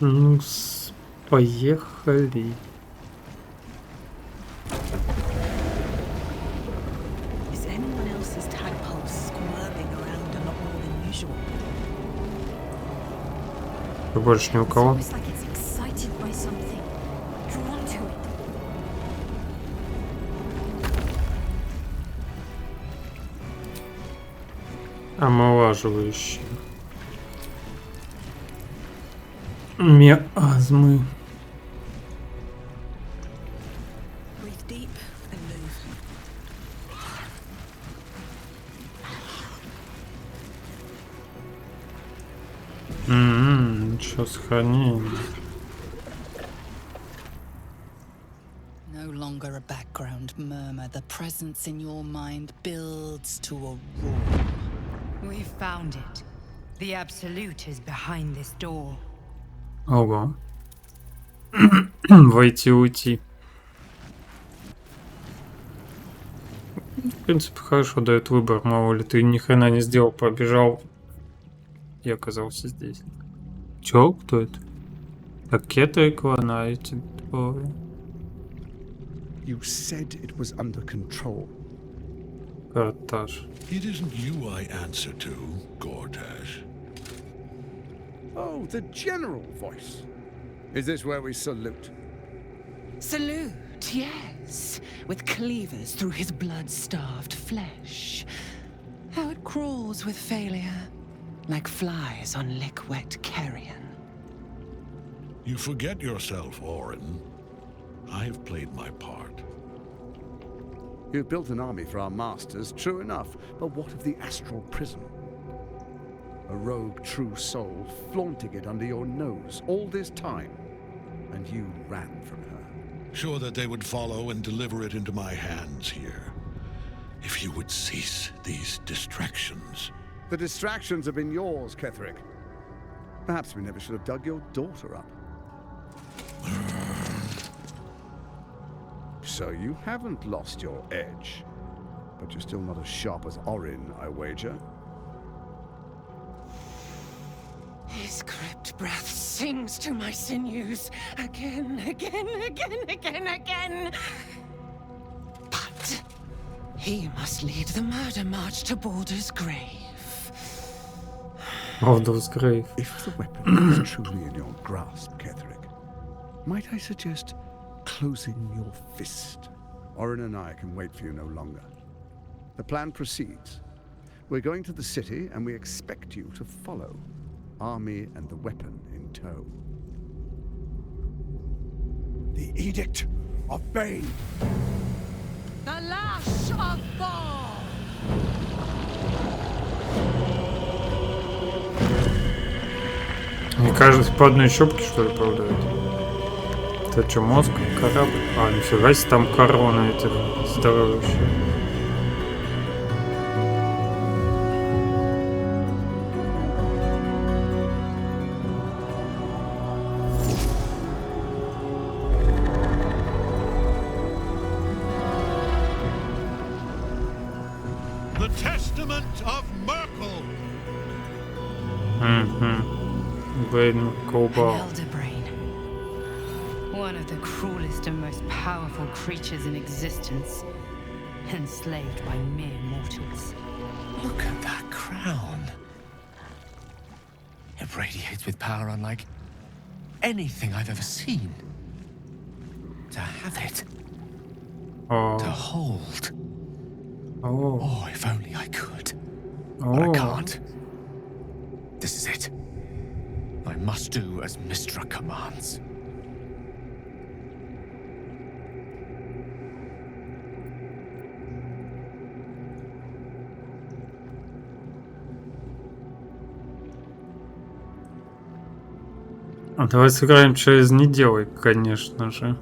Ну, поехали. Больше ни у кого. Омолаживающие. Миазмы. Ничего, сохранение. No longer a background murmur. The presence in your mind builds to a roar. We found it. The Absolute is behind this door. Ого. Войти, уйти. В принципе, хорошо дает выбор. Мало ли ты ни хрена не сделал, побежал и оказался здесь. Чё? Кто это? Ракета на эти двое. You said it was under control. Картаж. It isn't you I answer to, Gortash. Oh, the general voice. Is this where we salute? Salute, yes, with cleavers through his blood-starved flesh. How it crawls with failure, like flies on lick-wet carrion. You forget yourself, Orin. I've played my part. You've built an army for our masters, true enough, but what of the astral prison? A rogue true soul flaunting it under your nose all this time, and you ran from her. Sure that they would follow and deliver it into my hands here. If you would cease these distractions. The distractions have been yours, Ketherick. Perhaps we never should have dug your daughter up. So you haven't lost your edge, but you're still not as sharp as Orin, I wager. His crypt breath sings to my sinews again, again, again, again, again. But he must lead the murder march to Baldur's grave. Baldur's grave. If the weapon is truly in your grasp, Ketherick, might I suggest closing your fist? Orin and I can wait for you no longer. The plan proceeds. We're going to the city and we expect you to follow. Army and the weapon in tow. The Edict of Bane! The Lash of Ball! Мне кажется, по одной щепке, что ли, продают. Это что, мозг? Корабль? А, нифига себе, там корона этих здоровущих. The Testament of Myrkul! Блин, колба. One of the cruelest and most powerful creatures in existence, enslaved by mere mortals. Look at that crown. It radiates with power unlike anything I've ever seen. To have it. Oh. To hold. Oh. Oh, if only I could. But I can't. This is it. I must do as Mistra commands. А давай сыграем через «не делай», конечно же.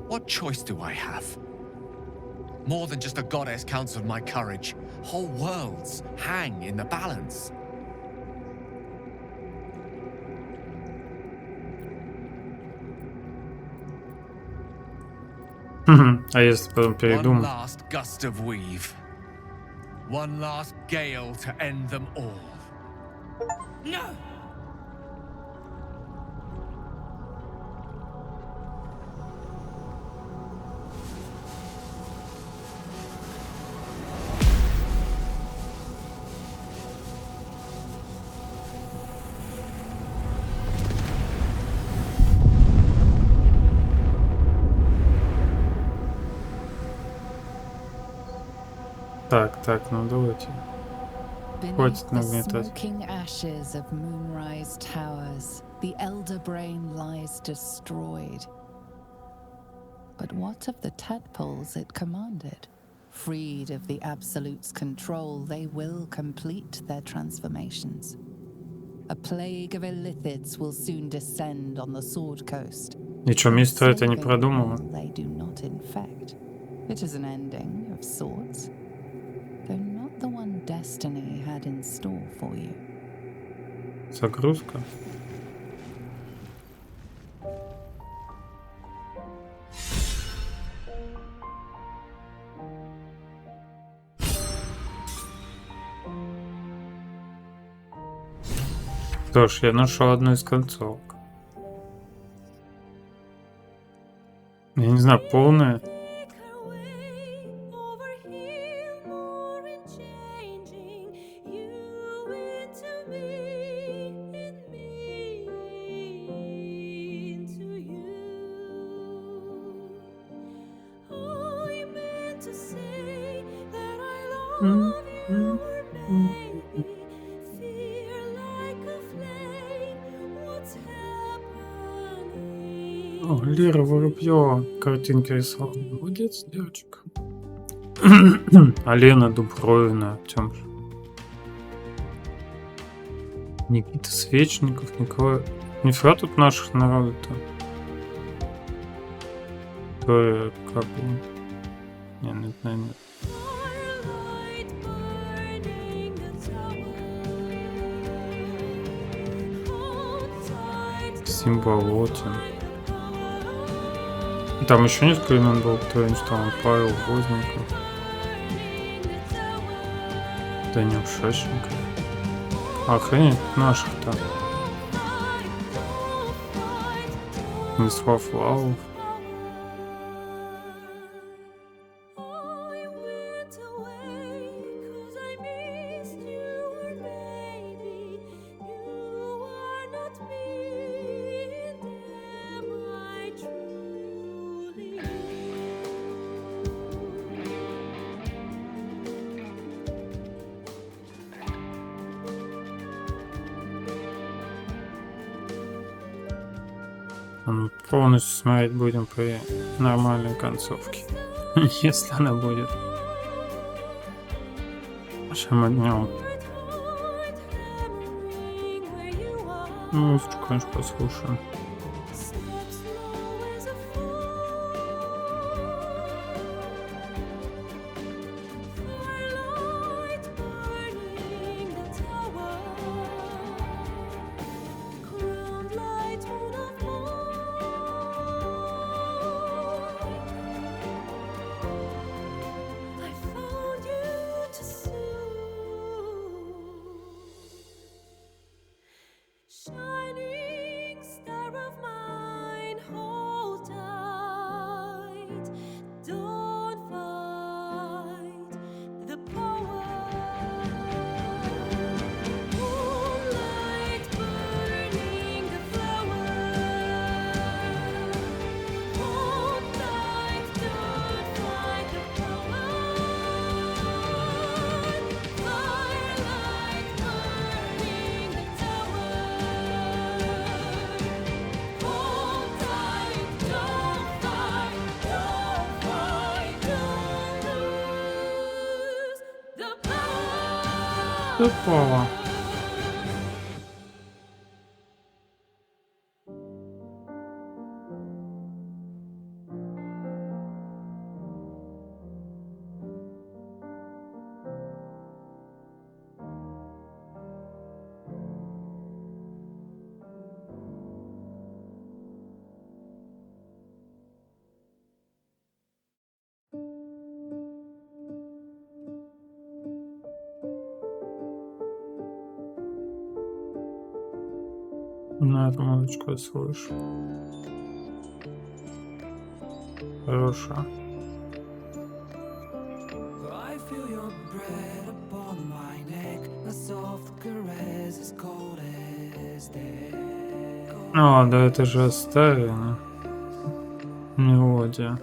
What choice do I have? More than just a goddess counts on my courage. Whole worlds hang in the balance. А если потом передумать? One last gust of weave. One last gale to end them all. No! Так, ну давайте. Beneath Хватит the нагнетать. smoking ashes of Moonrise Towers, the Elder Brain lies destroyed. But what of the tadpoles it commanded? Freed of the Absolute's control, they will complete their transformations. A plague of illithids will soon descend on the Sword Coast. Ничего, мистер это не Saving продумала. all they do not infect. It is an ending of sorts, though not the one destiny had in store for you. Загрузка. Что ж, я нашел одну из концовок. Я не знаю, полная. О, Лера Воробьева картинки рисовала. Молодец, девочка. А Лена Дубровина, Артем же. Никита Свечников, Николай. Нифига тут наших народу-то. Кто как бы. Не, нет, наверное. Симболотин. Там еще несколько имен было, кто-нибудь там, Павел Возников, Данил Шащенко. Охренеть, наших-то. Вячеслав Лавов. Полностью смотреть будем при нормальной концовке. Если она будет. Сейчас мы днем. Музычку, конечно, послушаем. Опа. На эту музычку я слышу. Хорошо. А, да это же оставлено. Мелодия.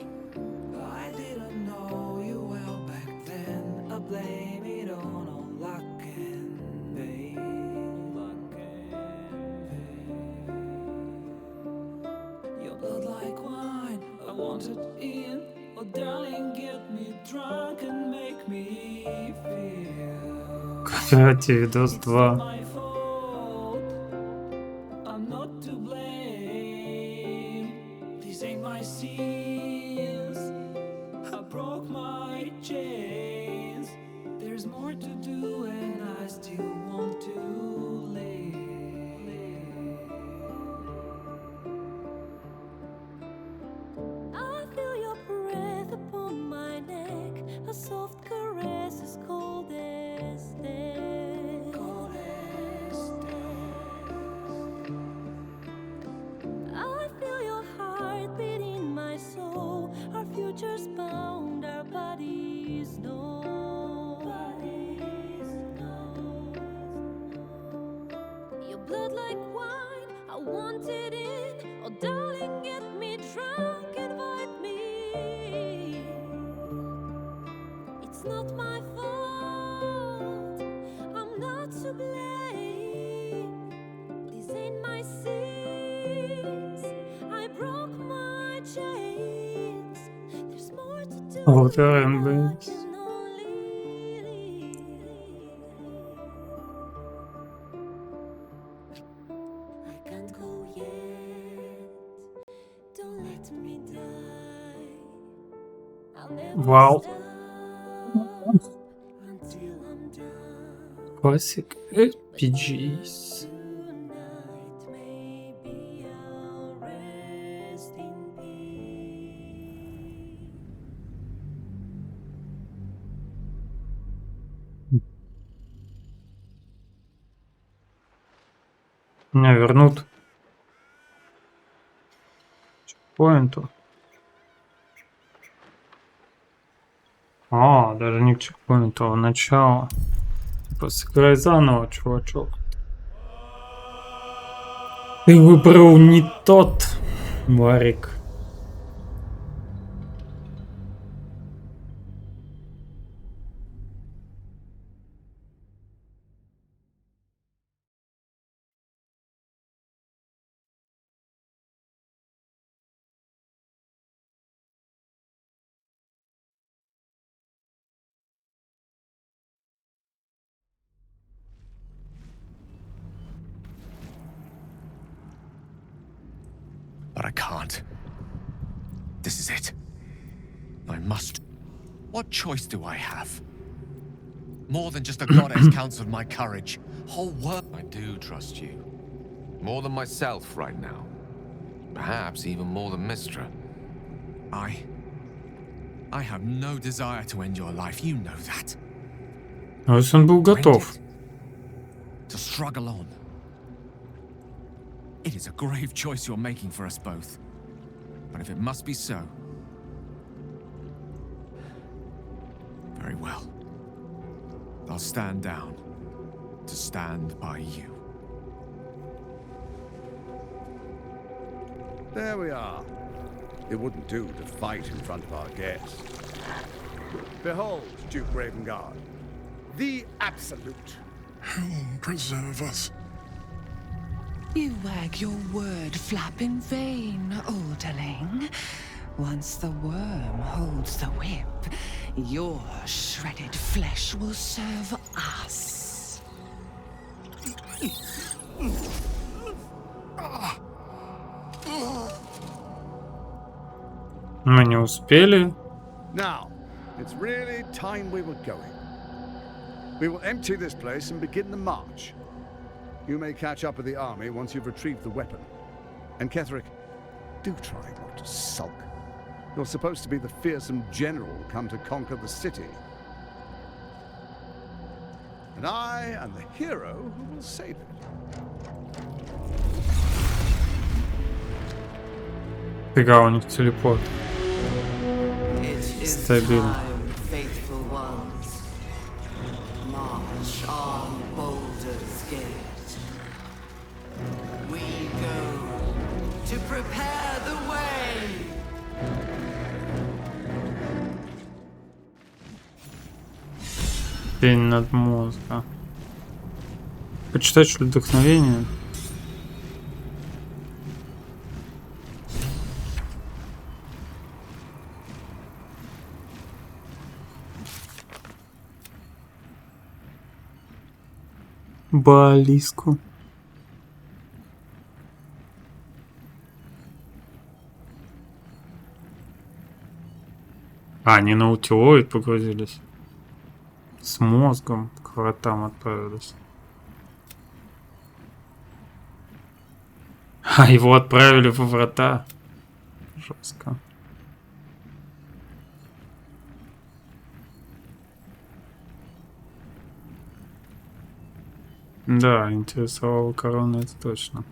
Кстати, видос 2. Вот РНБ. Вау. Classic RPGs. Меня вернут к чекпоинту. А, даже не к чекпоинту, а начало. Типа сыграй заново, чувачок. Ты выбрал не тот варик. But I can't. This is it. I must. What choice do I have? More than just a goddess counts with my courage. Whole world. I do trust you. More than myself right now. Perhaps even more than Mistra. I have no desire to end your life. You know that. А если он был готов? To struggle on. It is a grave choice you're making for us both. But if it must be so, very well. I'll stand down to stand by you. There we are. It wouldn't do to fight in front of our guests. Behold, Duke Ravengard, the Absolute. Helm preserve us. You wag your word flap in vain, Alderling. Once the worm holds the whip, your shredded flesh will serve us. Мы не успели. Now, it's really time we were going. We will empty this place and begin the march. You may catch up with the army once you've retrieved the weapon. And Ketherick, do try not to sulk. You're supposed to be the fearsome general come to conquer the city. And I am the hero who will save it. Фига, у них телепорт. It is Стабильно. time, faithful ones. March on Baldur's Gate. We go to prepare the way. Тень над мозга. Почитать, что ли, вдохновение? Балиску. А, они на утилоид погрузились. С мозгом к вратам отправились. А, его отправили во врата. Жестко. Да, интересовала корона, это точно.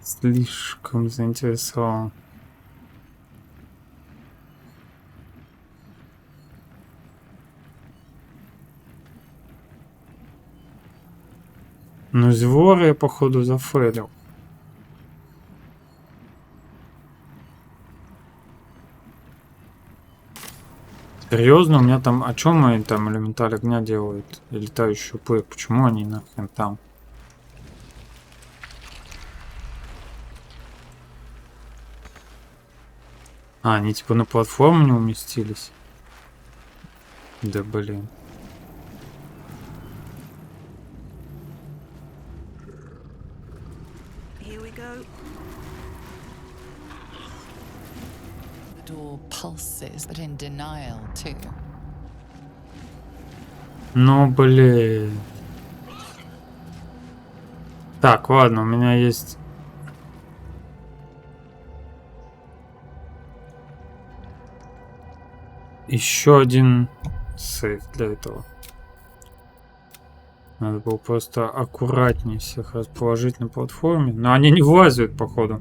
Слишком заинтересовал. Ну, Звора я, походу, зафейлил. Серьезно, у меня там... О чем они там элементаль огня делают? И летающую пыль? Почему они нахрен там? А, они типа на платформу не уместились? Да блин. The door pulses, but in denial too. Ну блин. Так, ладно, у меня есть... Еще один сейф для этого. Надо было просто аккуратнее всех расположить на платформе. Но они не влазят, походу.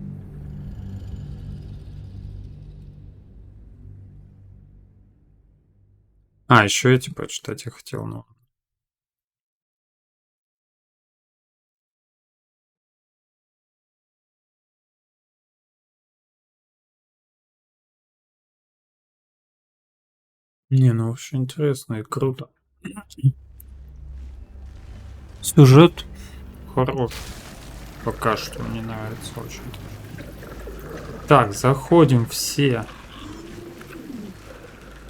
А, еще эти почитать я хотел, но... Не, ну вообще интересно и круто. Сюжет хорош. Пока что мне нравится очень. Так, заходим все.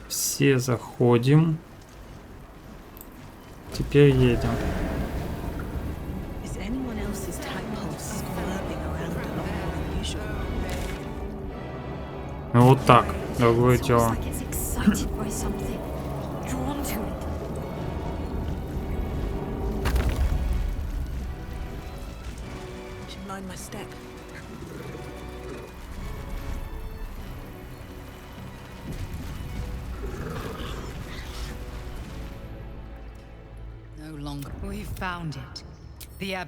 Все заходим. Теперь едем. Ну вот так, другое дело. No longer. We found it. The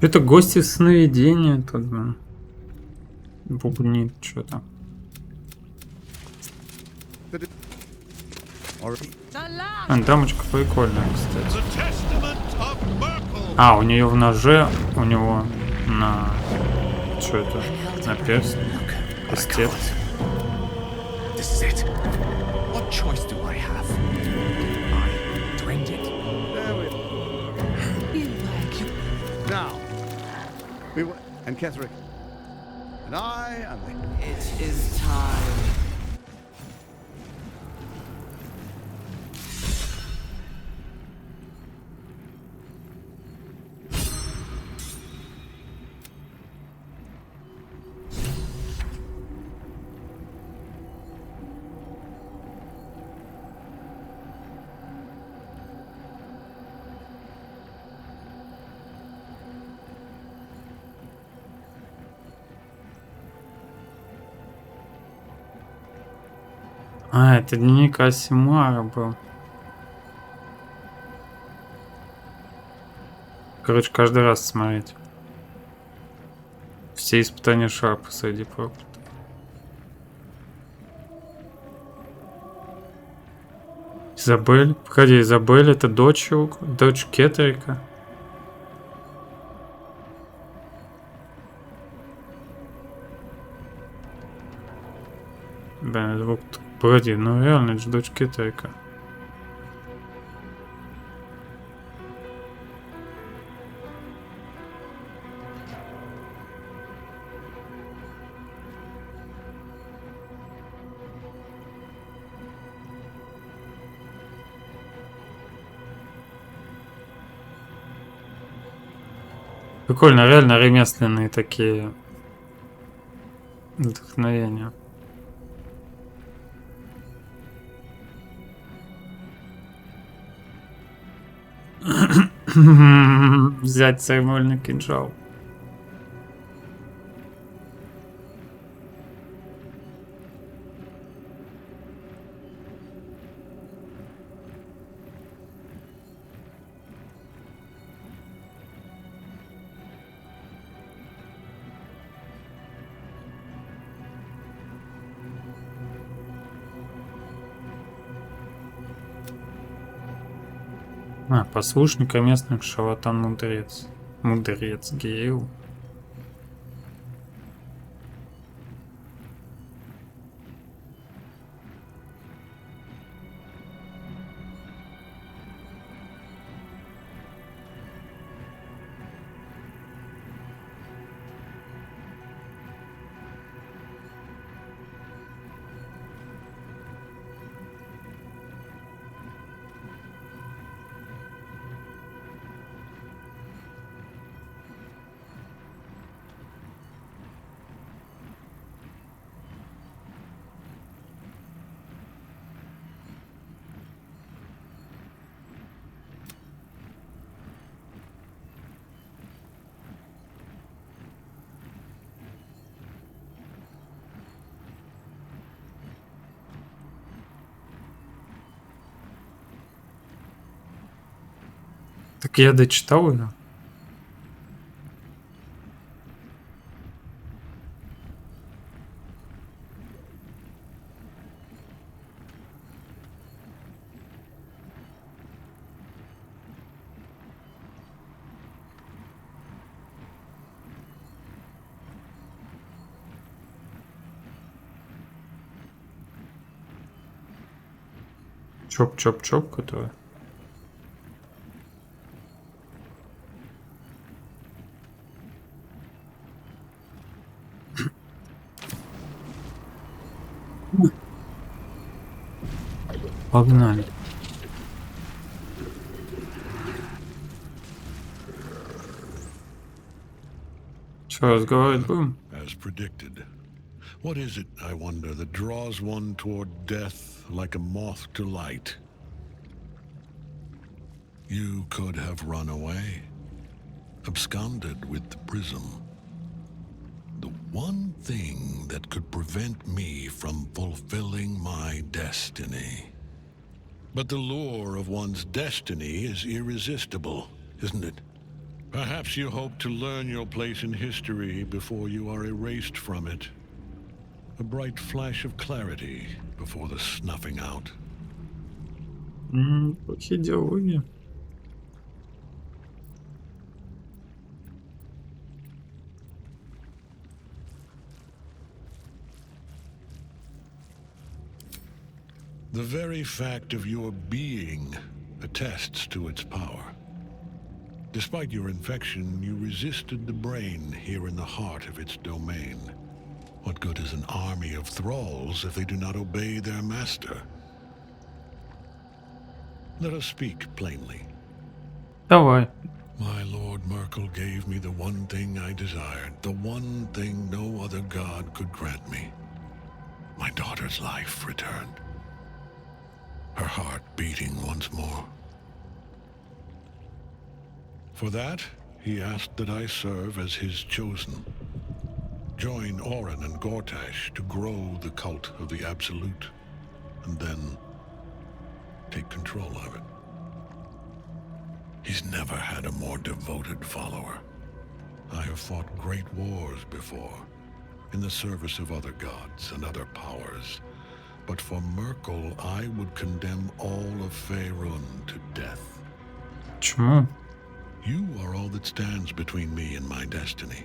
Это гости сновидения тут, блин. Бубнит что-то. А, дамочка прикольная, кстати. А, у нее в ноже, у него на... Что это? На перст? Пистет. What choice do I have? I to end it. Now, we will, and Ketherick, and I, and the... It is time. А, это дневник Асимара был. короче, каждый раз смотреть. Все испытания Шарпа среди проклятых. Изабель. Погоди, Изабель это дочь Кетрика. Да, звук. Погоди, ну реально, это же дочь Кетрика. Прикольно, реально ремесленные такие вдохновения. Взять церемoniальный кинжал. Послушник, местных шарлатан-мудрец. Мудрец Гейл. Так я дочитал ее. Чоп-чоп-чоп, которая. Погнали. Что, разговаривать будем? As predicted. What is it, I wonder, that draws one toward death like a moth to light? You could have run away, absconded with the prism. The one thing that could prevent me from fulfilling my destiny. But the lure of one's destiny is irresistible, isn't it? Perhaps you hope to learn your place in history before you are erased from it. A bright flash of clarity before the snuffing out. Плохие диалоги. The very fact of your being attests to its power. Despite your infection, you resisted the brain here in the heart of its domain. What good is an army of thralls if they do not obey their master? Let us speak plainly. Давай. My Lord Merkel gave me the one thing I desired, the one thing no other god could grant me. My daughter's life returned. Her heart beating once more. For that, he asked that I serve as his chosen. Join Orin and Gortash to grow the cult of the Absolute, and then take control of it. He's never had a more devoted follower. I have fought great wars before, in the service of other gods and other powers. But for Myrkul, I would condemn all of Faerun to death. Почему? You are all that stands between me and my destiny.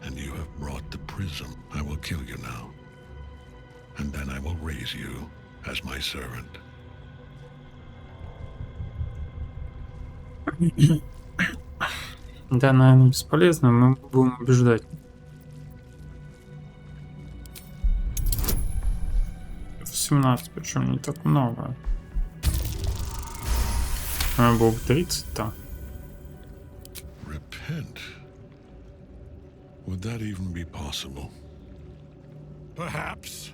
And you have brought the prism. I will kill you now. And then I will raise you as my servant. Да, наверное, бесполезно, мы будем убеждать. 17, причем не так много. Было бы 30 там. Repent? Would that even be possible? Perhaps.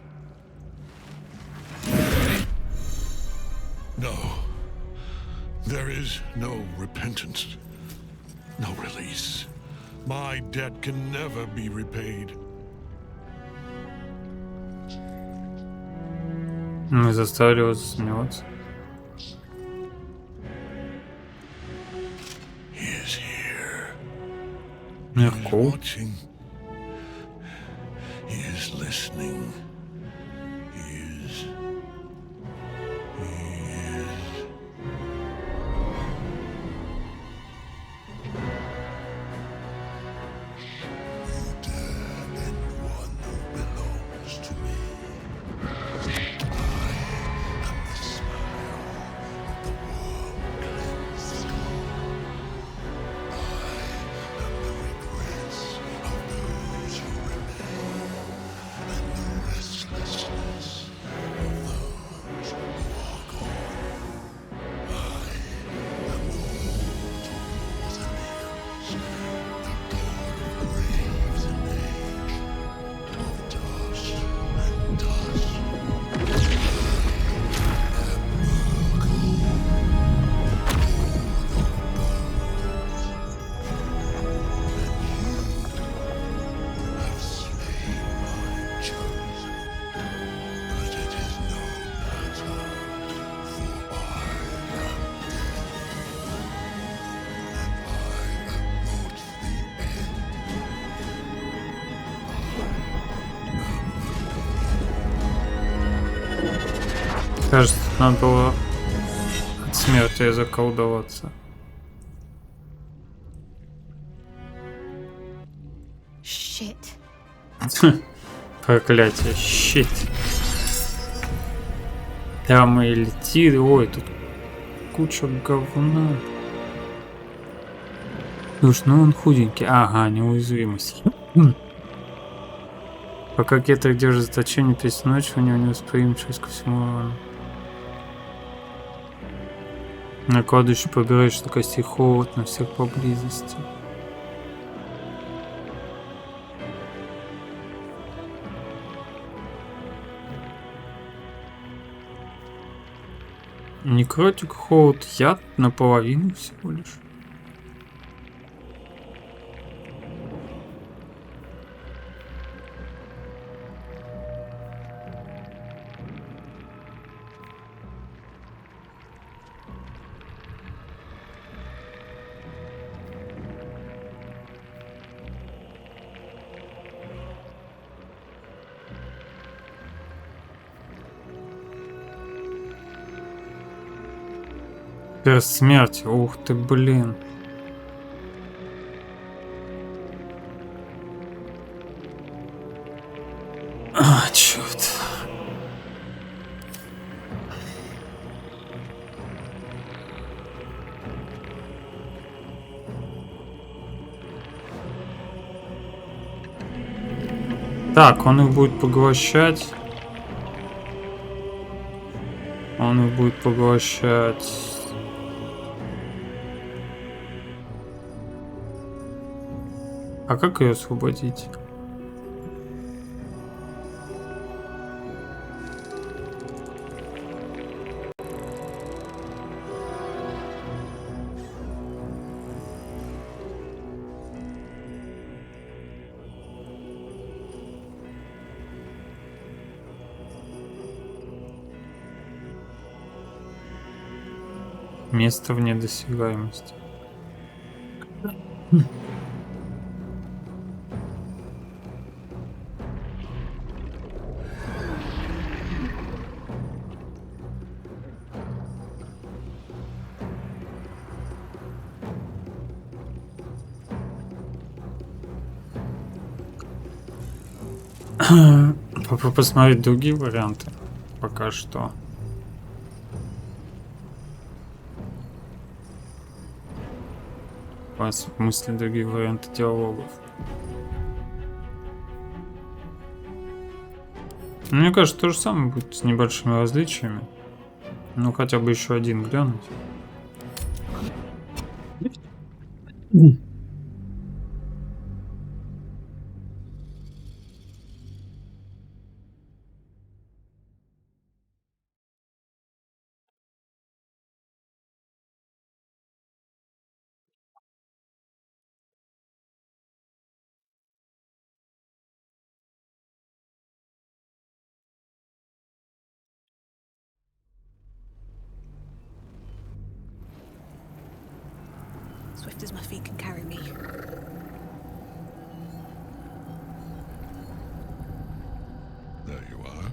No. There is no repentance. No release. My debt can never be repaid. Мы заставили его засмеяться. He is here. Миркул. He is watching. He is listening. He is. Кажется, надо было от смерти заколдоваться. Shit. Проклятие, щит. Там и летит. Ой, тут куча говна. Слушай, ну он худенький. Ага, неуязвимость. Пока Кетрик держит заточение песнь ночи, у него невосприимчивость ко всему урону. Накладывающий побираешь на костей холод на всех поблизости. Некротик, холод, яд наполовину всего лишь. Перст смерти, ух ты, блин. А, черт. Так, он их будет поглощать. Он их будет поглощать. А как ее освободить? Место вне досягаемости. Попробую посмотреть другие варианты. Пока что. У вас в мысли другие варианты диалогов. Мне кажется, то же самое будет с небольшими различиями. Ну, хотя бы еще один глянуть. Swift as my feet can carry me. There you are.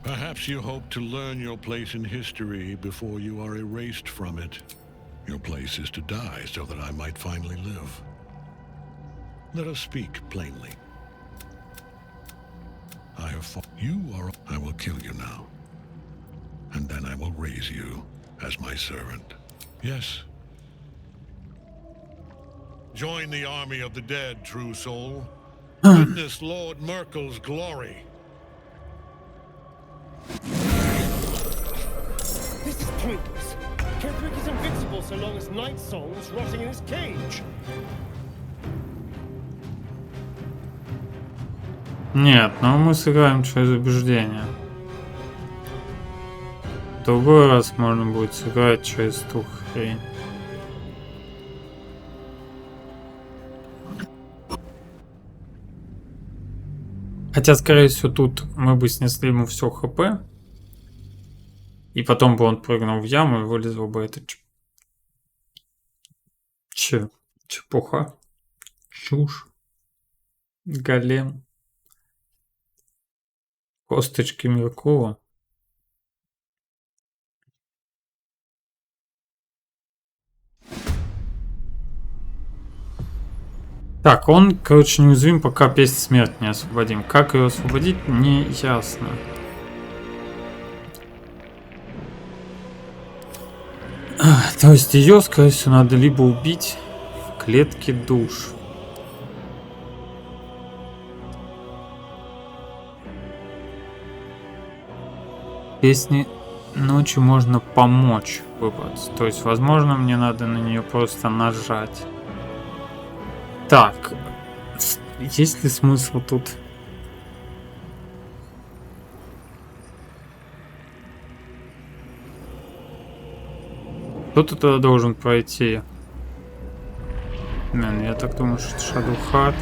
Perhaps you hope to learn your place in history before you are erased from it. Your place is to die so that I might finally live. Let us speak plainly. I have fought. You are. I will kill you now. And then I will raise you as my servant. Yes. Join the army of the dead, true soul. Witness Lord Merkel's glory. This is pointless. Ketherick is invincible so long as Night Song is rotting in his cage. Нет, но мы сыграем через убеждение. В другой раз можно будет сыграть через ту хрень. Хотя, скорее всего, тут мы бы снесли ему все хп. И потом бы он прыгнул в яму и вылезал бы этот... Чепуха. Чушь. Голем. Косточки Миркула. Так, он, короче, неуязвим, пока песнь смерть не освободим. Как ее освободить, не ясно. То есть ее, скорее всего, надо либо убить в клетке душ. Песни ночью можно помочь выбраться. То есть, возможно, мне надо на нее просто нажать. Так, есть ли смысл тут? Кто-то тогда должен пройти. Блин, я так думаю, что Shadow Heart.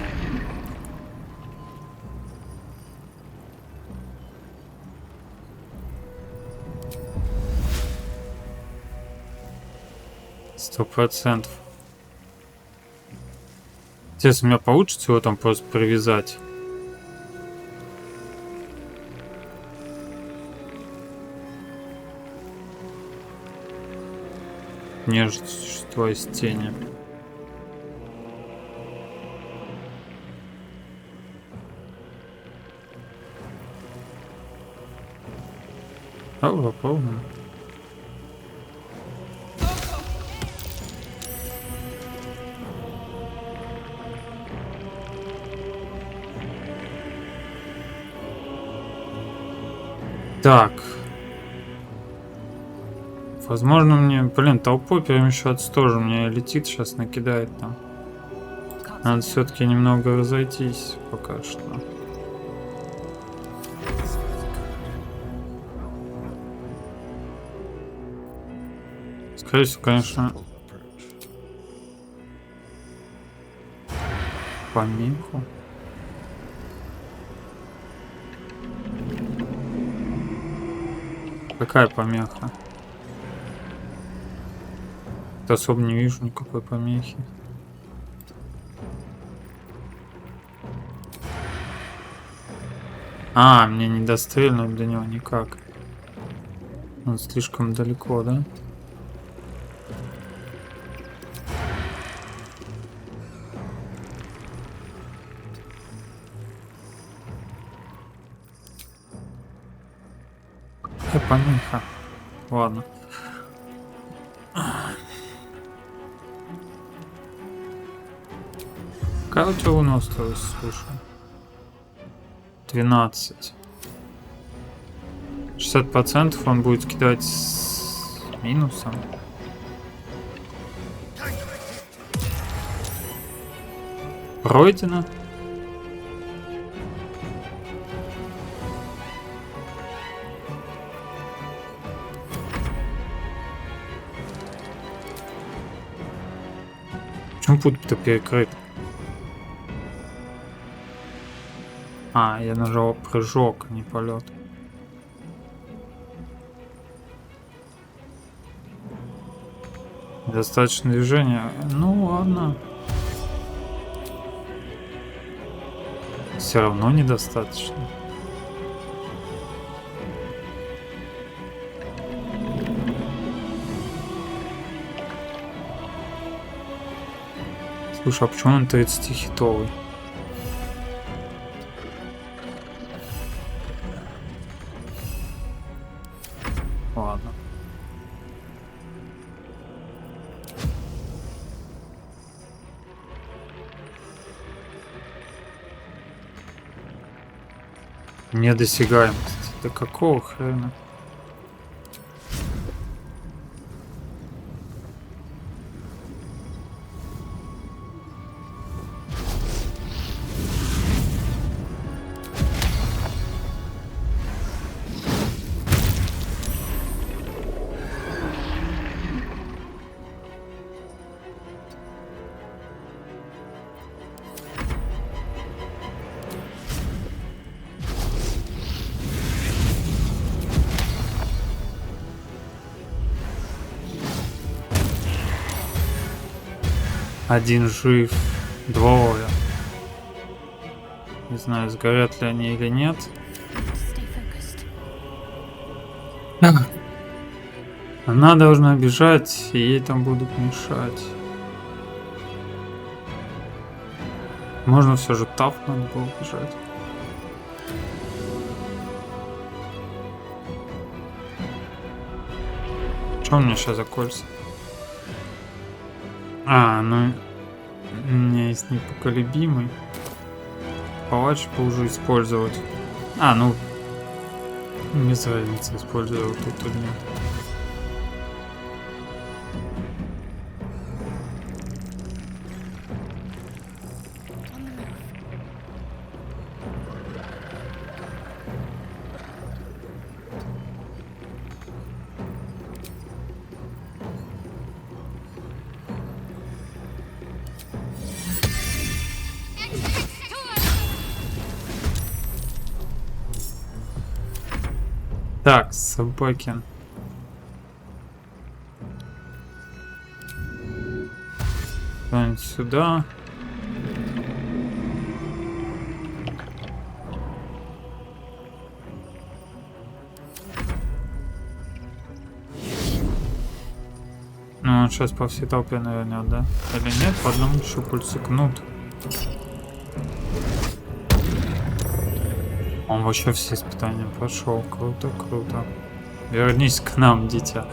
%100%. Если у меня получится его там просто привязать. Нежное существо из тени. Попробуем. Так. Возможно, мне, блин, толпой перемещаться тоже мне летит, сейчас накидает там. Надо все-таки немного разойтись пока что. Скорее всего, конечно, помеху. Какая помеха? Особо не вижу никакой помехи. А, мне не дострельнуть до него никак. Он слишком далеко, да? Помеха. Ладно. Какая у тебя выносливость, слушай? 12. 60% он будет кидать с минусом. Пройдено. Почему путь-то перекрыт? А, я нажал прыжок, а не полет. Достаточно движения. Ну ладно. Все равно недостаточно. Слушай, а почему он 30-хитовый? Ладно. Недосягаемость. Да какого хрена? Один жив, двое. Не знаю, сгорят ли они или нет. Она должна бежать, и ей там будут мешать. Можно все же таф надо было бежать. Что у меня сейчас за кольца? А, ну, у меня есть непоколебимый. Палач уже использовать. А, ну, без разницы, использую тут или нет. Так, собаки. Кто-нибудь сюда. Ну, он сейчас по всей толпе, наверное, да? Или нет? По одному щупальцу кнут. Он вообще все испытания прошел. Круто, круто. Вернись к нам, дитя.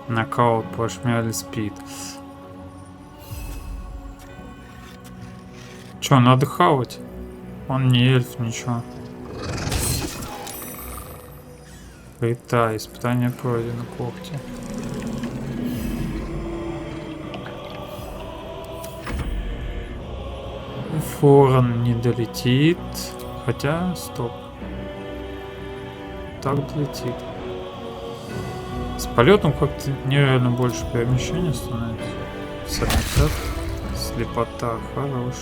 Нокаут, пошмяли спид. Че, надо хавать? Он не эльф, ничего. Рита, испытание пройдено, когти. Форон не долетит. Хотя, стоп. Так долетит. С полетом как-то нереально больше перемещения становится. 50. Слепота хорош.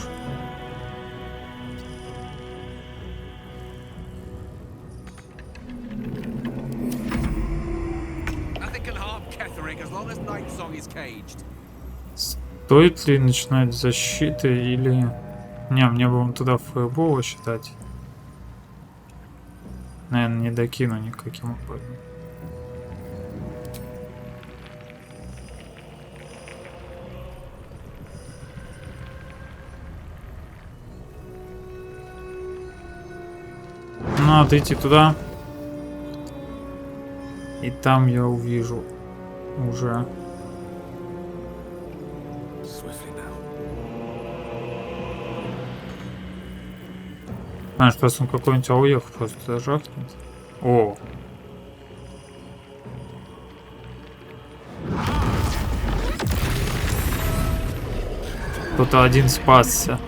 Стоит ли начинать с защиты или... Не, мне бы вон туда фаербола считать. Наверное, не докину никаким образом. Надо идти туда. И там я увижу уже. Знаешь, просто он какой-нибудь ауех просто жахнет. О! Кто-то один спасся.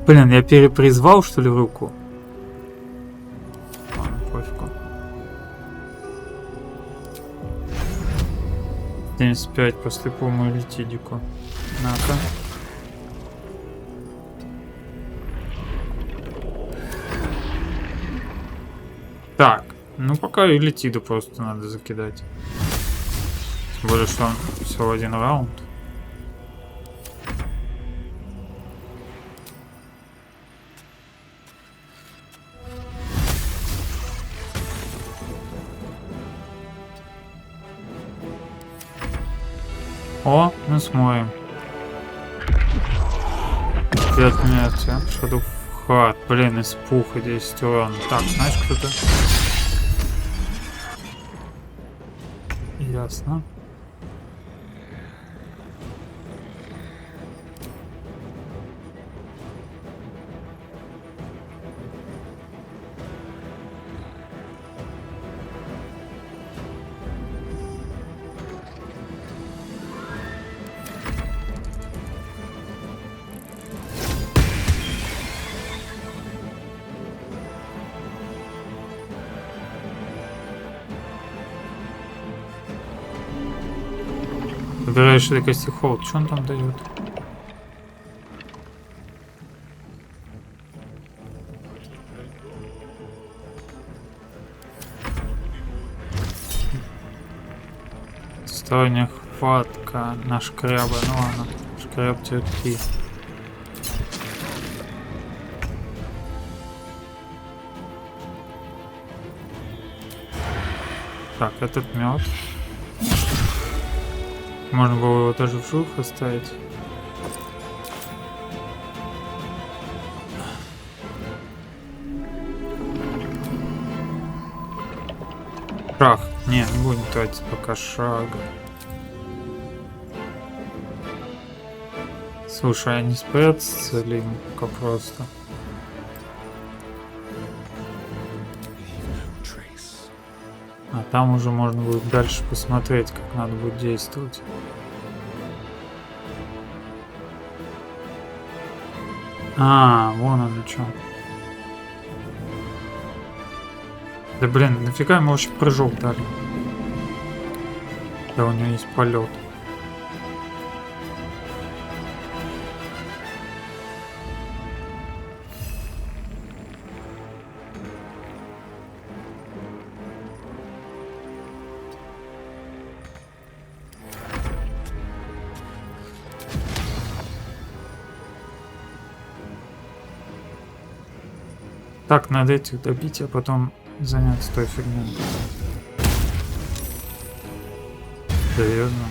Блин, я перепризвал, что ли, руку? Ладно, пофигу. 75 после по-моему лети дико. На-ка. Так, ну пока и летиду просто надо закидать. Тем более, что он всего один раунд. О, мы смоем. 5 метров. Что-то в хат. Блин, из пуха 10 урона. Так, знаешь, кто-то... Ясно. Выбираешь ли кости холд? Что он там дает? Сторонняя хватка на шкряба. Ну ладно, шкряб терпи. Так, этот мед. Можно было его даже в живых оставить. Шаг. Не будем тратить пока шага. Слушай, а не спрятаться ли пока просто? А там уже можно будет дальше посмотреть, как надо будет действовать. А, вон оно что. Да блин, нафига ему вообще прыжок дали? Да у него есть полет. Так, надо этих добить, а потом заняться той фигней. Серьезно?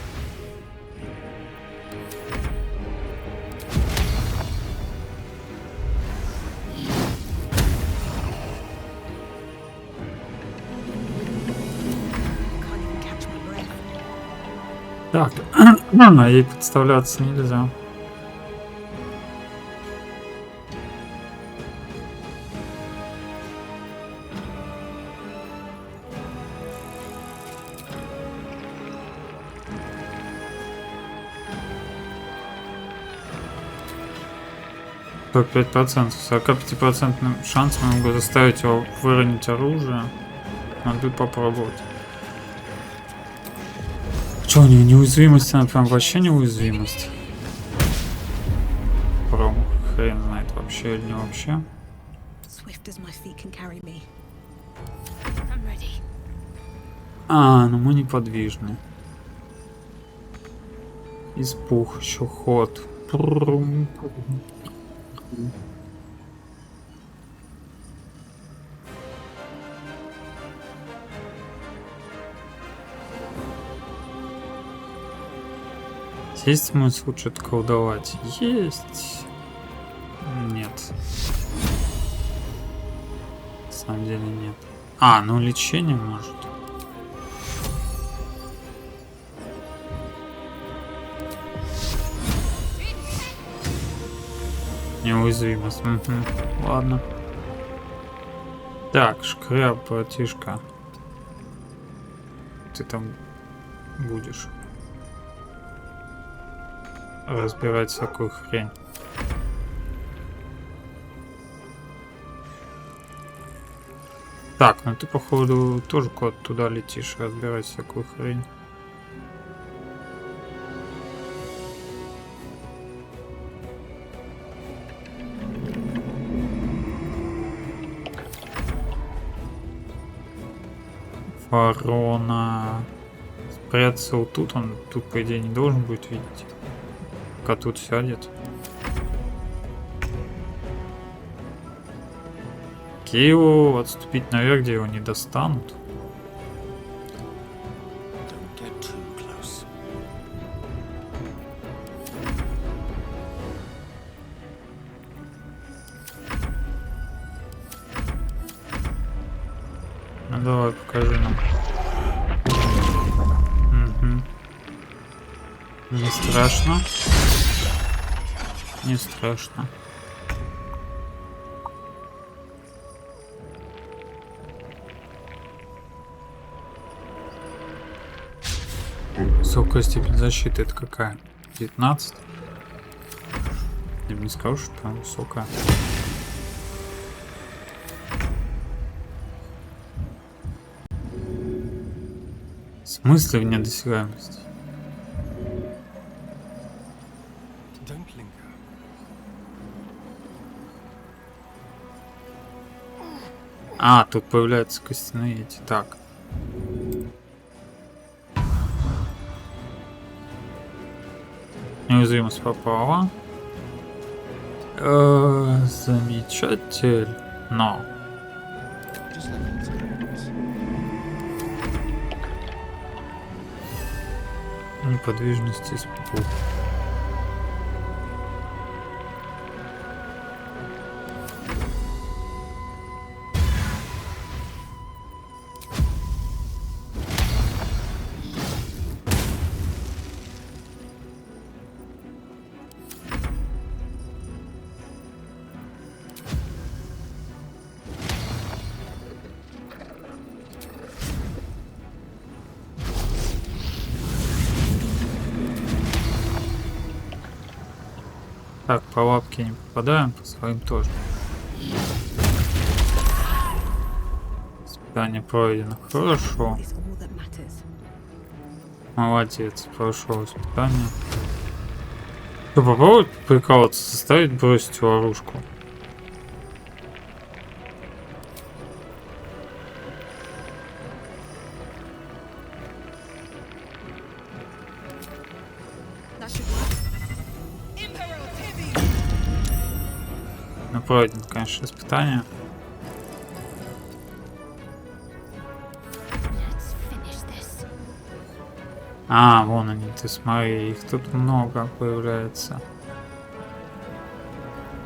Так, а ей подставляться нельзя. Только 5%. 45% шансом я могу заставить его выронить оружие. Надо будет попробовать. Че, у него неуязвимость? Она прям вообще неуязвимость. Пром. Хрен знает вообще или не вообще. swift as my feet can carry me. I'm ready. А, ну мы неподвижны. Испух, еще ход. Есть смысл что-то колдовать? Есть. Нет. На самом деле нет. А, ну лечение может. Неуязвимость. Угу. Ладно. Так, шкряб, братишка. Ты там будешь разбирать всякую хрень. Так, ну ты походу тоже куда-то туда летишь, разбирать всякую хрень. Ворона. Спрятаться вот тут, он тут по идее не должен будет видеть. Пока тут сядет. Его отступить наверх, где его не достанут. Ну давай, покажи нам. Угу. Не страшно. Не страшно. Высокая степень защиты это какая? 19? Я бы не скажу, что там высокая. В смысле вне досягаемости? А, тут появляются костяные эти. Так. Неуязвимость попала. Замечательно. Неподвижность испуг. Так, по лапке не попадаем, по своим тоже. Испытание пройдено. Хорошо. Молодец, прошел испытание. Что, попробуй прикалываться, заставить бросить оружку? Ну, пройдено, конечно, испытание. А, вон они, ты смотри, их тут много появляется.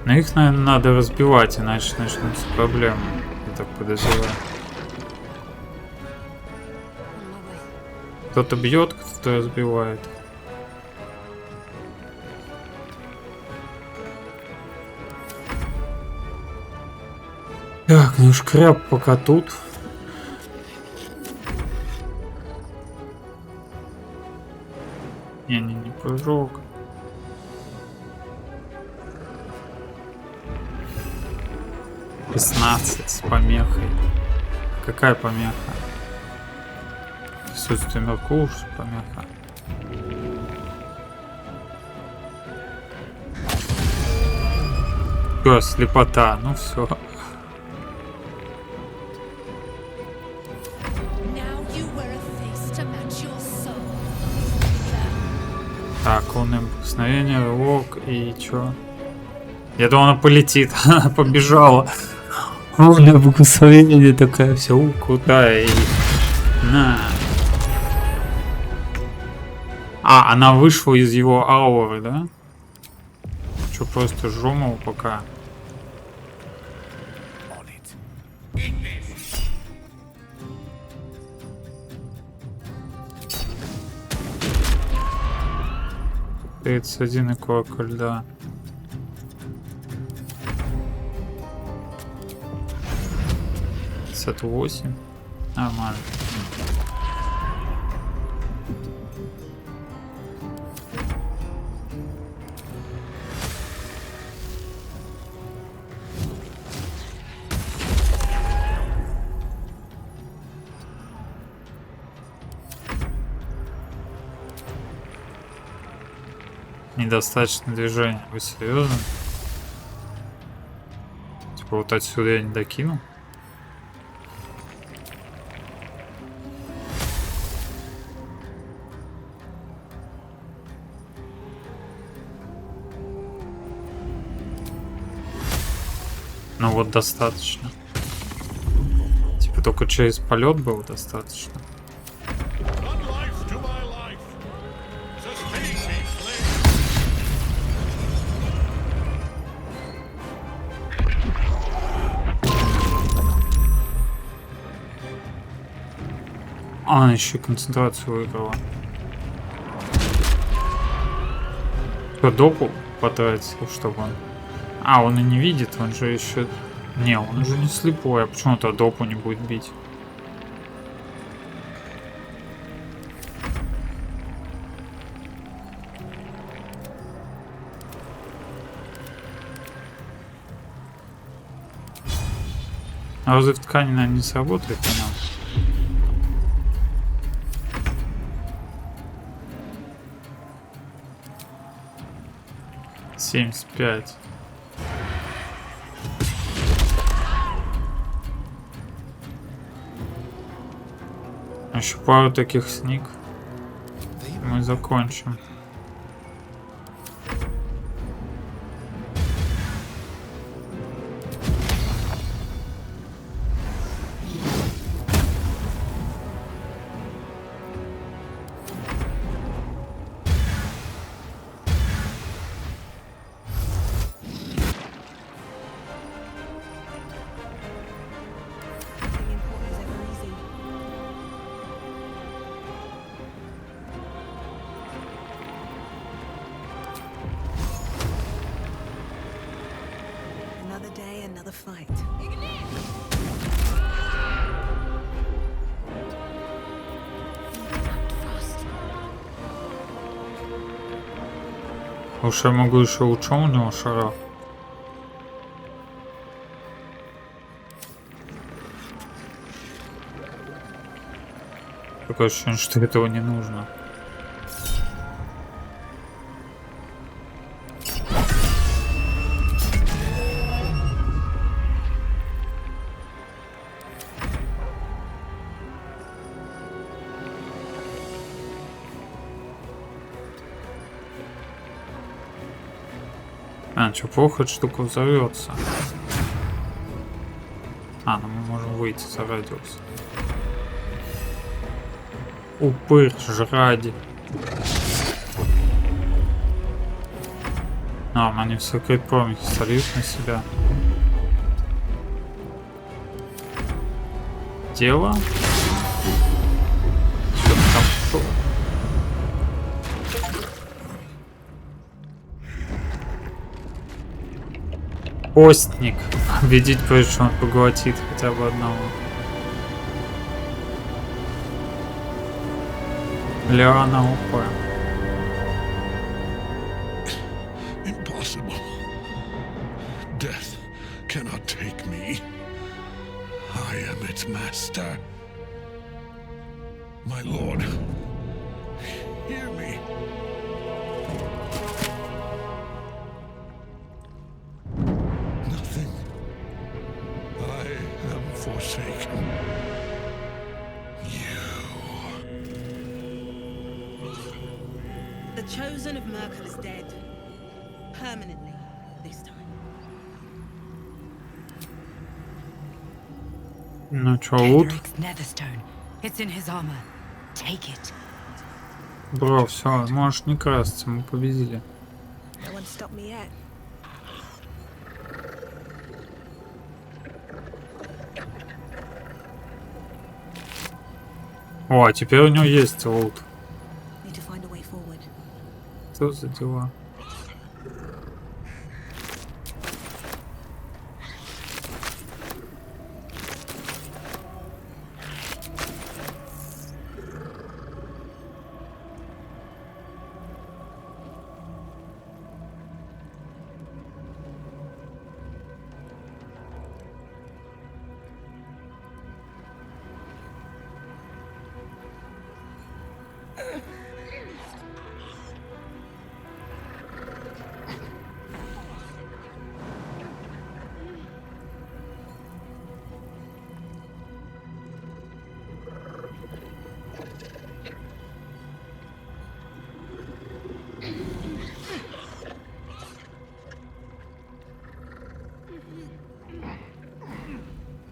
Но их, наверное, надо разбивать, иначе начнутся проблемы. Я так подозреваю. Кто-то бьет, кто-то разбивает. Так, ну шкряб пока тут. Не прыжок. «16» с помехой. Какая помеха? Присутствие Миркула, помеха. Всё, слепота, ну все. Так, лунное благословение, рывок и чё? Я думал, она полетит, она побежала. Лунное благословение такая вся крутая и... На. А, она вышла из его ауры, да? Чё, просто жжём его пока. Тридцать один и корка льда. 58. Нормально. Недостаточно движения. Вы серьезно? Типа вот отсюда я не докину? Ну вот достаточно. Типа только через полет было достаточно. А, она еще концентрацию выиграла. Что, допу потратил, чтобы он... А, он и не видит, он же еще... Не, он уже не слепой, а почему-то допу не будет бить. А разрыв ткани, наверное, не сработает по нам. Семьдесят пять. Еще пару таких сник. Мы закончим. Уж я могу еще лучше у него шара. Такое ощущение, что этого не нужно. А, что, плохо, эта штука взорвется. А, ну мы можем выйти за радиус. Упырь, жради. А, они все крит-промики сольют на себя. Дело. Что-то там что? Постник. Убедить, прежде чем он поглотит хотя бы одного. Лиана упа. Impossible. Death cannot take me. I am its master. My lord, hear me. Nothing. I am forsaken. The chosen of Myrkul is dead. Permanently, this time. Ну чё, лут? Ketheric's netherstone. It's in his armor. Take it. Бро, все, можешь не красться, мы победили. No one stopped me yet. О, а теперь у него есть лут. Need to find a way forward. Что за дела?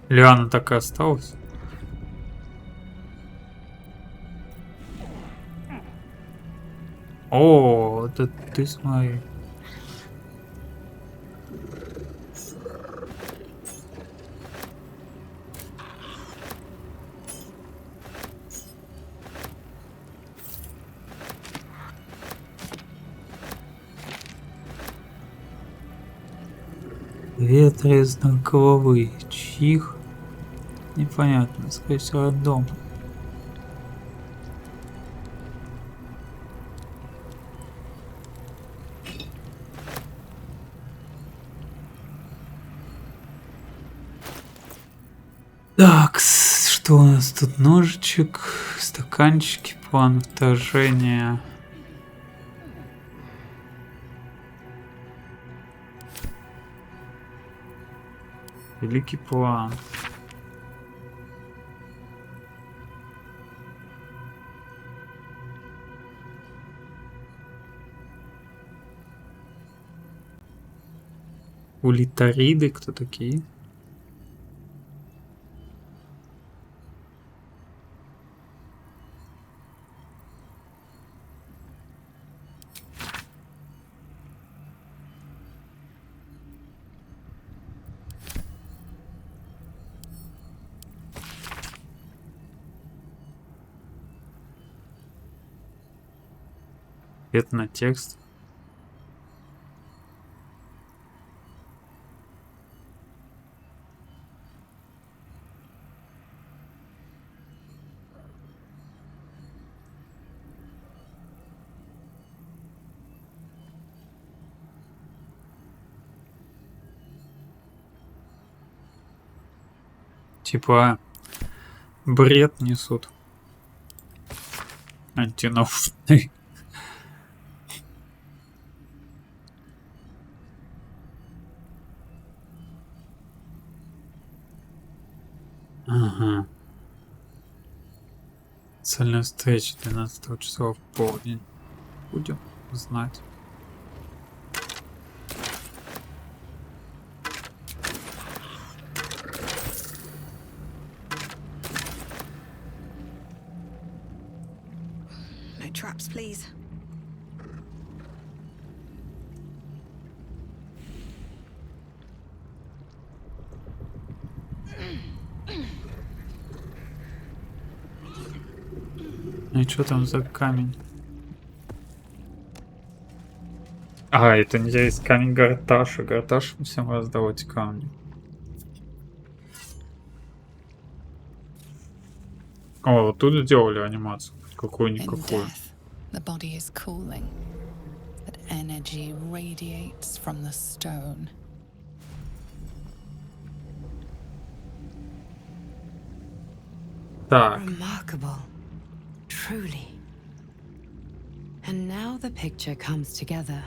Лиана так и осталась. О, да ты смотри. Ветры знак головы. Чьих? Непонятно, скорее всего, от дома. Так, что у нас тут? Ножичек, стаканчики, план вторжения. Великий план. Улитариды, кто такие? Это на текст. Типа бред несут. Антинаучный. Ага. Цельная встреча 12 числа в полдень. Будем знать. No traps, please. Ну и что там за камень? А, это не есть камень Гарташа. Гарташ всем раздал эти камни. О, вот тут сделали анимацию. Какую-никакую. The body is cooling, but energy radiates from the stone. Так. Remarkable. Truly. And now the picture comes together.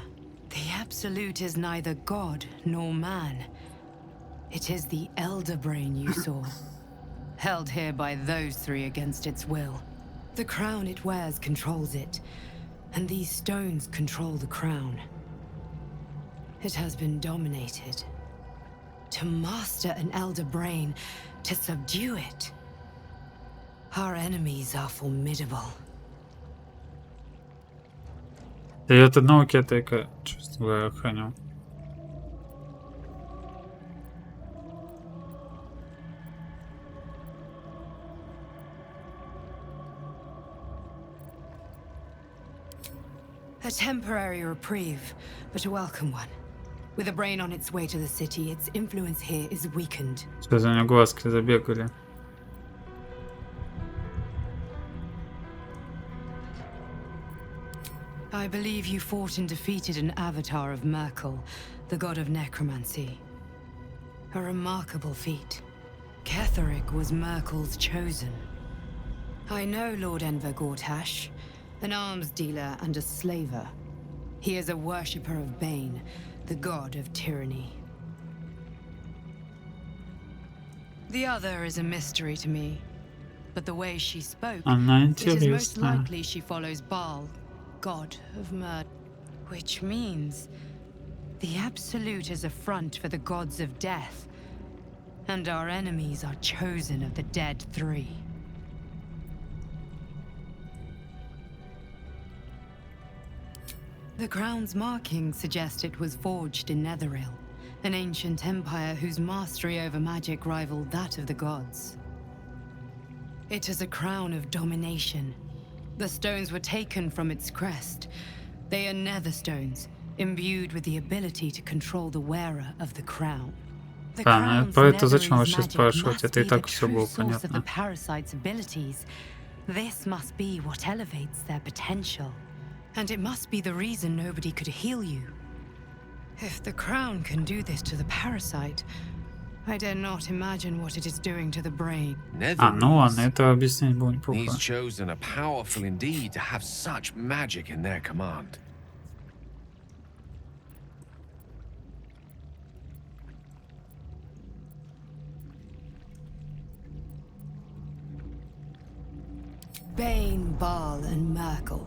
The Absolute is neither God nor man. It is the Elder Brain you saw, held here by those three against its will. The crown it wears controls it, And these stones control the crown. It has been dominated. To master an elder brain, to subdue it. Our enemies are formidable. Я от одного кетрика чувствую охраню. A temporary reprieve, but a welcome one. With a brain on its way to the city, its influence here is weakened. Что за меня глазки забегали? I believe you fought and defeated an avatar of Myrkul, the god of necromancy. A remarkable feat. Ketheric was Myrkul's chosen. I know Lord Enver Gortash, an arms dealer and a slaver. He is a worshipper of Bane, the god of tyranny. The other is a mystery to me, but the way she spoke, Она it is most интересная. likely she follows Baal, god of murder. Which means the Absolute is a front for the gods of death, and our enemies are chosen of the dead three. The crown's markings suggest it was forged in Netheril, an ancient empire whose mastery over magic rivaled that of the gods. It is a crown of domination. The stones were taken from its crest. They are nether stones, imbued with the ability to control the wearer of the crown. The Да, ну crown's про это зачем Netherese вообще magic спрашивать? must Это и be the так все true было source of the понятно. parasite's abilities. This must be what elevates their potential. And it must be the reason nobody could heal you. If the crown can do this to the parasite, I dare not imagine what it is doing to the brain. А, ну ладно, Netherese. это объяснить было неплохо. These chosen are powerful indeed to have such magic in their command. Bane, Baal, and Myrkul.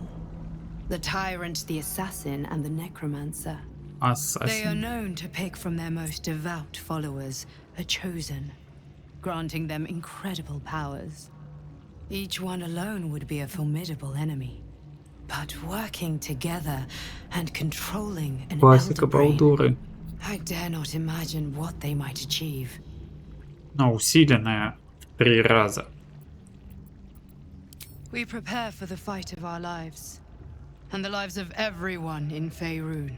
The tyrant, the assassin, and the necromancer. They are Ассасин. known to pick from their most devout followers a chosen, granting them incredible powers. Each one alone would be a formidable enemy. But working together and controlling an Классика elder brain, Балдуры. I dare not imagine what they might achieve. Но усиленная в 3 раза. We prepare for the fight of our lives, and the lives of everyone in Faerun.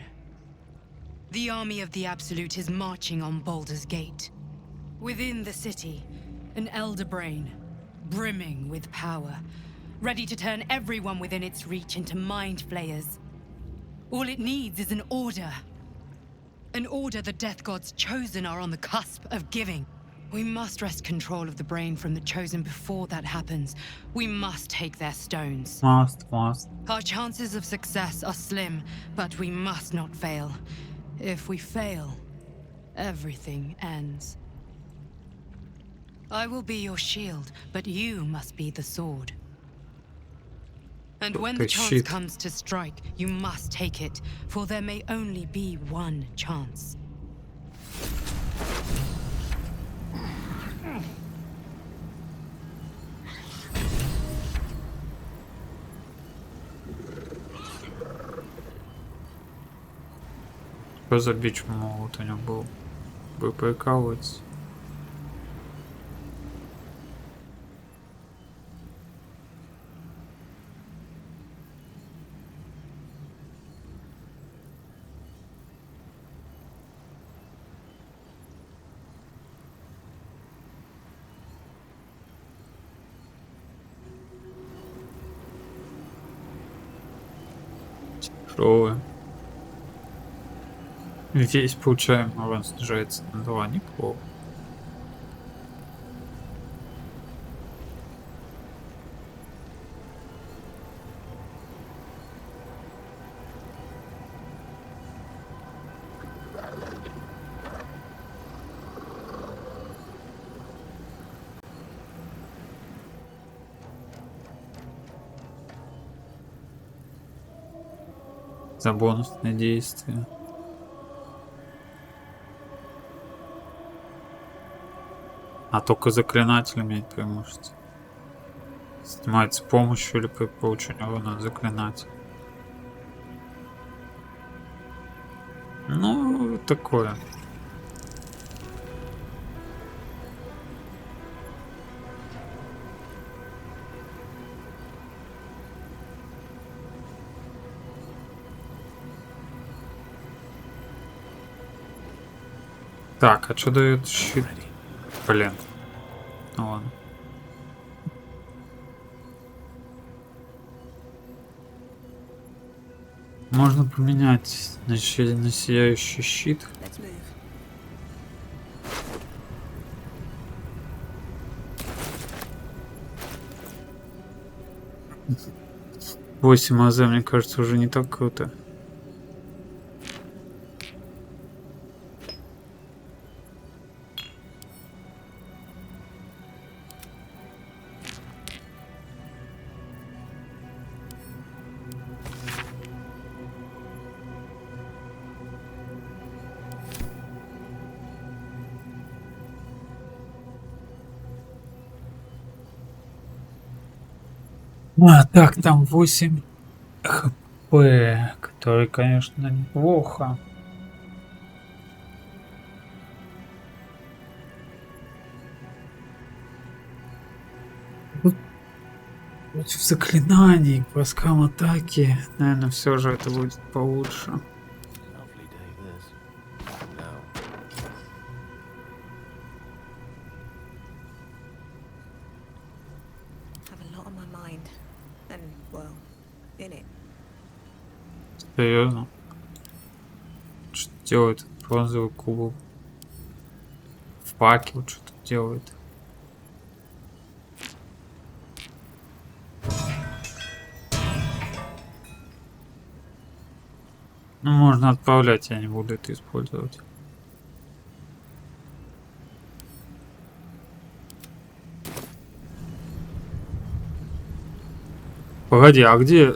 The army of the Absolute is marching on Baldur's Gate. Within the city, an elder brain, brimming with power, ready to turn everyone within its reach into mind flayers. All it needs is an order. An order the Death God's chosen are on the cusp of giving. We must wrest control of the brain from the chosen before that happens. We must take their stones. Must. Our chances of success are slim, but we must not fail. If we fail, everything ends. I will be your shield, but you must be the sword. And when the chance Щит. comes to strike, you must take it, for there may only be one chance. Что за бич молот у него был? Вы прикалываетесь? Что вы? Весь получаем, урон снижается на 2, неплохо. За бонусные действия. А только заклинатель имеет преимущество. Снимается с помощью или при получении урона заклинатель. Ну, такое. Так, а что дает щит? Блин. Ну ладно. Можно поменять на сияющий щит. Let's move. 8 АЗ, мне кажется, уже не так круто. А, так, там 8 хп, который, конечно, неплохо. Против заклинаний, к броскам атаки, наверное, все же это будет получше. Lovely day this. Now. Have a lot on my mind. And, well, in it. Серьезно? Что делает этот бронзовый кубок? Факел что-то делает. Ну, можно отправлять, я не буду это использовать. Погоди, а где...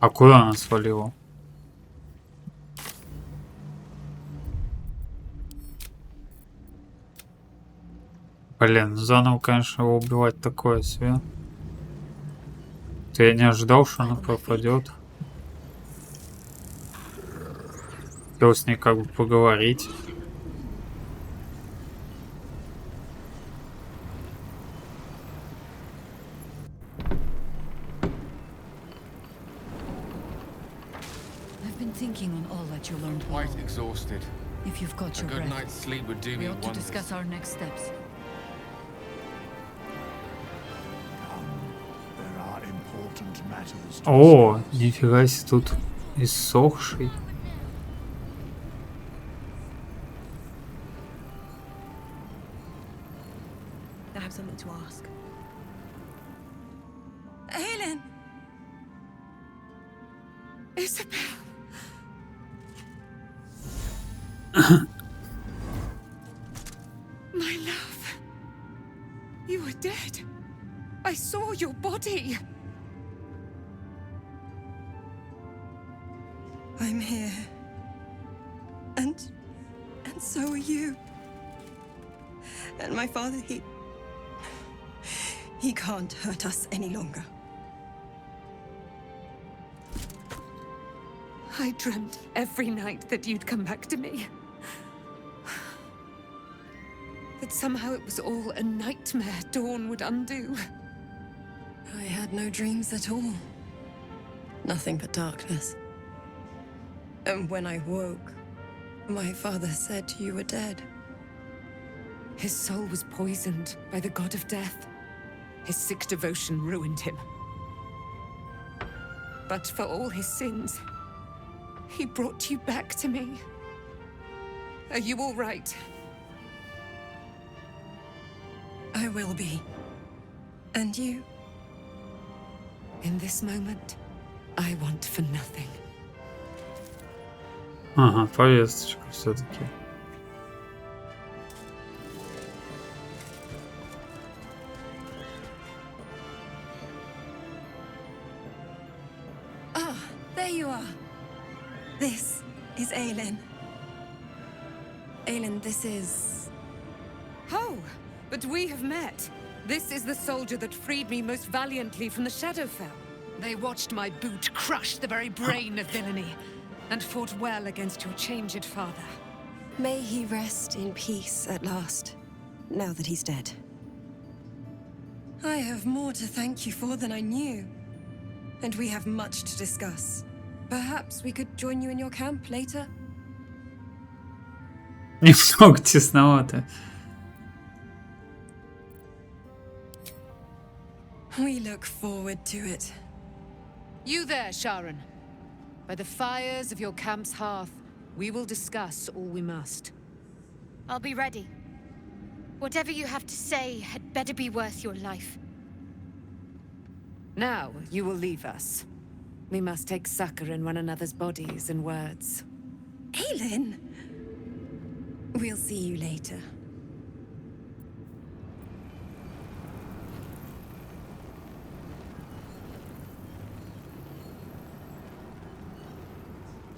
А куда она свалила? Блин, заново, конечно, его убивать такое себе. Я не ожидал, что она пропадет. Хотел с ней как бы поговорить. I've been thinking on all that you learned. Quite exhausted. If you've got A your good breath, night's sleep would do we me ought to wonders. discuss our next steps. There are important matters to О, нифига себе, тут иссохший. I have something to ask. Helen! Isabel! My love! You were dead. I saw your body. I'm here. And so are you. And my father, he can't hurt us any longer. I dreamt every night that you'd come back to me. That somehow it was all a nightmare Dawn would undo. I had no dreams at all. Nothing but darkness. And when I woke, my father said you were dead. His soul was poisoned by the god of death. His sick devotion ruined him. But for all his sins, he brought you back to me. Are you all right? I will be. And you? In this moment, I want for nothing. Ага, повесточка все-таки. There you are. This is Aelin. Aelin, this is... Oh, but we have met. This is the soldier that freed me most valiantly from the Shadowfell. They watched my boot crush the very brain of villainy, and fought well against your changed father. May he rest in peace at last, now that he's dead. I have more to thank you for than I knew. And we have much to discuss. Perhaps we could join you in your camp later? Немного тесновато. We look forward to it. You there, Sharon. By the fires of your camp's hearth, we will discuss all we must. I'll be ready. Whatever you have to say had better be worth your life. Now, you will leave us. We must take succor in one another's bodies and words. Aelin! We'll see you later.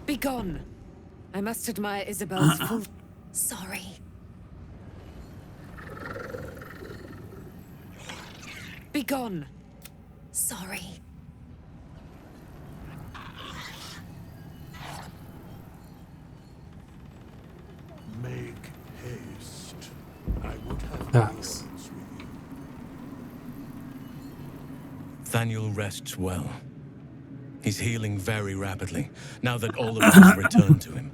Begone! I must admire Isabel's full... Sorry. Begone! Sorry. Make haste. I would have Так. patience with you. Thaniel rests well. He's healing very rapidly, now that Oliver has returned to him.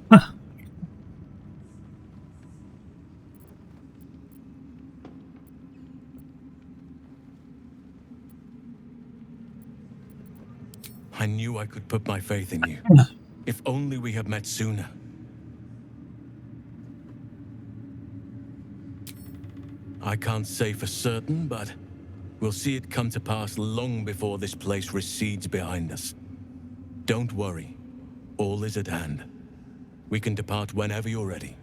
I knew I could put my faith in you. If only we had met sooner. I can't say for certain, but we'll see it come to pass long before this place recedes behind us. Don't worry. All is at hand. We can depart whenever you're ready.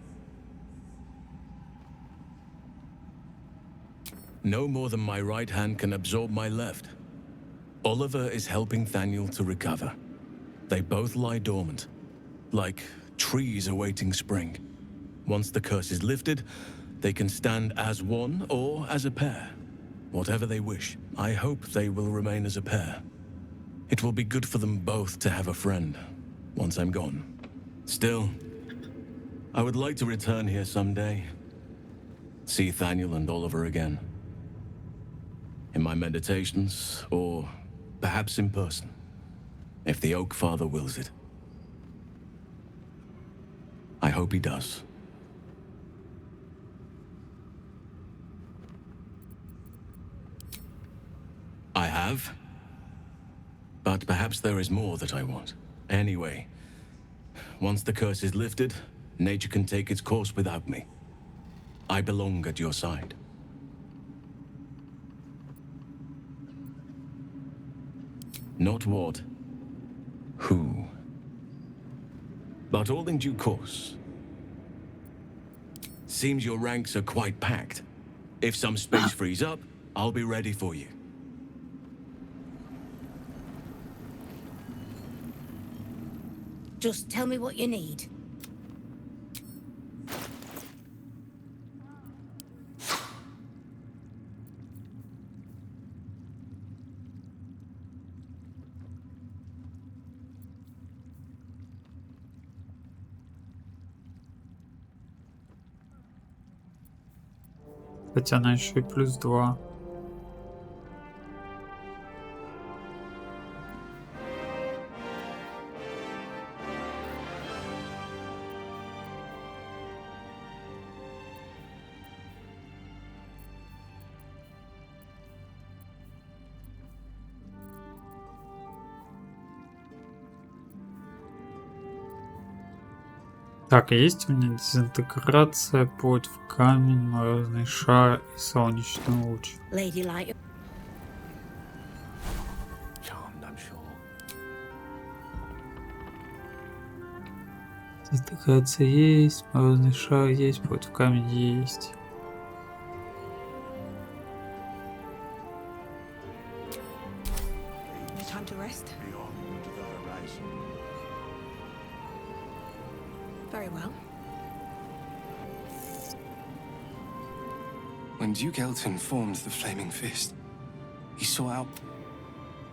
No more than my right hand can absorb my left. Oliver is helping Thaniel to recover. They both lie dormant, like trees awaiting spring. Once the curse is lifted, they can stand as one or as a pair. Whatever they wish. I hope they will remain as a pair. It will be good for them both to have a friend, once I'm gone. Still, I would like to return here someday. See Thaniel and Oliver again. In my meditations, or perhaps in person, if the Oak Father wills it. I hope he does. I have. But perhaps there is more that I want. Anyway, once the curse is lifted, nature can take its course without me. I belong at your side. Not what, who. But all in due course. Seems your ranks are quite packed. If some space frees up, I'll be ready for you. Just tell me what you need. Хотя она еще и +2. Так, есть у меня дезинтеграция, плоть в камень, морозный шар и солнечный луч. Lady Light. Charmed, I'm sure. Дезинтеграция есть, морозный шар есть, плоть в камень есть. No time to rest. Beyond the horizon. When Duke Elton formed the Flaming Fist, he saw out...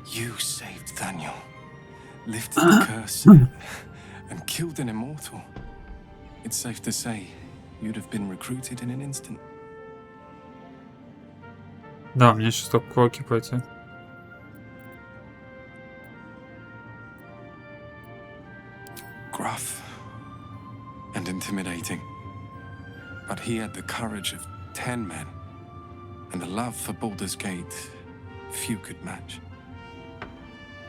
You saved Daniel, lifted the curse, and killed an immortal. It's safe to say you'd have been recruited in an instant. Да, мне сейчас только кроки пойти. Gruff and intimidating, but he had the courage of 10 men, and the love for Baldur's Gate few could match.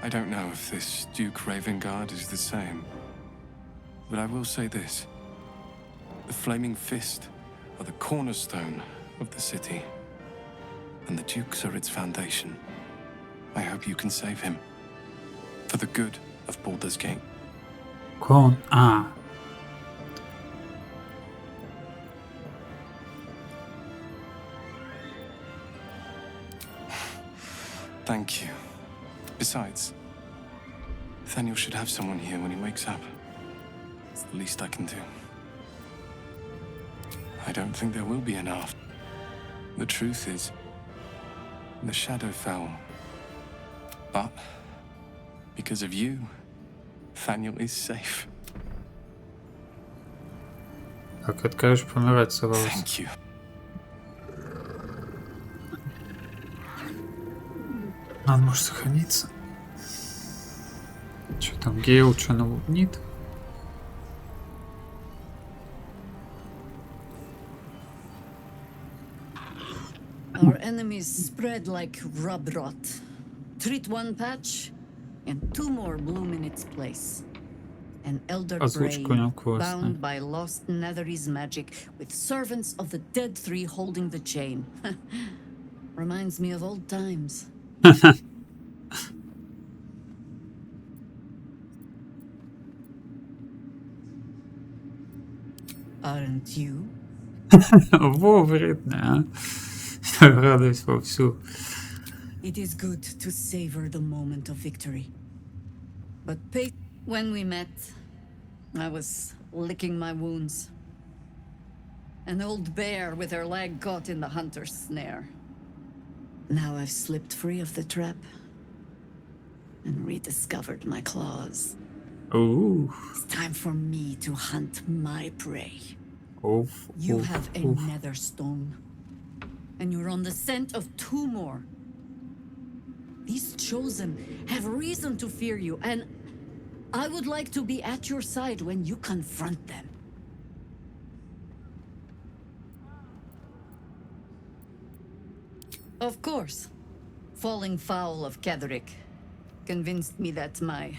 I don't know if this Duke Ravengard is the same, but I will say this. The Flaming Fist are the cornerstone of the city, and the Dukes are its foundation. I hope you can save him, for the good of Baldur's Gate. Thank you. Besides, Nathaniel should have someone here when he wakes up. It's the least I can do. I don't think there will be an after. The truth is, the shadow fell. But, because of you, Nathaniel is safe. Так, это, конечно, помирать собрался. Thank you. Надо, может, сохраниться. Что там, Гейл, что наводнит? Our enemies spread like rub rot. Treat one patch, and 2 more bloom in its place. An elder brain, bound by lost Netherese magic, with servants of the dead 3 holding the chain. Reminds me of old times. Aren't you? Вовремя, а? Радуюсь вовсю. It is good to savor the moment of victory. But when we met, I was licking my wounds. An old bear with her leg caught in the hunter's snare. Now I've slipped free of the trap and rediscovered my claws. Ooh. It's time for me to hunt my prey. Oof, You oof, have a oof. nether stone, and you're on the scent of 2 more. These chosen have reason to fear you, and I would like to be at your side when you confront them. Of course, falling foul of Ketherick convinced me that my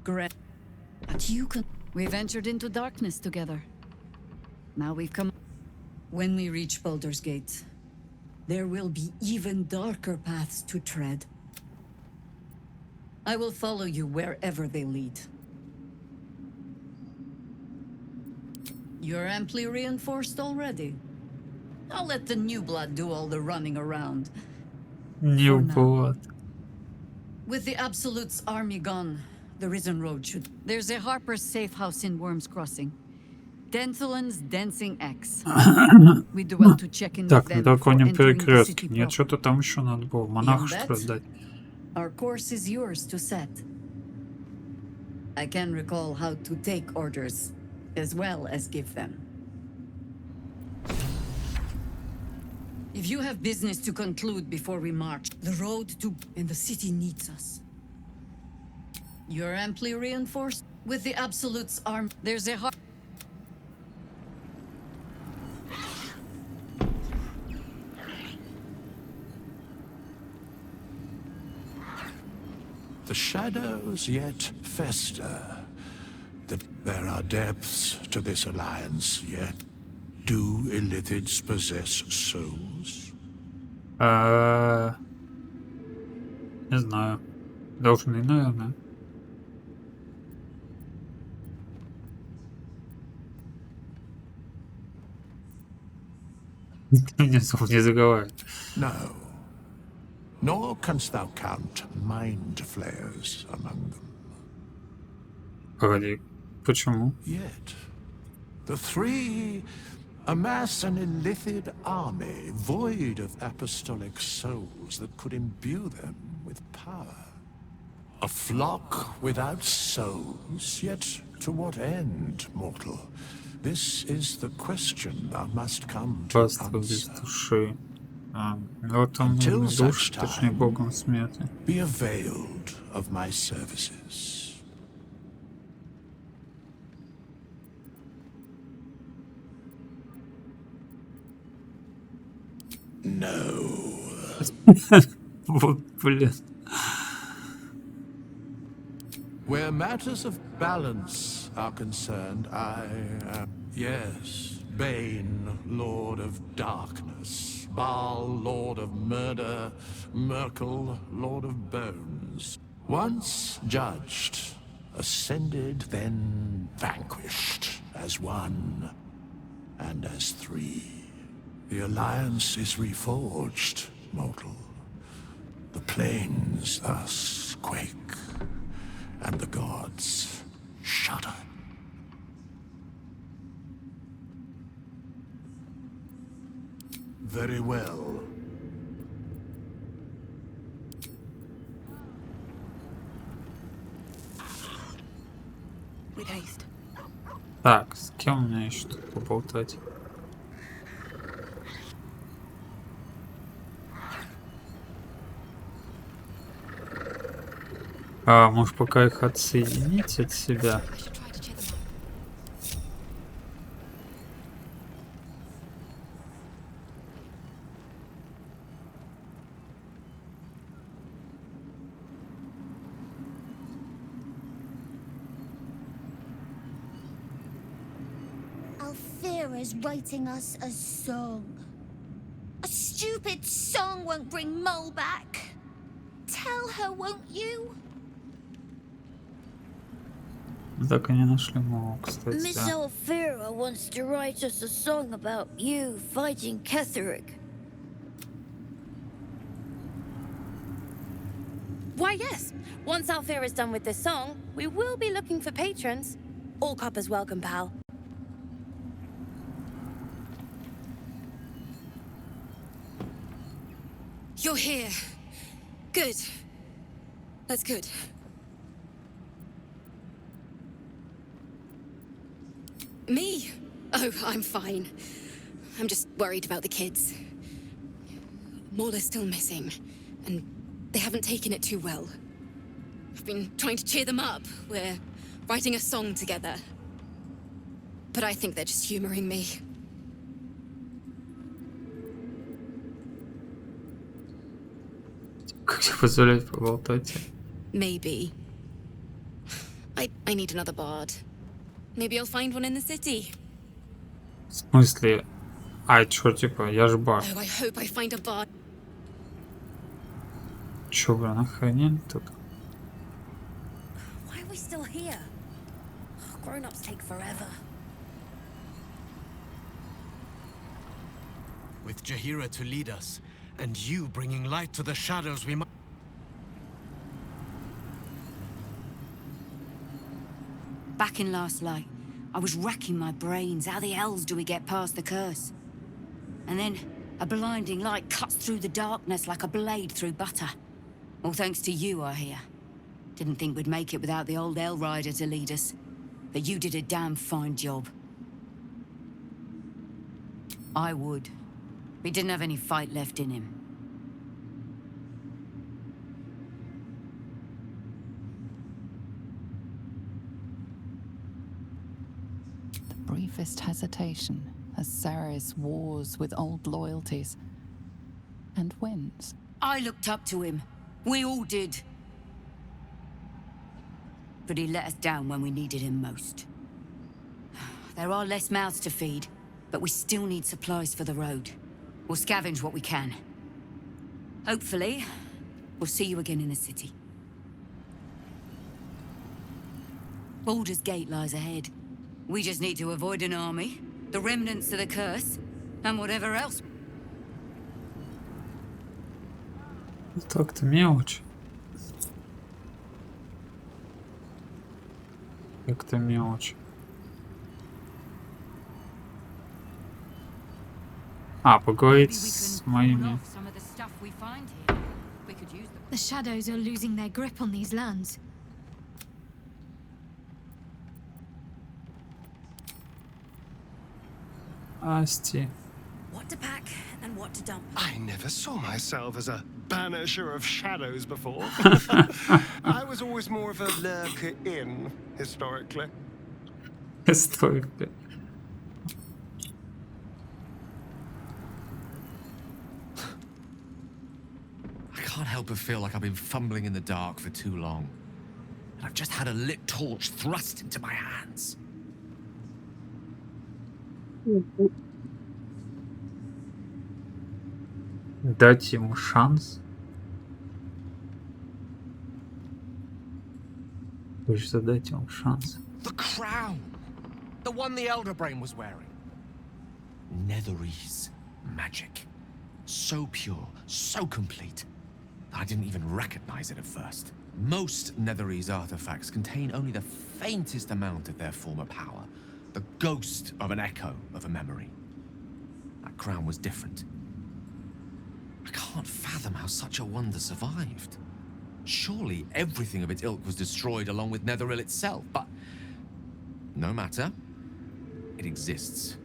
But you can. We ventured into darkness together. Now we've come. When we reach Baldur's Gate, there will be even darker paths to tread. I will follow you wherever they lead. You're amply reinforced already. I'll let the new blood do all the running around. New blood. With the Absolute's army gone, the Risen Road should... There's a Harper's safe house in Worm's Crossing. Denthalen's Dancing Axe. We do well to check in with Так, them на before драконьем entering the перекрестке. city Нет, proper. что-то там еще надо было. Монаха, Beyond что ли, that, дать? Our course is yours to set. I can recall how to take orders, as well as give them. If you have business to conclude before we march, the road to... and the city needs us. You're amply reinforced with the Absolute's arm. There's a heart. The shadows yet fester. There are depths to this alliance yet. Do Illithids possess souls? Не знаю. Должны, наверное. Ты меня не заговаривай. No. Nor canst thou count mind flayers among them. Погоди, почему? Yet, the 3 Amass an illithid army void of apostolic souls that could imbue them with power. A flock without souls, yet to what end, mortal? This is the question thou must come to Паства без answer. души. Вот он Until душ, such точнее time, богом смерти. be availed of my services. No. Вот, блин. Where matters of balance are concerned, I am... Yes, Bane, Lord of Darkness. Baal, Lord of Murder. Myrkul, Lord of Bones. Once judged, ascended, then vanquished. As one, and as three. The alliance is reforged, mortal. The plains thus quake, and the gods shudder. Very well. With haste. Так, с кем мне еще тут поболтать? Может пока их отсоединить от себя? Althera's writing us a song. A stupid song won't bring Mole back. Tell her, won't you? Так и не нашли Мол, кстати. Miss Althera wants to write us a song about you fighting Ketheric. Why, yes. Once Althera's done with this song, we will be looking for patrons. All coppers welcome, pal. You're here. Good. That's good. Me? Oh, I'm fine. I'm just worried about the kids. Maul is still missing, and they haven't taken it too well. I've been trying to cheer them up. We're writing a song together. But I think they're just humoring me. Как тебе позволять поболтать? Maybe. I need another bard. Maybe I'll find one in the city. В смысле? Чё, типа, я ж бар. Oh, I hope I find a bard. Чё, блин, охренели тут? Why are we still here? Grown-ups take forever. With Jaheira to lead us, and you bringing light to the shadows, we might... Back in Last Light, I was racking my brains. How the hells do we get past the curse? And then a blinding light cuts through the darkness like a blade through butter. All thanks to you, I hear. Didn't think we'd make it without the old Hell Rider to lead us. But you did a damn fine job. I would. He didn't have any fight left in him. Briefest hesitation as Saris wars with old loyalties and wins. I looked up to him. We all did. But he let us down when we needed him most. There are less mouths to feed, but we still need supplies for the road. We'll scavenge what we can. Hopefully, we'll see you again in the city. Baldur's Gate lies ahead. We just need to avoid an army, the remnants of the curse, and whatever else. Так-то мелочь. Как-то мелочь. А, поговорить с моими... The shadows are losing their grip on these lands. Асти. What to pack and what to dump. I never saw myself as a banisher of shadows before. I was always more of a lurker in, historically. Historically. I can't help but feel like I've been fumbling in the dark for too long. And I've just had a lit torch thrust into my hands. Дать ему шанс. Хочется дать ему шанс. The crown! The one the Elder Brain was wearing. Netherese magic. So pure, so complete, that I didn't even recognize it at first. Most Netherese artifacts contain only the faintest amount of their former power. The ghost of an echo of a memory. That crown was different. I can't fathom how such a wonder survived. Surely everything of its ilk was destroyed along with Netheril itself, but no matter. It exists.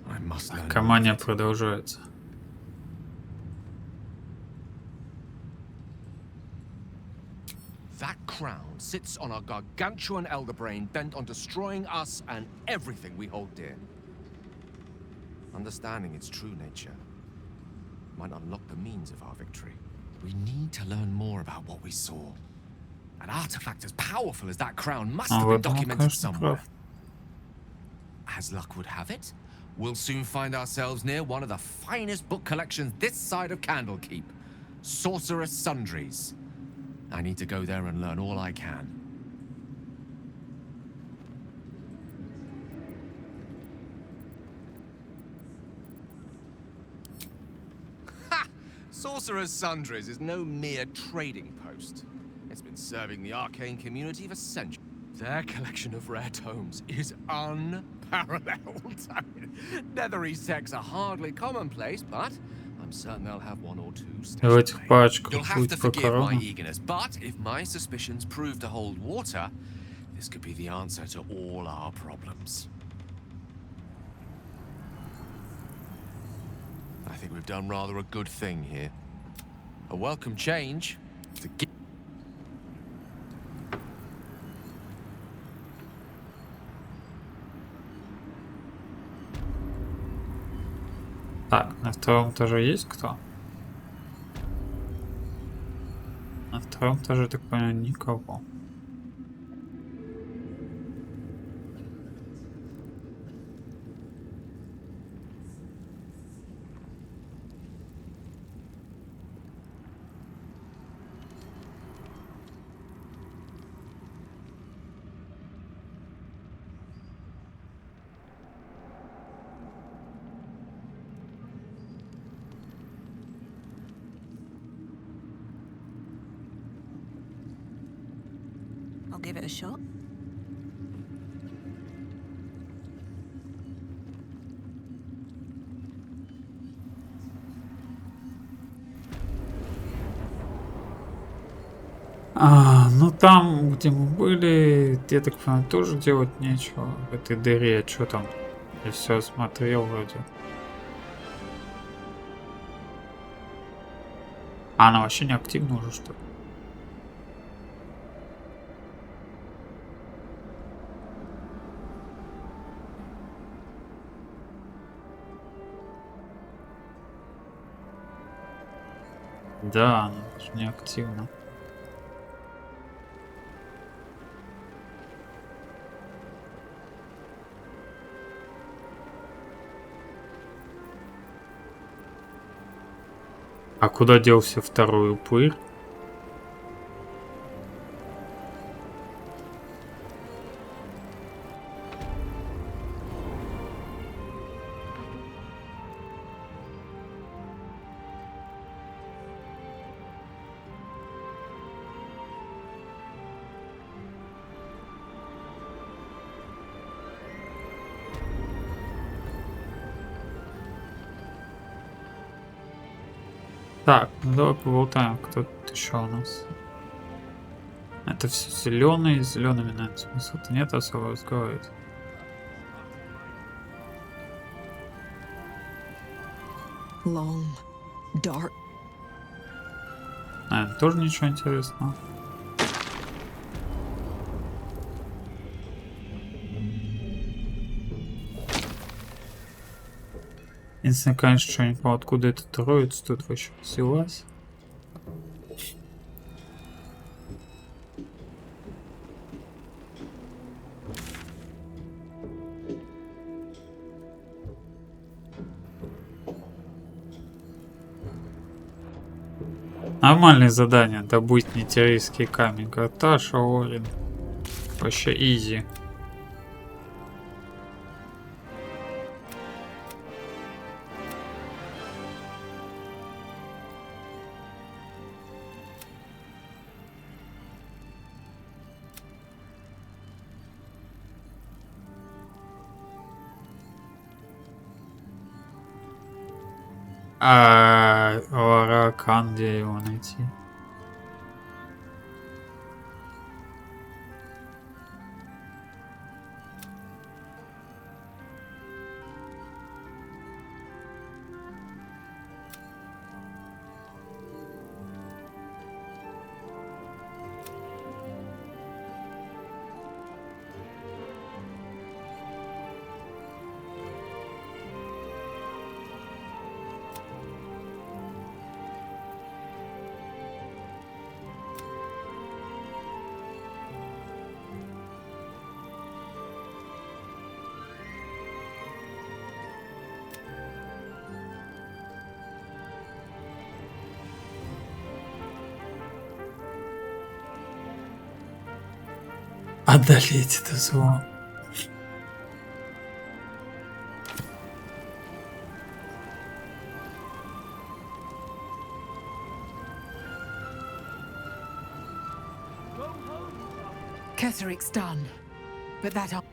I must learn. Камания продолжается. That crown sits on a gargantuan elder brain bent on destroying us and everything we hold dear. Understanding its true nature might unlock the means of our victory. We need to learn more about what we saw. An artifact as powerful as that crown must have been documented somewhere. As luck would have it, we'll soon find ourselves near one of the finest book collections this side of Candlekeep. Sorcerous Sundries. I need to go there and learn all I can. Ha! Sorcerer's Sundries is no mere trading post. It's been serving the arcane community for centuries. Their collection of rare tomes is unparalleled. I mean, Netherese texts are hardly commonplace, but I'm certain they'll have one or two. You'll have to forgive my eagerness, but if my suspicions prove to hold water, this could be the answer to all our problems. I think we've done rather a good thing here. A welcome change to get. Так, на втором этаже есть кто? На втором этаже, так понимаю, никого. I'll give it a shot. Ну там, где мы были, я так понимаю, тоже делать нечего в этой дыре. А что там? Я все осмотрел вроде. А она вообще не активна уже, что ли? Да, она даже не активна. А куда делся второй упырь? Так, ну давай поболтаем, кто тут еще у нас. Это все зеленые, с зелеными, наверное, смысла-то нет особо разговаривать. Long, dark. Наверное, тоже ничего интересного. Единственное, конечно, что я не понял, откуда эта троица тут вообще взялась. Нормальное задание, добыть метеоритский камень. Гарташа, Орин. Вообще изи. Ларакан, где его найти? Одолеть это зло. Ketheric's done, but that.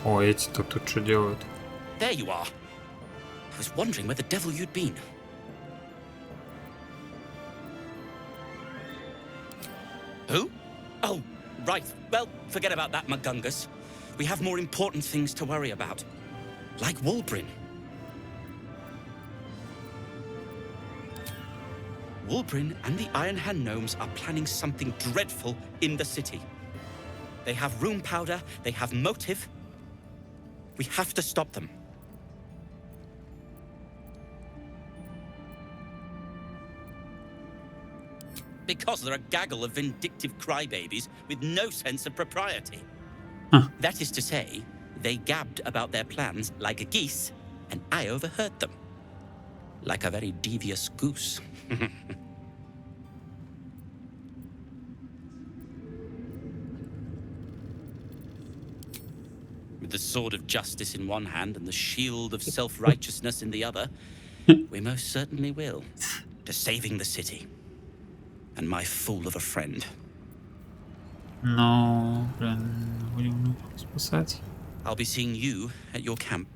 О, эти-то тут что делают? There you are. I was wondering where the devil you'd been. Who? Oh, right. Well, forget about that, Magungus. We have more important things to worry about. Like Wulbrin. Wulbrin and the Iron Hand Gnomes are planning something dreadful in the city. They have rune powder, they have motive. We have to stop them. Because they're a gaggle of vindictive crybabies with no sense of propriety. Huh. That is to say, they gabbed about their plans like a geese, and I overheard them. Like a very devious goose. With the sword of justice in one hand and the shield of self-righteousness in the other, we most certainly will. To saving the city. And my fool of a friend. No, блин, будем спасать. I'll be seeing you at your camp.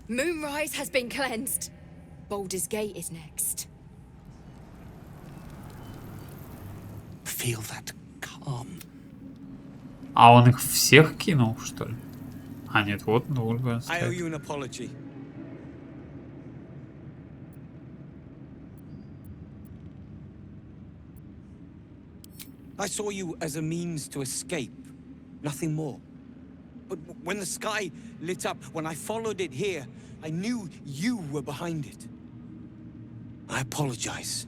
Moonrise has been cleansed. Baldur's Gate is next. Feel that calm. А он их всех кинул, что ли? А нет, вот Ульвен I owe стоит. you an apology. I saw you as a means to escape, nothing more. But when the sky lit up, when I followed it here, I knew you were behind it. I apologize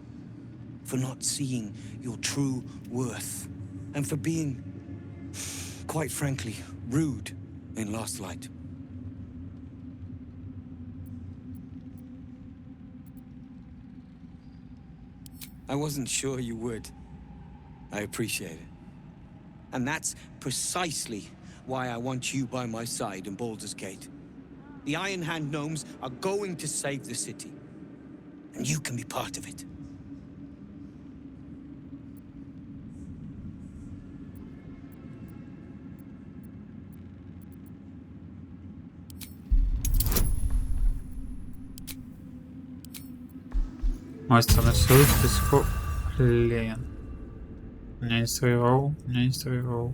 for not seeing your true worth, and for being, quite frankly, rude in Last Light. I wasn't sure you would. I appreciate it. And that's precisely why I want you by my side in Baldur's Gate. The Iron Hand gnomes are going to save the city. And you can be part of it. Мастер нарисует до сих пор. Блин. Меня не срывал, меня не срывал.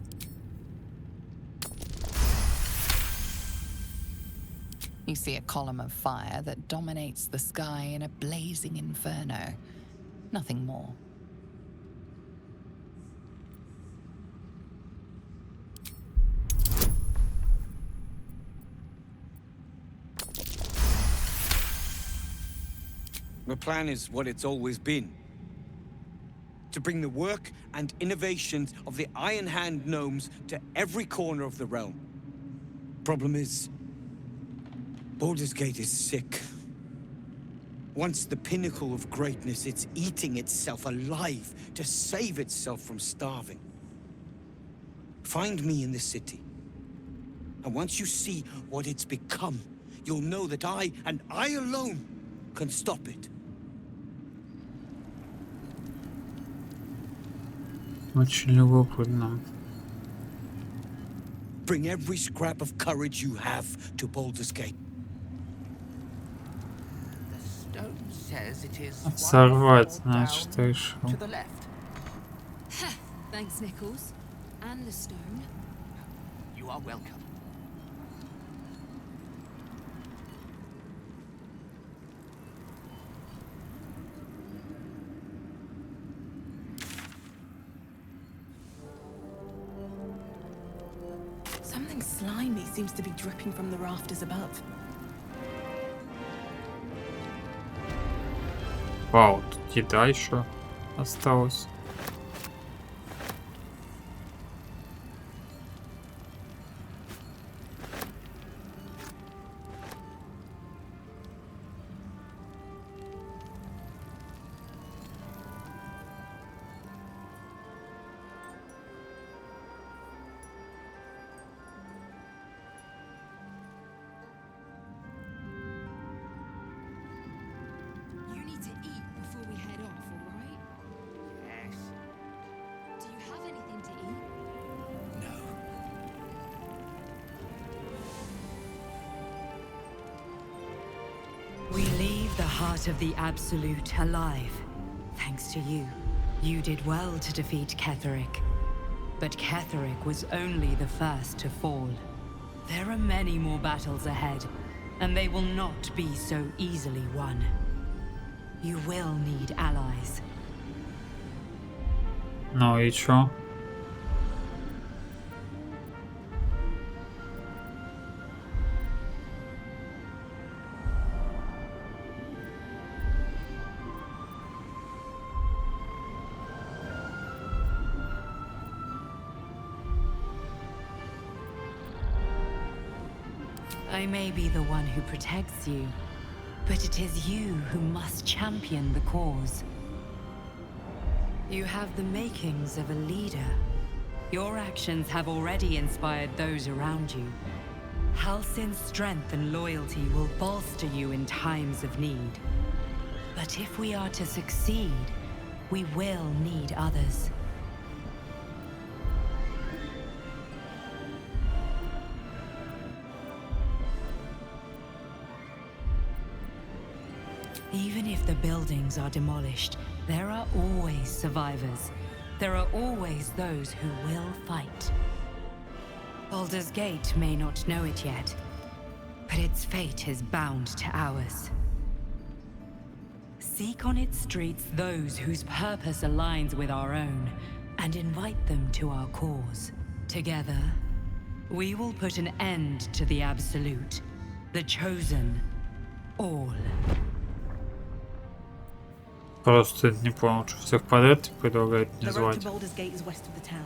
You see a column of fire that dominates the sky in a blazing inferno. Nothing more. The plan is what it's always been. To bring the work and innovations of the Iron Hand gnomes to every corner of the realm. Problem is, Baldur's Gate is sick. Once the pinnacle of greatness, it's eating itself alive to save itself from starving. Find me in the city. And once you see what it's become, you'll know that I, and I alone, can stop it. Очень любопытно. Bring every scrap of courage you have to Baldur's Gate. Сорвать, значит, решил. To the left. Thanks, Nichols. And the stone. You are welcome. Something slimy seems to be dripping from the rafters above. Вау, тут еда еще осталась. We leave the heart of the Absolute alive. Thanks to you. You did well to defeat Ketheric. But Ketheric was only the first to fall. There are many more battles ahead, and they will not be so easily won. You will need allies. Ну и чё? I may be the one who protects you, but it is you who must champion the cause. You have the makings of a leader. Your actions have already inspired those around you. Halsin's strength and loyalty will bolster you in times of need. But if we are to succeed, we will need others. Even if the buildings are demolished, there are always survivors. There are always those who will fight. Baldur's Gate may not know it yet, but its fate is bound to ours. Seek on its streets those whose purpose aligns with our own, and invite them to our cause. Together, we will put an end to the Absolute, the Chosen, all. Просто не понял, что всех подряд предлагает мне The road звать. to Baldur's Gate is west of the town.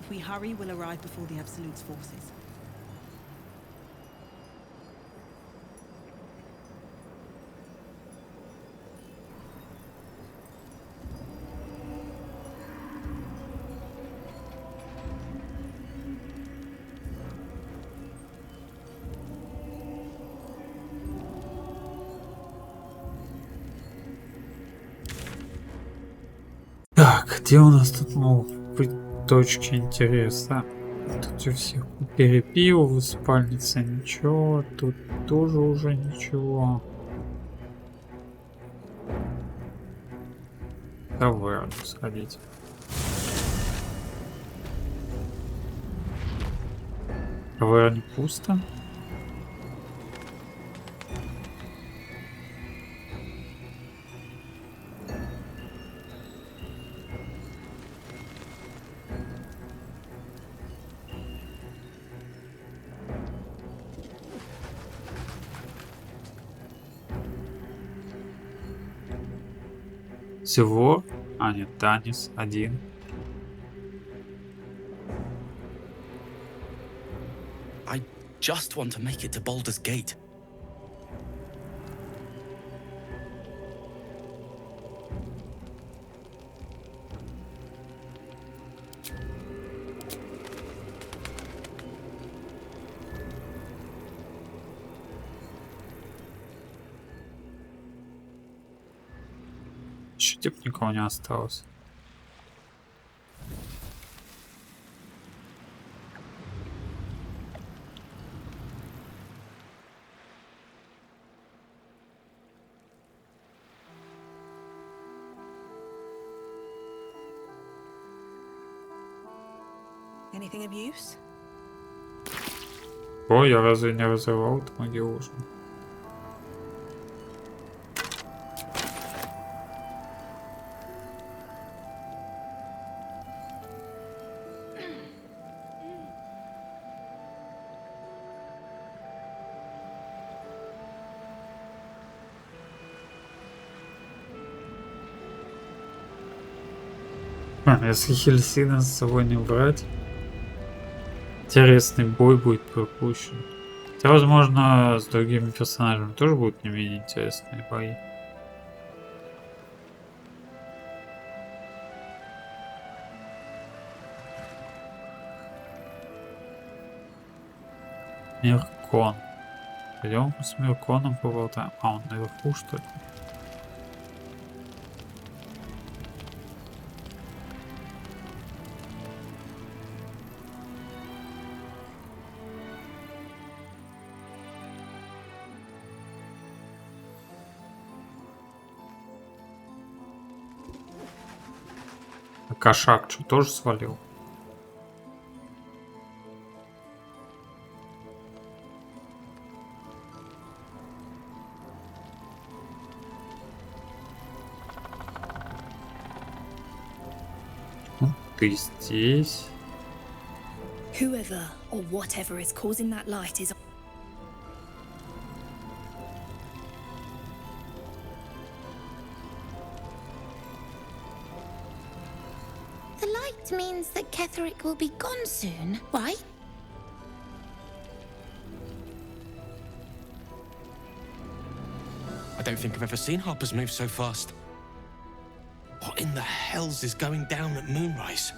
If we hurry, we'll arrive before the Absolute's forces. Так, где у нас тут могут быть точки интереса? Тут у всех перепил в спальнице ничего, тут тоже уже ничего. Давай сходить. Таверне пусто. Всего? А, нет, Танис один. I just want to make it to Baldur's Gate. Еще типа никого не осталось. Anything of use? О, я разве не разорвал эту могилу уже? Если Хельсина с собой не брать, интересный бой будет пропущен. Хотя, возможно, с другими персонажами тоже будут не менее интересные бои. Миркон. Пойдем с Мирконом поболтаем. А, он наверху, что ли? Кошак что, тоже свалил? Ты здесь? Whoever or whatever is causing that light is... The light means that Ketherick will be gone soon, right? I don't think I've ever seen Harper's move so fast. What in the hells is going down at moonrise?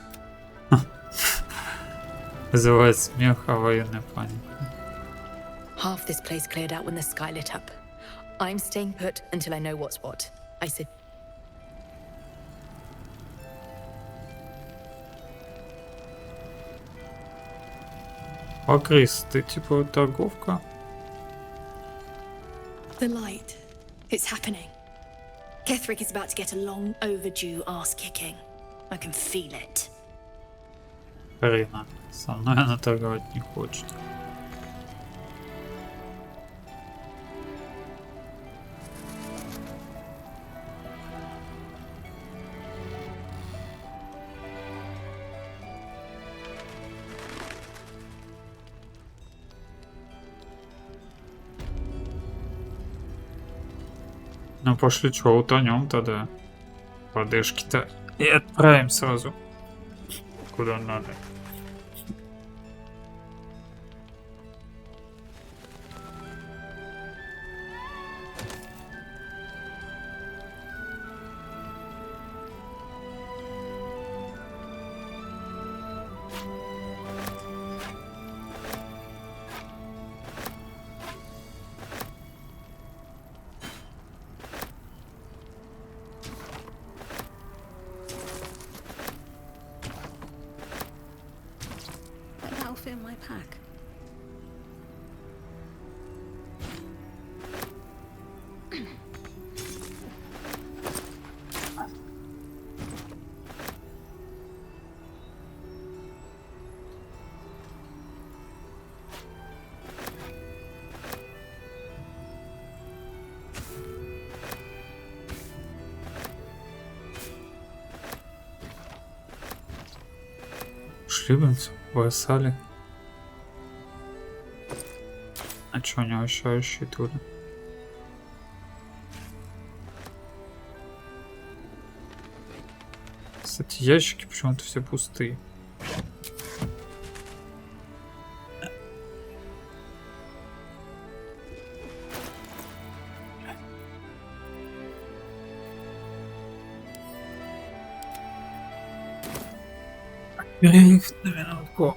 Вызывает смех, а военная паника. Half this place cleared out when the sky lit up. I'm staying put until I know what's what. I said. А Крис, ты типа торговка? The light. It's happening. Ketherick is about to get a long overdue ass kicking. I can feel it. Карина, со мной она торговать не хочет. Ну пошли, что, утонем тогда. Подышки-то. И отправим сразу. Куда надо. pack. Шлибенцы, бросали. А чё они вообще рассчитывали? Кстати, ящики почему-то все пустые. Перерыв на минутку.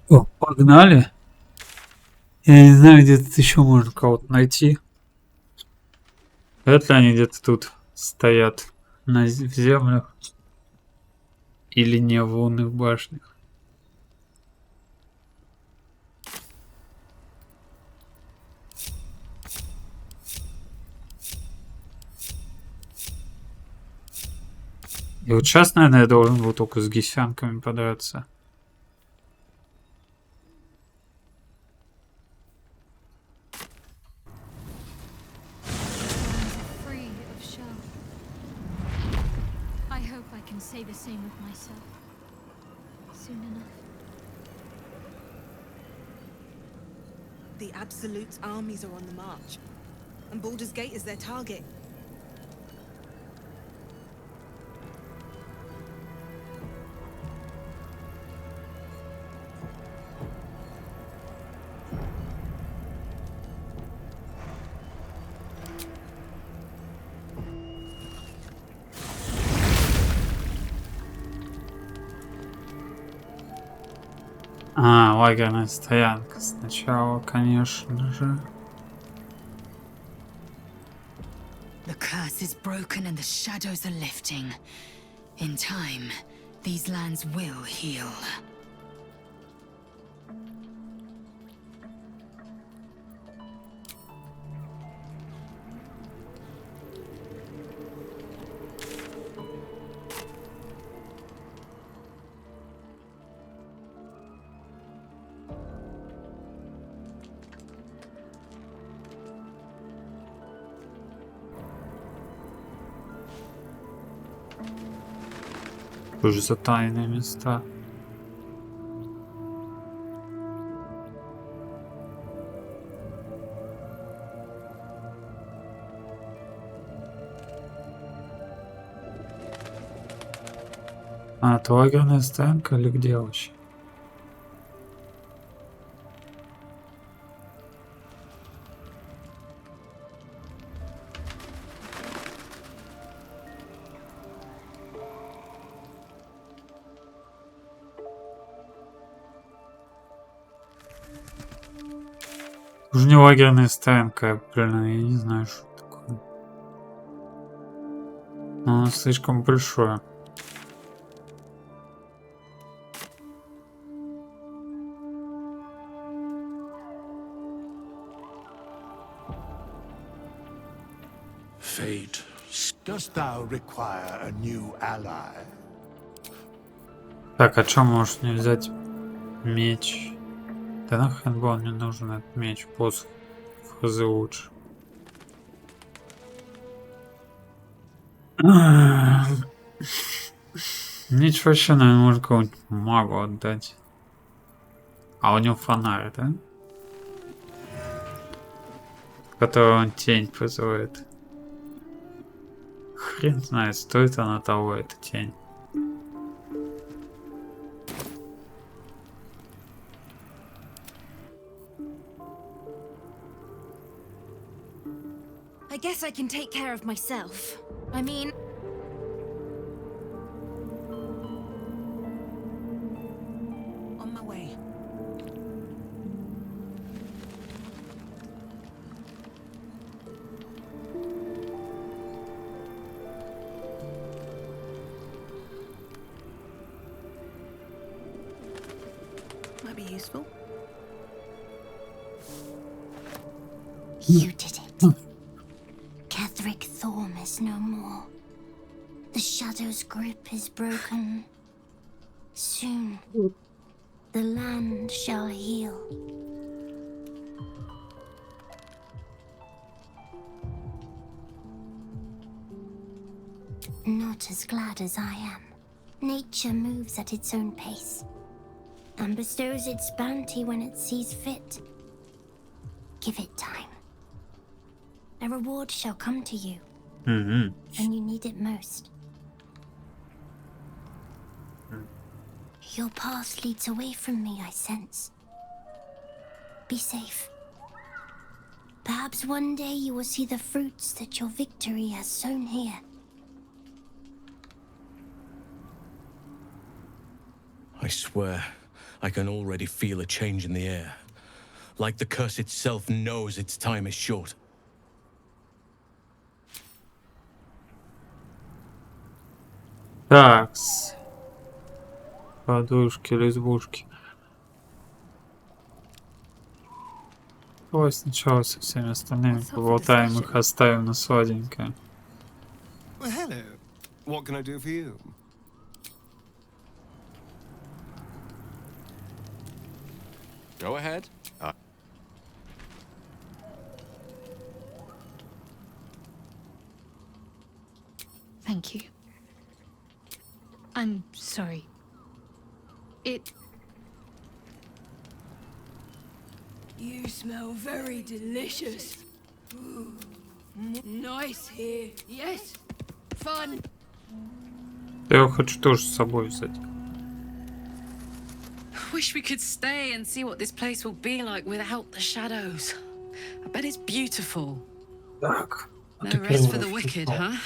О, погнали. Я не знаю, где тут еще можно кого-то найти. Вряд ли они где-то тут стоят в землях или не в лунных башнях. И вот сейчас, наверное, я должен был только с гисянками подраться. Say the same with myself soon enough. The Absolute's armies are on the march, and Baldur's Gate is their target. А, лагерная стоянка. Сначала, конечно же. The curse is broken and the shadows are lifting. In time, these lands will heal. Что же за тайные места? А, это лагерная стоянка или где вообще? Уже не лагерная стоянка, блин, я не знаю, что такое. Оно слишком большое. Fate, dost thou require a new ally? Так, а чё можешь не взять меч? Да нахрен был мне нужен этот меч, посох в разы лучше. Меч вообще, наверное, можно кого-нибудь магу отдать. А у него фонарь, да? Который он тень призывает. Хрен знает, стоит она того, эта тень. I guess I can take care of myself. I mean... On my way. Might be useful. You did it. Ketheric Thorm is no more. The Shadow's grip is broken. Soon, the land shall heal. Not as glad as I am. Nature moves at its own pace and bestows its bounty when it sees fit. Give it time. A reward shall come to you, when you need it most. Your path leads away from me, I sense. Be safe. Perhaps one day you will see the fruits that your victory has sown here. I swear, I can already feel a change in the air. Like the curse itself knows its time is short. Такс. Подушки, лесбушки. Давай сначала со всеми остальными поболтаем, их оставим на сладенькое. Well, hello. What can I do for you? Go ahead. Thank you. I'm sorry. You smell very delicious. Ooh, nice here. Yes, fun. Я его хочу тоже с собой взять. Wish we could stay and see what this place will be like without the shadows. I bet it's beautiful. Так. No rest for the wicked, huh?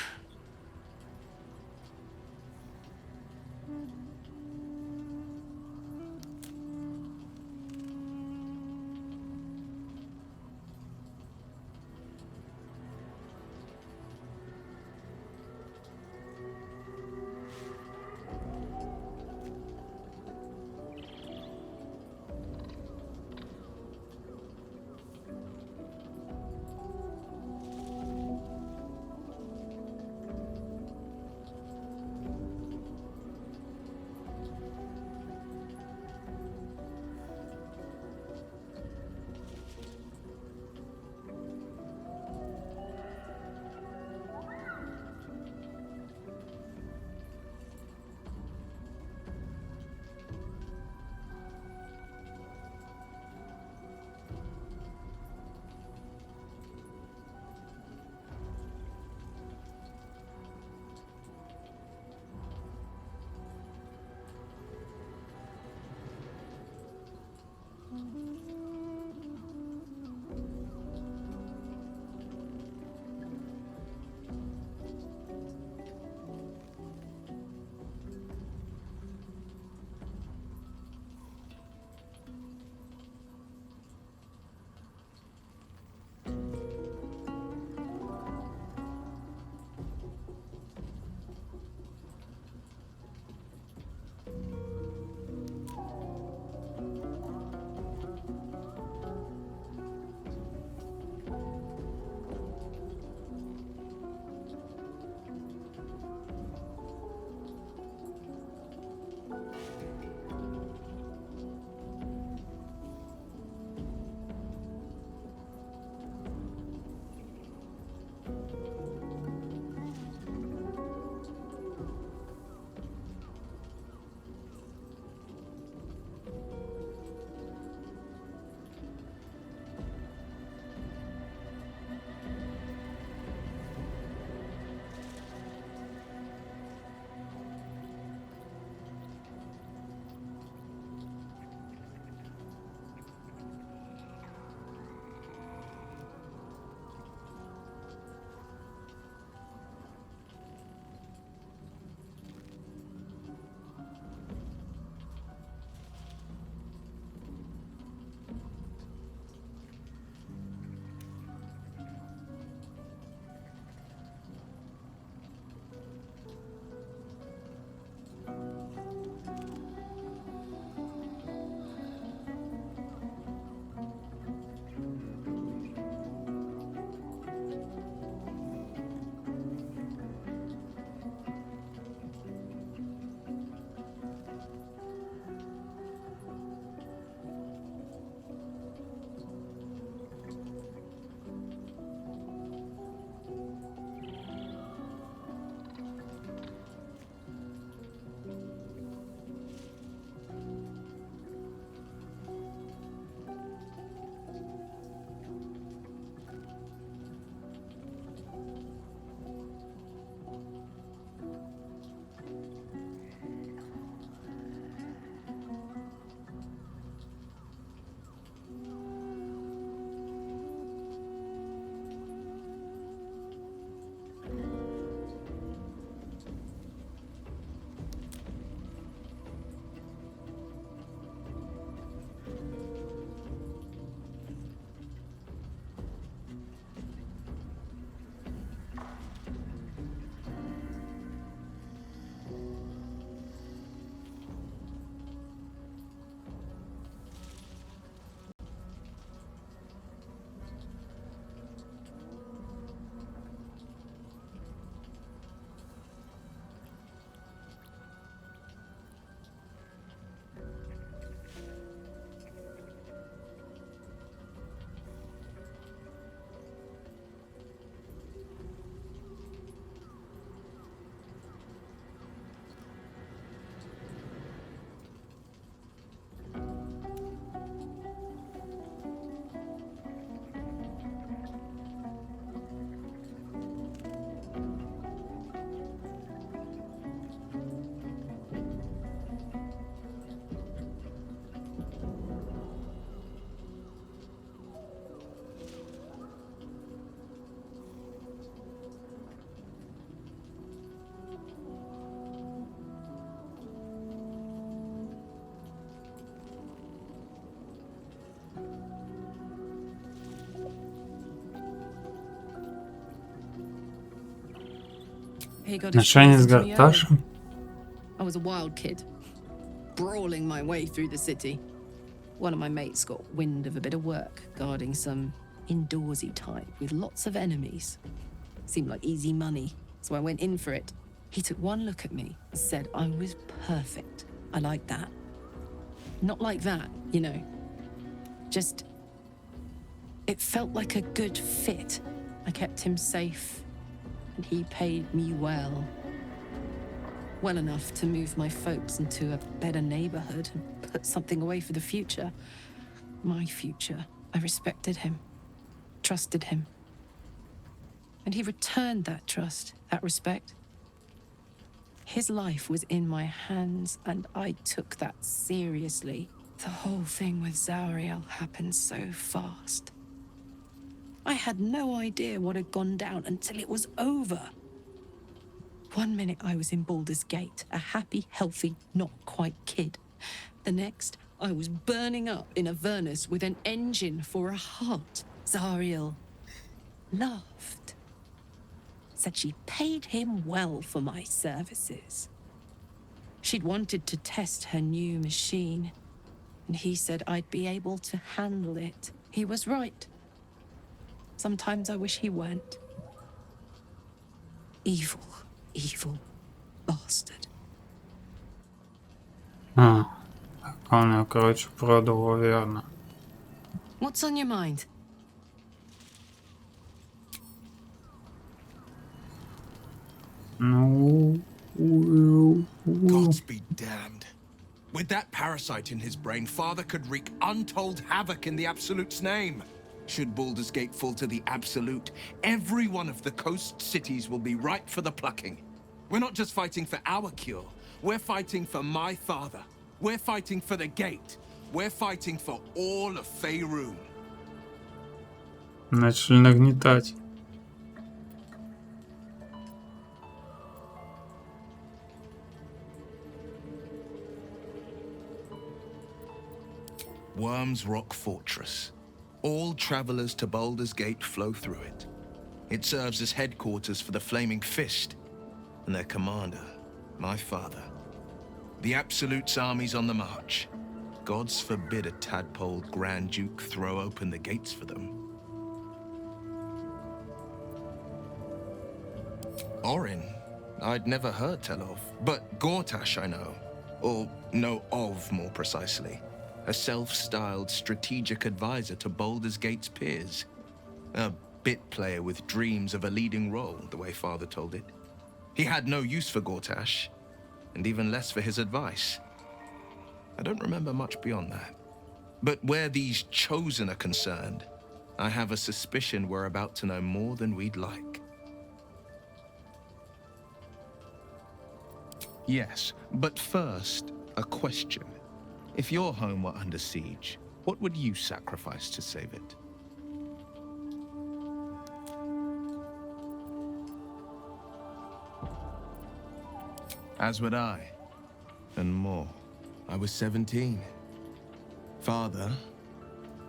He got his Отношения с chances pretty early. Гарташем? I was a wild kid, brawling my way through the city. One of my mates got wind of a bit of work guarding some indoorsy type with lots of enemies. Seemed like easy money, so I went in for it. He took one look at me and said I was perfect. I like that. Not like that, you know. Just... it felt like a good fit. I kept him safe, and he paid me well. Well enough to move my folks into a better neighborhood and put something away for the future. My future. I respected him, trusted him. And he returned that trust, that respect. His life was in my hands, and I took that seriously. The whole thing with Zariel happened so fast. I had no idea what had gone down until it was over. One minute I was in Baldur's Gate, a happy, healthy, not quite kid. The next, I was burning up in Avernus with an engine for a heart. Zariel laughed. Said she paid him well for my services. She'd wanted to test her new machine, and he said I'd be able to handle it. He was right. Sometimes I wish he weren't. Evil, evil bastard. Он ее, короче, продал его верно. What's on your mind? Ну... Gods be damned. With that parasite in his brain, Father could wreak untold havoc in the Absolute's name. Should Baldur's Gate fall to the Absolute, every one of the coast cities will be ripe for the plucking. We're not just fighting for our cure. We're fighting for my father. We're fighting for the Gate. We're fighting for all of Faerun. Начали нагнетать. Worm's Rock Fortress. All travelers to Baldur's Gate flow through it. It serves as headquarters for the Flaming Fist and their commander, my father. The Absolute's army's on the march. Gods forbid a tadpoled Grand Duke throw open the gates for them. Orin, I'd never heard tell of, but Gortash I know. Or know of, more precisely. A self-styled strategic advisor to Baldur's Gate's peers. A bit player with dreams of a leading role, the way Father told it. He had no use for Gortash, and even less for his advice. I don't remember much beyond that. But where these Chosen are concerned, I have a suspicion we're about to know more than we'd like. Yes, but first, a question. If your home were under siege, what would you sacrifice to save it? As would I, and more. I was 17. Father,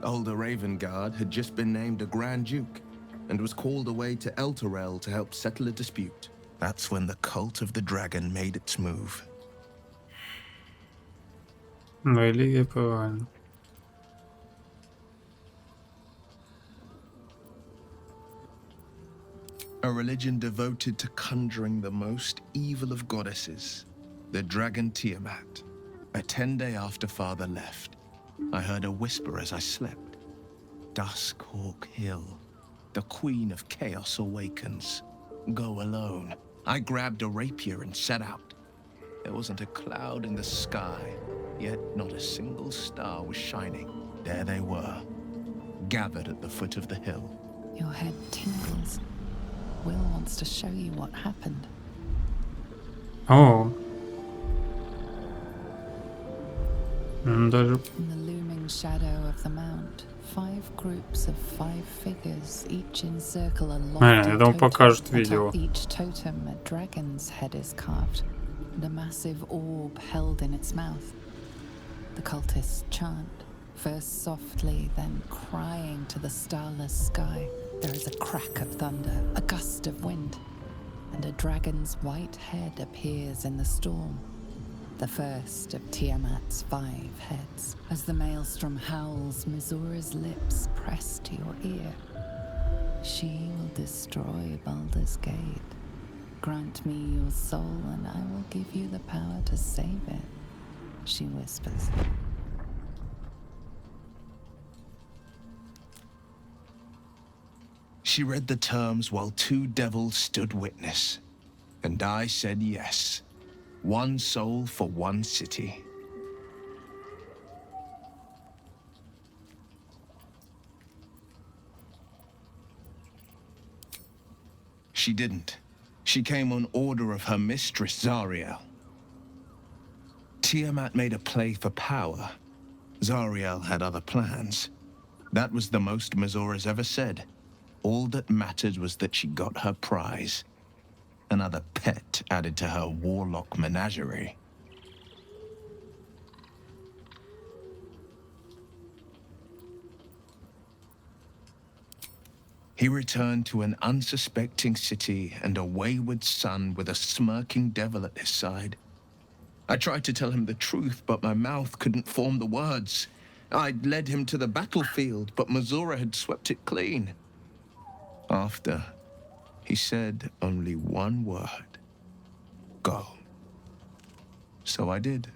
older Ravengard, had just been named a Grand Duke and was called away to Elturel to help settle a dispute. That's when the cult of the dragon made its move. Религия правильно. A religion devoted to conjuring the most evil of goddesses, the dragon Tiamat. A 10-day after Father left, I heard a whisper as I slept. Duskhawk Hill, the Queen of Chaos awakens. Go alone. I grabbed a rapier and set out. There wasn't a cloud in the sky, yet not a single star was shining. There they were, gathered at the foot of the hill. Your head tingles. Will wants to show you what happened. Oh. Даже... In the looming shadow of the mount, 5 groups of 5 figures, each encircle a lofty totem. Atop each totem, a dragon's head is carved, and a massive orb held in its mouth. The cultists chant, first softly, then crying to the starless sky. There is a crack of thunder, a gust of wind, and a dragon's white head appears in the storm, the first of Tiamat's 5 heads. As the maelstrom howls, Mizura's lips press to your ear. She will destroy Baldur's Gate. Grant me your soul and I will give you the power to save it, she whispers. She read the terms while 2 devils stood witness, and I said yes. 1 soul for 1 city. She didn't. She came on order of her mistress, Zariel. Tiamat made a play for power. Zariel had other plans. That was the most Mizura's ever said. All that mattered was that she got her prize. Another pet added to her warlock menagerie. He returned to an unsuspecting city and a wayward son with a smirking devil at his side. I tried to tell him the truth, but my mouth couldn't form the words. I'd led him to the battlefield, but Mizura had swept it clean. After, he said only 1 word. Go. So I did.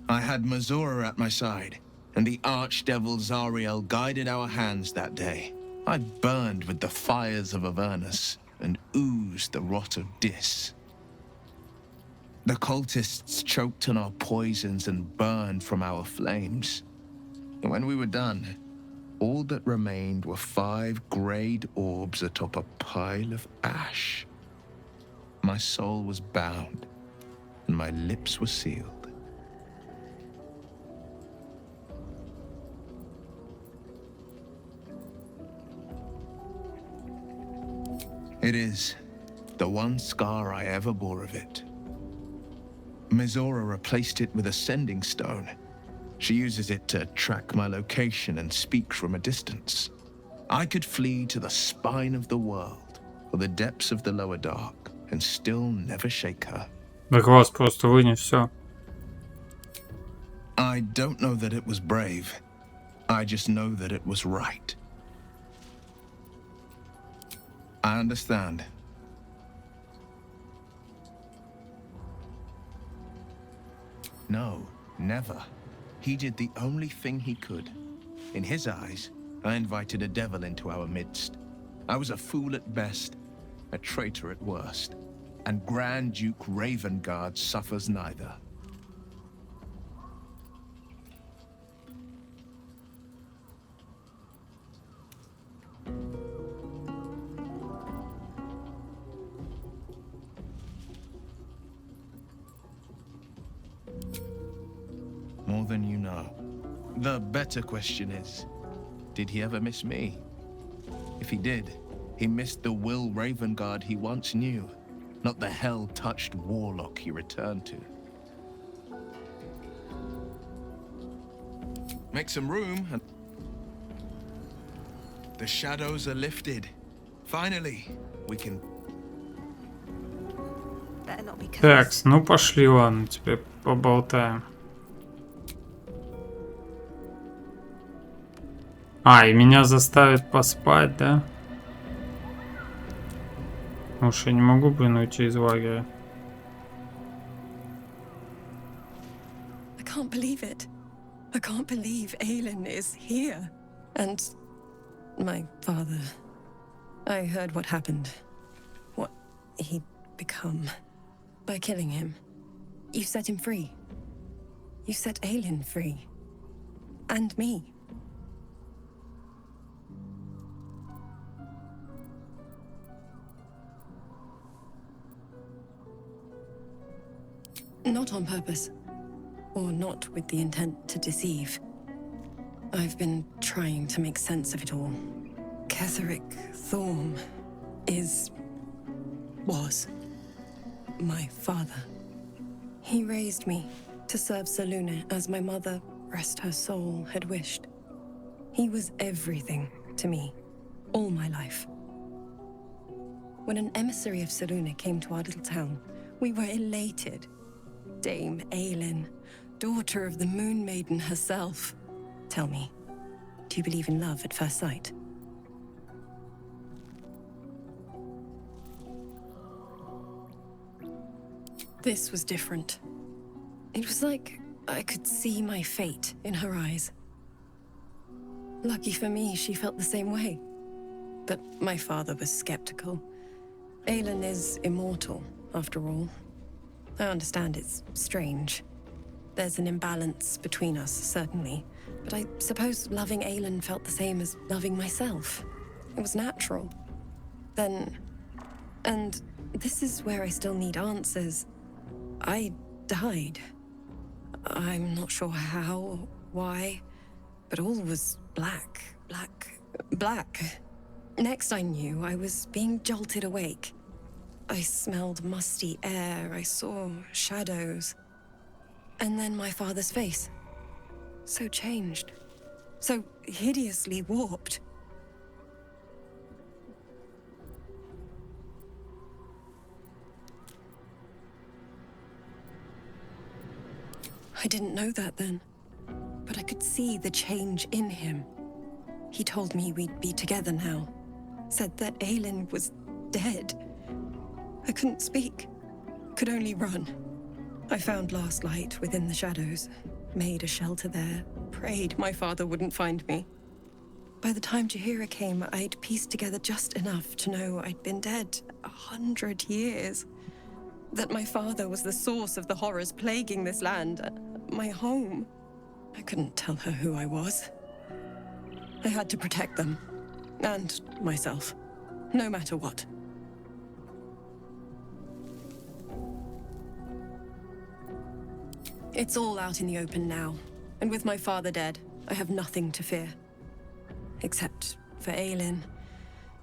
I had Mizura at my side, and the archdevil Zariel guided our hands that day. I burned with the fires of Avernus and oozed the rot of Dis. The cultists choked on our poisons and burned from our flames. And when we were done, all that remained were 5 greyed orbs atop a pile of ash. My soul was bound, and my lips were sealed. It is the one scar I ever bore of it. Mizura replaced it with a sending stone. She uses it to track my location and speak from a distance. I could flee to the spine of the world or the depths of the lower dark and still never shake her. Так вас просто вынес все. I don't know that it was brave. I just know that it was right. I understand. No, never. He did the only thing he could. In his eyes, I invited a devil into our midst. I was a fool at best, a traitor at worst, and Grand Duke Ravengard suffers neither. More than you know. The better question is, did he ever miss me? If he did, he missed the Will Ravengard he once knew, not the hell-touched warlock he returned to. Make some room and... The shadows are lifted. Finally, we can... Так, ну пошли, ладно, теперь поболтаем. А, и меня заставят поспать, да? Уж я не могу, блин, уйти из лагеря. I can't believe it. I can't believe Aelin is here. And my father. I heard what happened. What he'd become. By killing him. You set him free. You set Aelin free. And me. Not on purpose. Or not with the intent to deceive. I've been trying to make sense of it all. Ketheric Thorm was my father. He raised me to serve Selûne as my mother, rest her soul, had wished. He was everything to me. all my life. When an emissary of Saruna came to our little town, we were elated. Dame Aelin, daughter of the Moon Maiden herself. Tell me, do you believe in love at first sight? This was different. It was like I could see my fate in her eyes. Lucky for me, she felt the same way. But my father was skeptical. Aelin is immortal, after all. I understand it's strange. There's an imbalance between us, certainly. But I suppose loving Aelin felt the same as loving myself. It was natural. Then... and this is where I still need answers. I died. I'm not sure how, why, but all was black. Next I knew, I was being jolted awake. I smelled musty air, I saw shadows. And then my father's face. So changed. So hideously warped. I didn't know that then, but I could see the change in him. He told me we'd be together now, said that Aelin was dead. I couldn't speak, could only run. I found last light within the shadows, made a shelter there, prayed my father wouldn't find me. By the time Jaheira came, I'd pieced together just enough to know I'd been dead 100 years. That my father was the source of the horrors plaguing this land, my home. I couldn't tell her who I was. I had to protect them, and myself, no matter what. It's all out in the open now, and with my father dead, I have nothing to fear. Except for Aelin.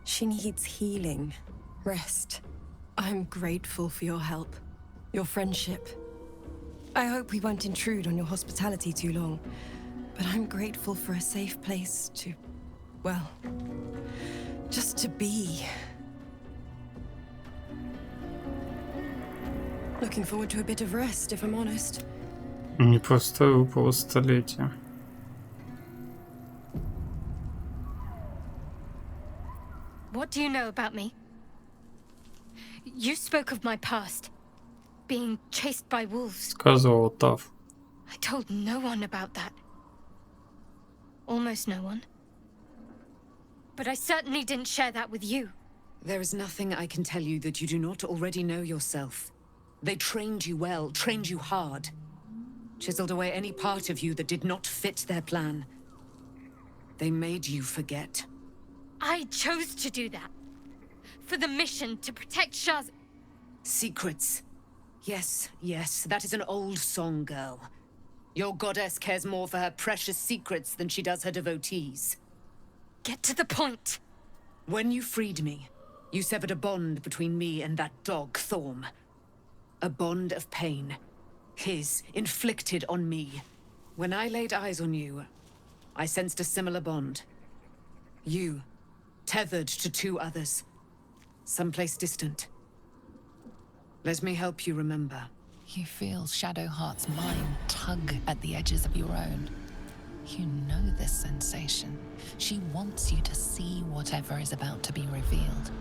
She needs healing, rest. I'm grateful for your help, your friendship. I hope we won't intrude on your hospitality too long, but I'm grateful for a safe place to, well, just to be. Looking forward to a bit of rest, if I'm honest. Не просто выпало столетие. What do you know about me? You spoke of my past, being chased by wolves. Сказывал Тав. I told no one about that. Almost no one. But I certainly didn't share that with you. There is nothing I can tell you that you do not already know yourself. They trained you well, trained you hard. Chiseled away any part of you that did not fit their plan. They made you forget. I chose to do that. For the mission to protect Shaz. Secrets. Yes, that is an old song, girl. Your goddess cares more for her precious secrets than she does her devotees. Get to the point. When you freed me, you severed a bond between me and that dog, Thorm. A bond of pain. His, inflicted on me. When I laid eyes on you, I sensed a similar bond. You, tethered to two others. Someplace distant. Let me help you remember. You feel Shadowheart's mind tug at the edges of your own. You know this sensation. She wants you to see whatever is about to be revealed.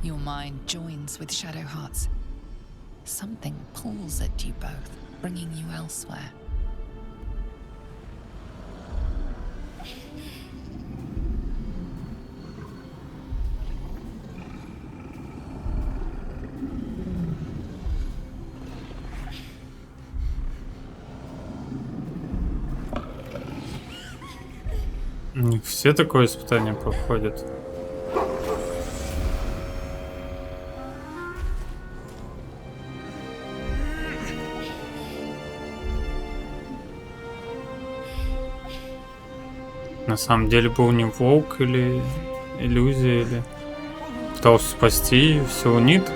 Your mind joins with Shadowheart's. Something pulls at you both, bringing you elsewhere. Все такое испытание проходят. На самом деле был не волк или иллюзия, или пытался спасти всего Нит.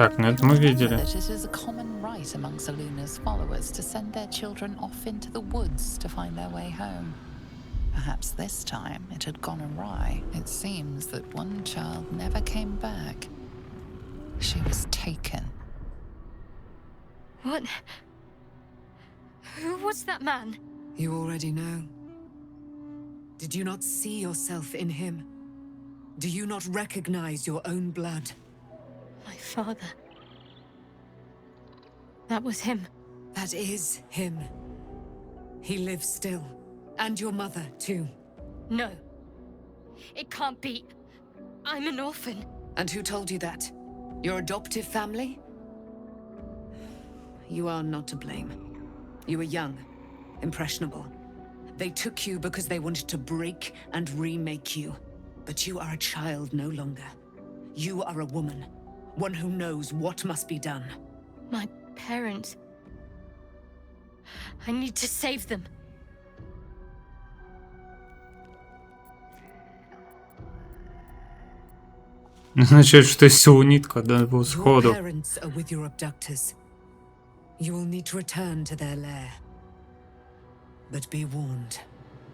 Так, ну это мы видели. That it is a common right among Seluna's followers to send their children off into the woods to find their way home. Perhaps this time it had gone awry. It seems that one child never came back. She was taken. What? Who was that man? You already know. Did you not see yourself in him? Do you not recognize your own blood? My father. That was him. That is him. He lives still. And your mother, too. No. It can't be. I'm an orphan. And who told you that? Your adoptive family? You are not to blame. You were young, impressionable. They took you because they wanted to break and remake you. But you are a child no longer. You are a woman. One who knows what must be done. My parents. I need to save them. Значит, что Сеунит, когда был Your сходу. parents are with your abductors. You will need to return to their lair. But be warned.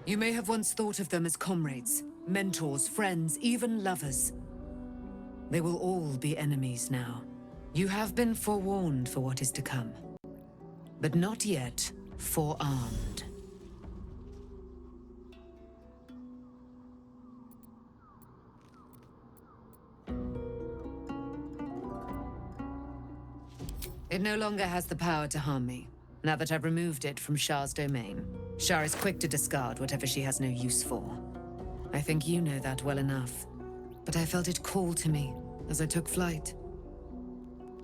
You may have once thought of them as comrades, mentors, friends, even lovers. They will all be enemies now. You have been forewarned for what is to come, but not yet forearmed. It no longer has the power to harm me, now that I've removed it from Shah's domain. Shah is quick to discard whatever she has no use for. I think you know that well enough. But I felt it call to me as I took flight.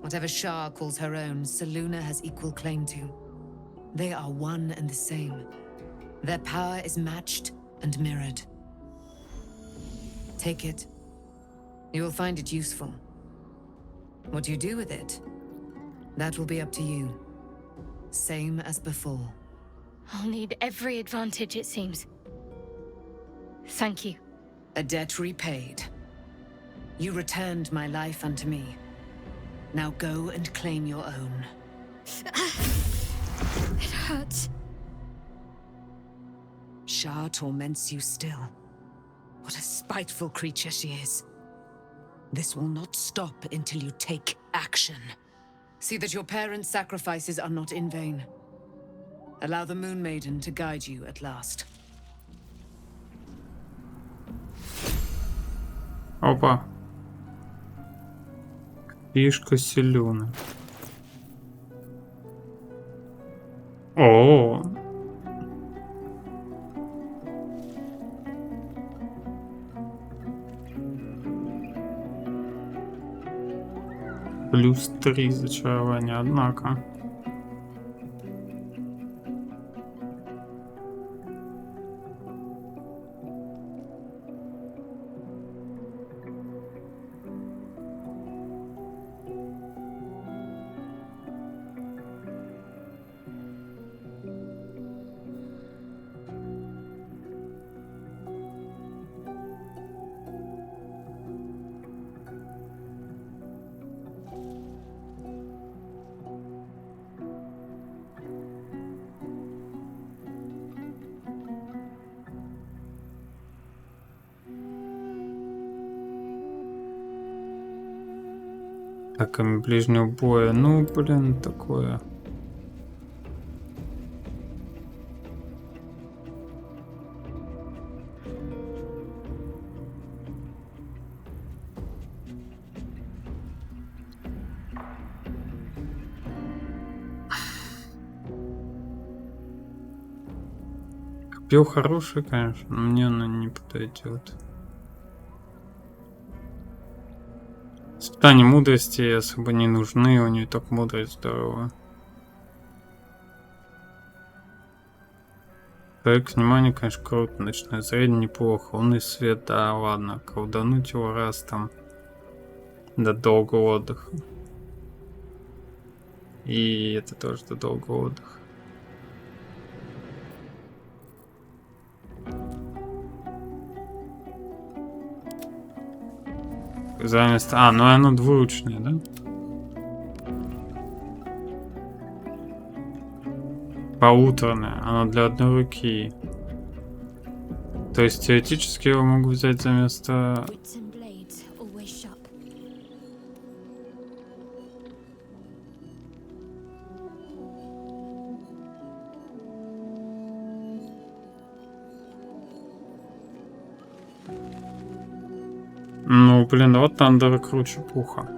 Whatever Shah calls her own, Selûne has equal claim to. They are one and the same. Their power is matched and mirrored. Take it. You will find it useful. What you do with it, that will be up to you. Same as before. I'll need every advantage, it seems. Thank you. A debt repaid. You returned my life unto me. Now go and claim your own. It hurts. Shah torments you still. What a spiteful creature she is. This will not stop until you take action. See that your parents' sacrifices are not in vain. Allow the Moon Maiden to guide you at last. Опа. Фишка Selûne. О. Плюс 3 зачарования, однако. Атаками ближнего боя. Ну, блин, такое. Копье хорошее, конечно, но мне оно не подойдет. Испытания мудрости особо не нужны, у нее только мудрость здоровая. Проект внимания, конечно, круто. Ночное зрение неплохо. Лунный свет, да, ладно. Колдануть его раз там до долгого отдыха. И это тоже до долгого отдыха. Замест... А, ну оно двуручное, да? полуторное, оно для одной руки. То есть теоретически его могу взять за место... Ну, блин, вот Тандера круче пуха.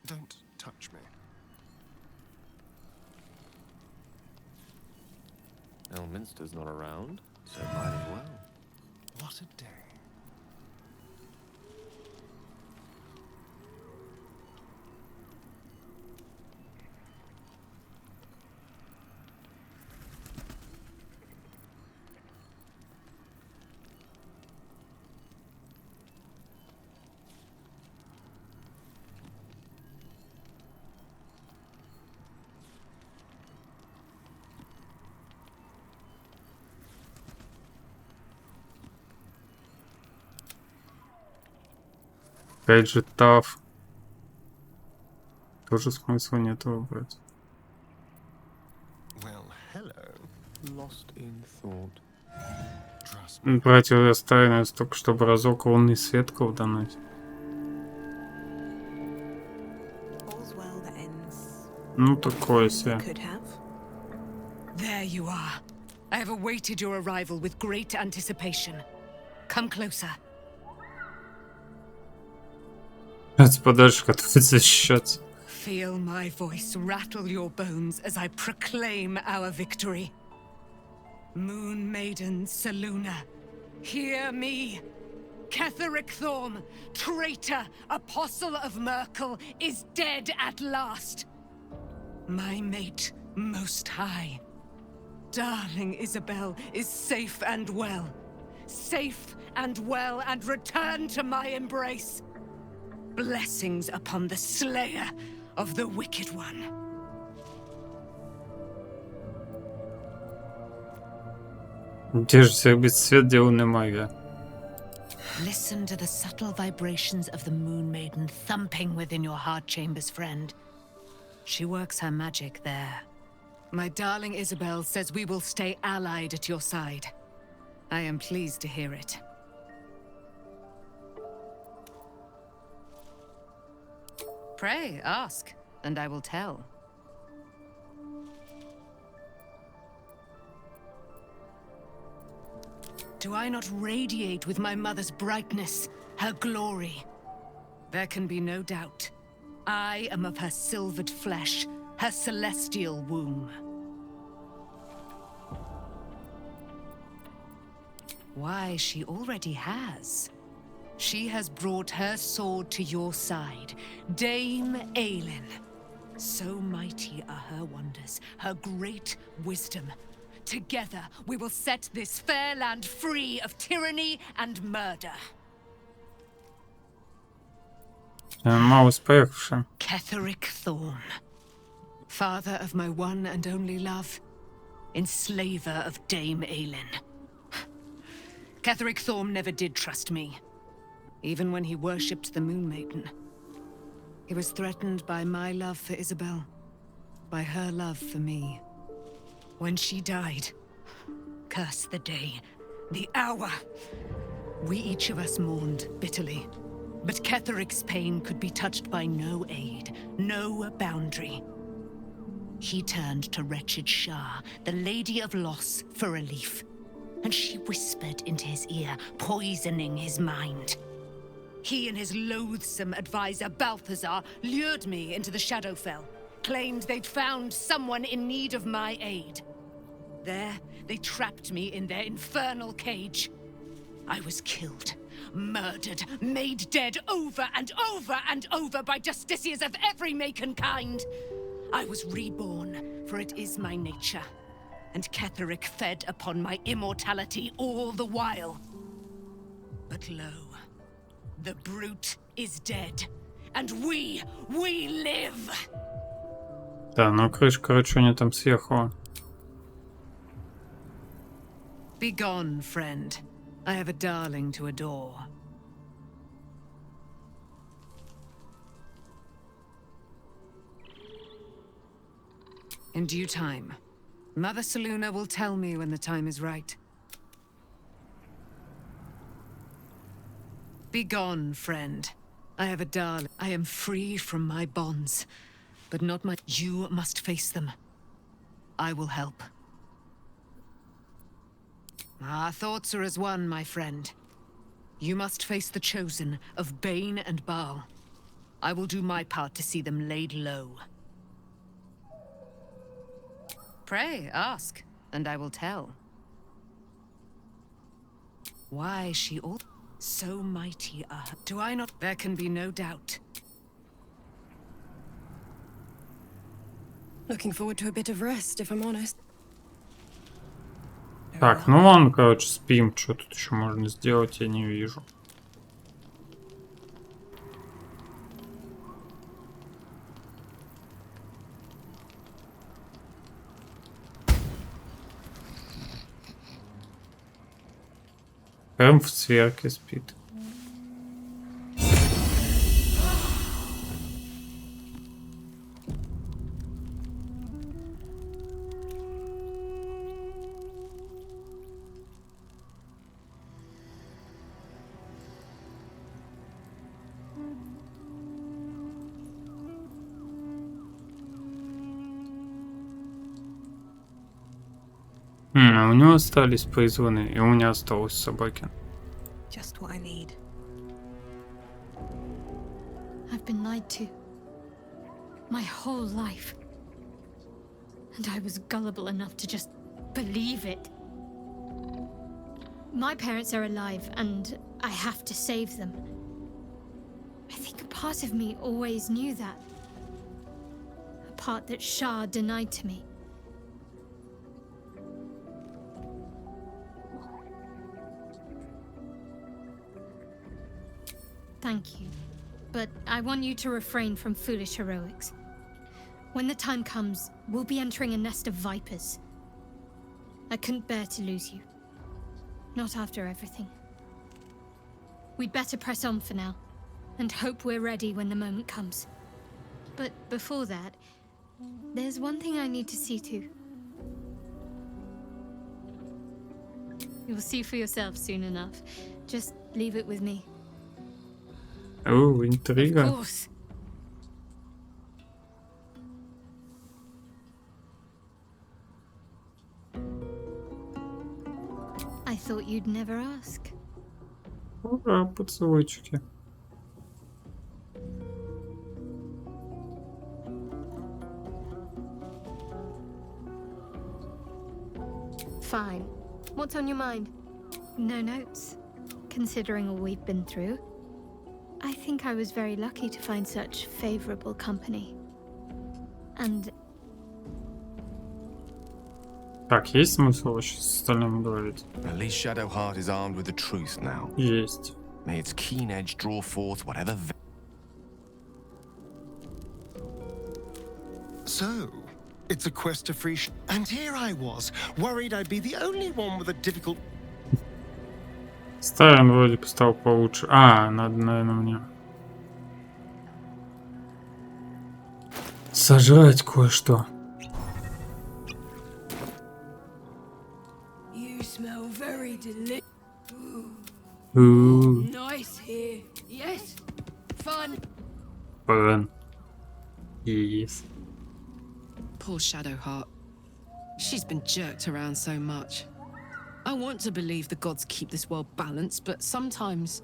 Don't touch me. Elminster's not around, so might as well. What a day. Опять же, Таф. Тоже смысла нет выбрать. Well, hello. Lost in thought. Брать его оставим только чтобы разок лунный свет колдануть. Ну, такое себе. There you are. I have awaited your arrival with great anticipation. Come closer. Подальше, готовится защищаться. Feel my voice rattle your bones as I proclaim our victory. Moon Maiden Selûne, hear me. Ketheric Thorm, traitor, apostle of Myrkul, is dead at last. My mate, Most High. Darling Isabel is safe and well. Safe and well and returned to my embrace. Blessings upon the slayer of the Wicked One. Держи всех без свет, деланная магия. Listen to the subtle vibrations of the Moon Maiden thumping within your heart chambers, friend. She works her magic there. My darling Isabel says we will stay allied at your side. I am pleased to hear it. Pray, ask, and I will tell. Do I not radiate with my mother's brightness, her glory? There can be no doubt. I am of her silvered flesh, her celestial womb. Why, she already has. She has brought her sword to your side, Dame Aelin. So mighty are her wonders, her great wisdom. Together, we will set this fair land free of tyranny and murder. Маус поехавший. Ketheric Thorm, father of my one and only love, enslaver of Dame Aelin. Ketheric Thorm never did trust me. Even when he worshipped the Moon Maiden. He was threatened by my love for Isabel, by her love for me. When she died, curse the day, the hour, we each of us mourned bitterly. But Ketheric's pain could be touched by no aid, no boundary. He turned to wretched Shah, the Lady of Loss, for relief. and she whispered into his ear, poisoning his mind. He and his loathsome advisor, Balthazar, lured me into the Shadowfell, claimed they'd found someone in need of my aid. There, they trapped me in their infernal cage. I was killed, murdered, made dead over and over and over by justiciars of every make and kind. I was reborn, for it is my nature, and Ketheric fed upon my immortality all the while. But lo, the brute is dead, and we live! Да, ну крышка, короче, у нее там съехала. Begone, friend. I have a darling to adore. In due time, Mother Selûne will tell me when the time is right. Begone, friend. I have a darling. I am free from my bonds, but not my... You must face them. I will help. Our thoughts are as one, my friend. You must face the chosen of Bane and Baal. I will do my part to see them laid low. Pray, ask, and I will tell. Why she all so mighty are her. Do I not? There can be no doubt. Looking forward to a bit of rest, if I'm honest. Так, ну ладно, короче, спим. Что тут еще можно сделать, я не вижу. Прям в цверке спит. А у него остались призванные, и у меня осталось собаки. Just what I need. I've been lied to. My whole life. And I was gullible enough to just believe it. My parents are alive, and I have to save them. I think a part of me always knew that. A part that Shah denied to me. Thank you, but I want you to refrain from foolish heroics. When the time comes, we'll be entering a nest of vipers. I couldn't bear to lose you. Not after everything. We'd better press on for now, and hope we're ready when the moment comes. But before that, there's one thing I need to see to. You'll see for yourself soon enough. Just leave it with me. О, интрига. Of course. I thought you'd never ask. Ура, поцелуйчики. Fine. What's on your mind? No notes. Considering all we've been through, I think I was very lucky to find such favorable company. And... Так, есть смысл вообще с остальным говорить? At least Shadowheart is armed with the truth now. Есть. May its keen edge draw forth whatever... So, it's a quest to free and here I was, worried I'd be the only one with a difficult... Старый он вроде бы стал получше. А, надо, наверное, мне сожрать кое-что. You smell very delicious. Ooh. Nice here. Yes. Fun. Fun. Yes. Poor Shadowheart. She's been jerked around so much. I want to believe the gods keep this world balanced, but sometimes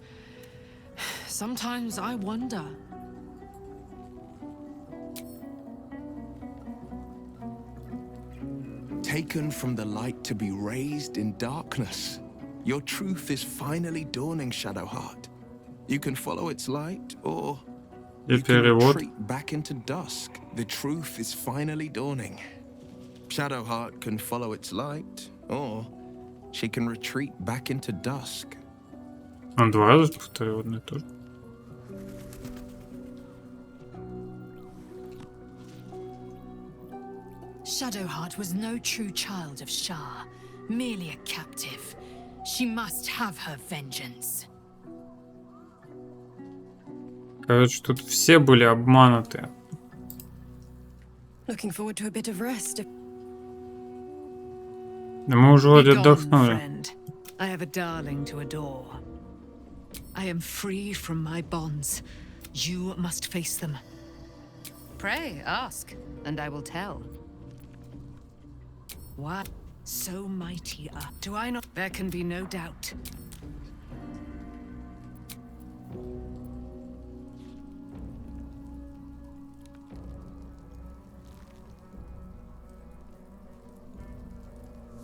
I wonder. Taken from the light to be raised in darkness. Your truth is finally dawning, Shadowheart. You can follow its light, or you can retreat back into dusk. The truth is finally dawning. Shadowheart can follow its light, or she can retreat back into dusk. Он два раза повторил одно и то же. Shadowheart was no true child of Shah, merely a captive. She must have her vengeance. Короче, тут все были обмануты. Looking forward to a bit of rest. Да мы уже вроде отдохнули. I have a darling to adore. I am free from my bonds. You must face them. Pray, ask, and I will tell. Why so mighty are? Do I not? There can be no doubt.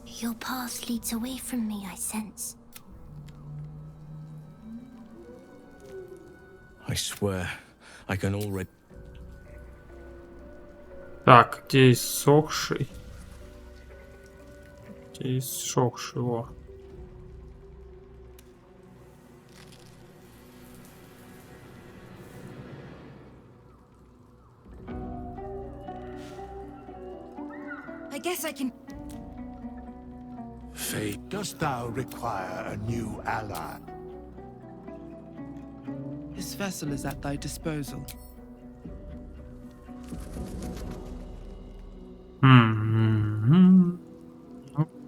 Your path leads away from me, I sense. I swear, I can already... Так, где иссохший? Где иссохший? Во. I guess I can... Fate, dost thou require a new ally? This vessel is at thy disposal. Ну,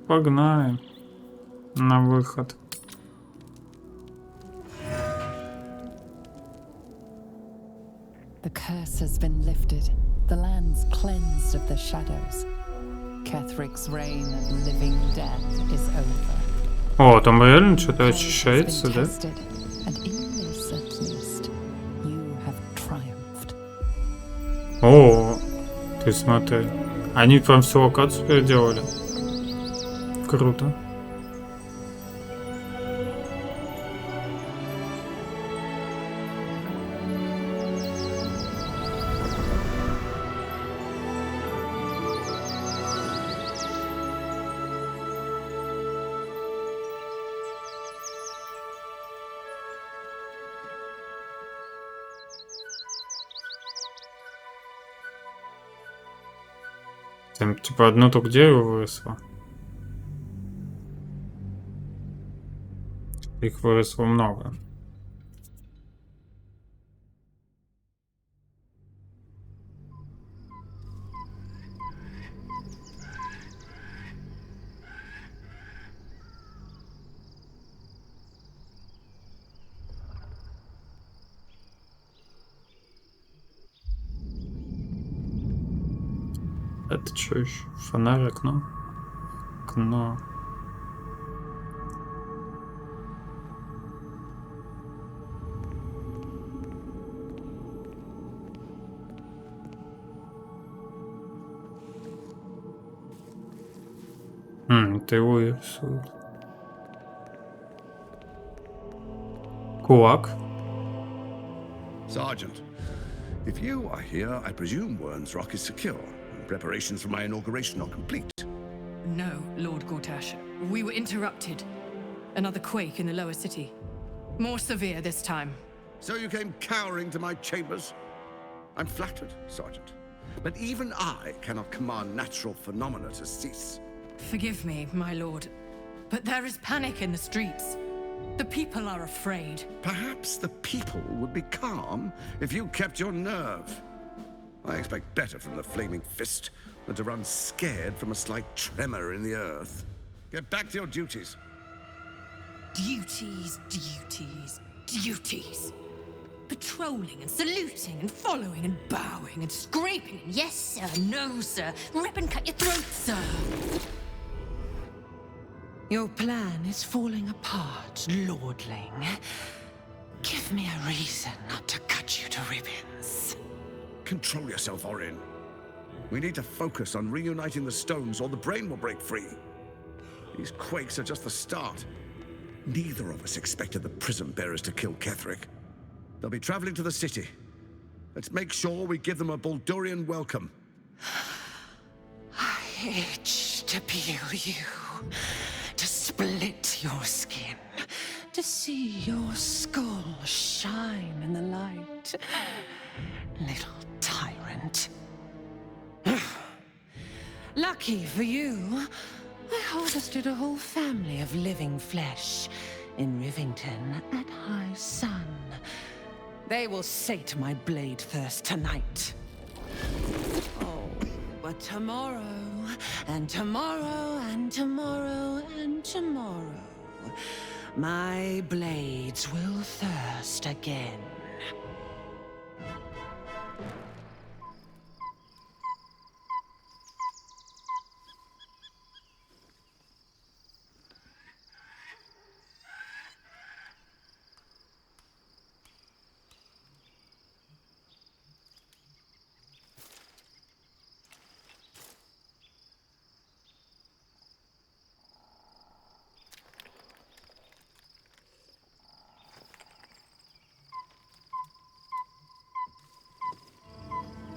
погнали на выход. The curse has been lifted. The land's cleansed of the shadows. Kethric's reign of living death is over. О, там реально что-то очищается, да? And in this, at least, you have triumphed. О, ты смотри. Они прям всю локацию переделали. Круто. Там типа одно только дерево выросло. Их выросло много. Это что еще? Фонарь, окно? Окно. Это его и рисуют. Кулак. Sergeant, if you are here, I presume Wern's Rock is secure. Preparations for my inauguration are complete. No, Lord Gortash. We were interrupted. Another quake in the lower city. More severe this time. So you came cowering to my chambers? I'm flattered, Sergeant. But even I cannot command natural phenomena to cease. Forgive me, my lord, but there is panic in the streets. The people are afraid. Perhaps the people would be calm if you kept your nerve. I expect better from the Flaming Fist than to run scared from a slight tremor in the earth. Get back to your duties. Duties, duties, duties. Patrolling and saluting and following and bowing and scraping and yes sir, no sir, rip and cut your throat, sir. Your plan is falling apart, lordling. Give me a reason not to cut you to ribbons. Control yourself, Orin. We need to focus on reuniting the stones or the brain will break free. These quakes are just the start. Neither of us expected the Prism Bearers to kill Ketheric. They'll be traveling to the city. Let's make sure we give them a Baldurian welcome. I itch to peel you, to split your skin, to see your skull shine in the light. Little tyrant. Lucky for you, I harvested a whole family of living flesh in Rivington at high sun. They will sate my blade thirst tonight. Oh, but tomorrow, and tomorrow, and tomorrow, and tomorrow, my blades will thirst again.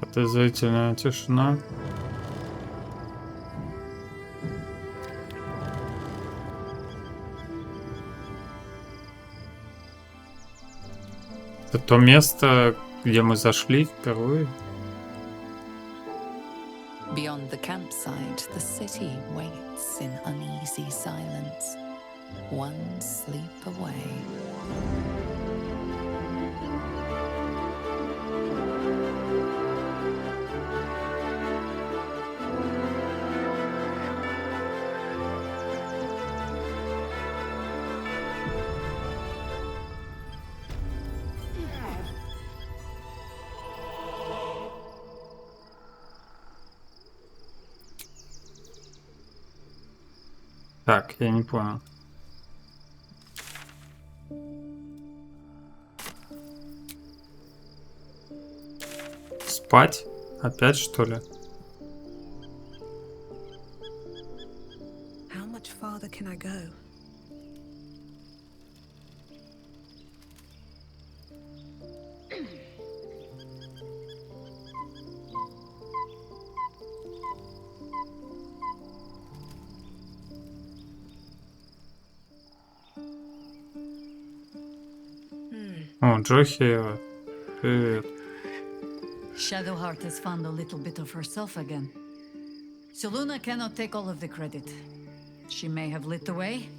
Подозрительная тишина. Это то место, где мы зашли впервые. Beyond the campsite, the city waits in uneasy silence, one sleep away. Так, я не понял. Спать? Опять, что ли? How much farther can I go? О, Джохи, привет. Shadowheart has found a little bit of herself again. Soluna cannot take all of the credit. She may have lit the way,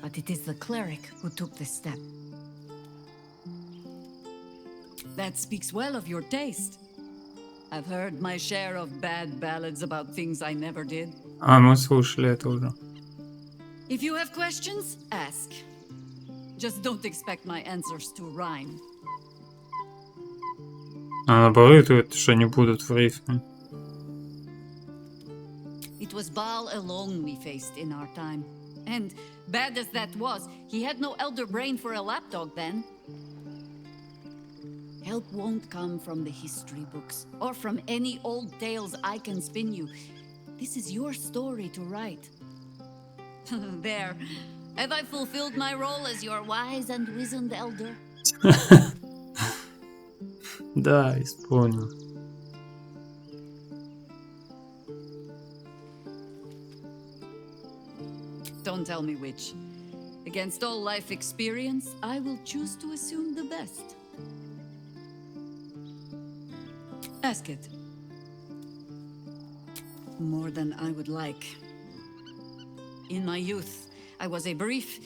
but it is the cleric who took this step. That speaks well of your taste. I've heard my share of bad ballads about things I never did. А, мы слушали это уже. If you have questions, ask. Just don't expect my answers to rhyme. А наоборот, это что они будут в рифме. It was Baal alone we faced in our time. And bad as that was, he had no elder brain for a lapdog then. Help won't come from the history books, or from any old tales I can spin you. This is your story to write. There. Have I fulfilled my role as your wise and wizened elder? Да, исполнил. Don't tell me which. Against all life experience, I will choose to assume the best. Ask it. More than I would like. In my youth, I was a brief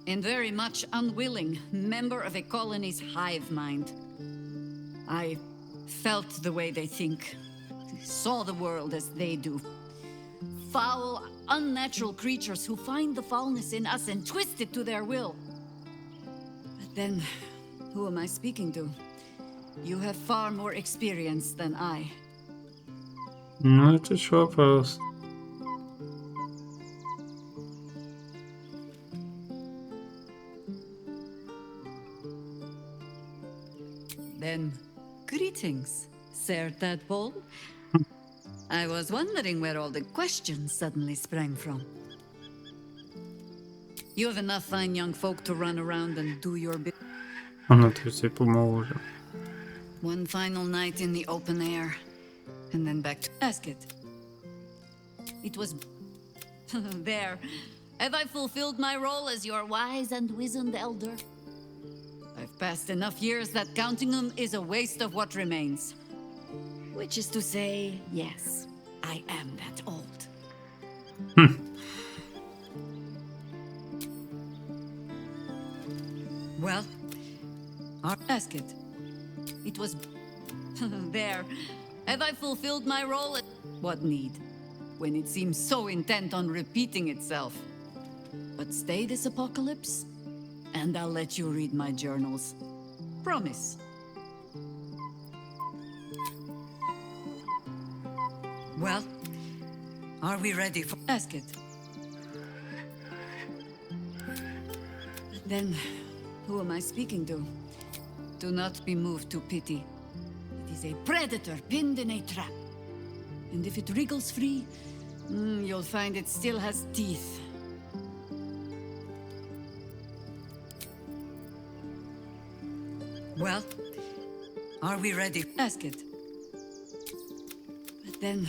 and very much unwilling member of a colony's hive mind. I felt the way they think, saw the world as they do. Foul, unnatural creatures who find the foulness in us and twist it to their will. But then, who am I speaking to? You have far more experience than I. Ну, это еще вопрос. Then, greetings, Sir Tadpole. I was wondering where all the questions suddenly sprang from. You have enough fine young folk to run around and do your bit. Она тебе поможет. One final night in the open air, and then back to ask it. It was there. Have I fulfilled my role as your wise and wizened elder? I've passed enough years that counting them is a waste of what remains. Which is to say, yes, I am that old. Well, I'll ask it. It was there. Have I fulfilled my role? What need? When it seems so intent on repeating itself. But stay this apocalypse, and I'll let you read my journals. Promise. Well, are we ready for... Ask it. Then, who am I speaking to? Do not be moved to pity. It is a predator pinned in a trap. And if it wriggles free, you'll find it still has teeth. Well, are we ready? Ask it. But then,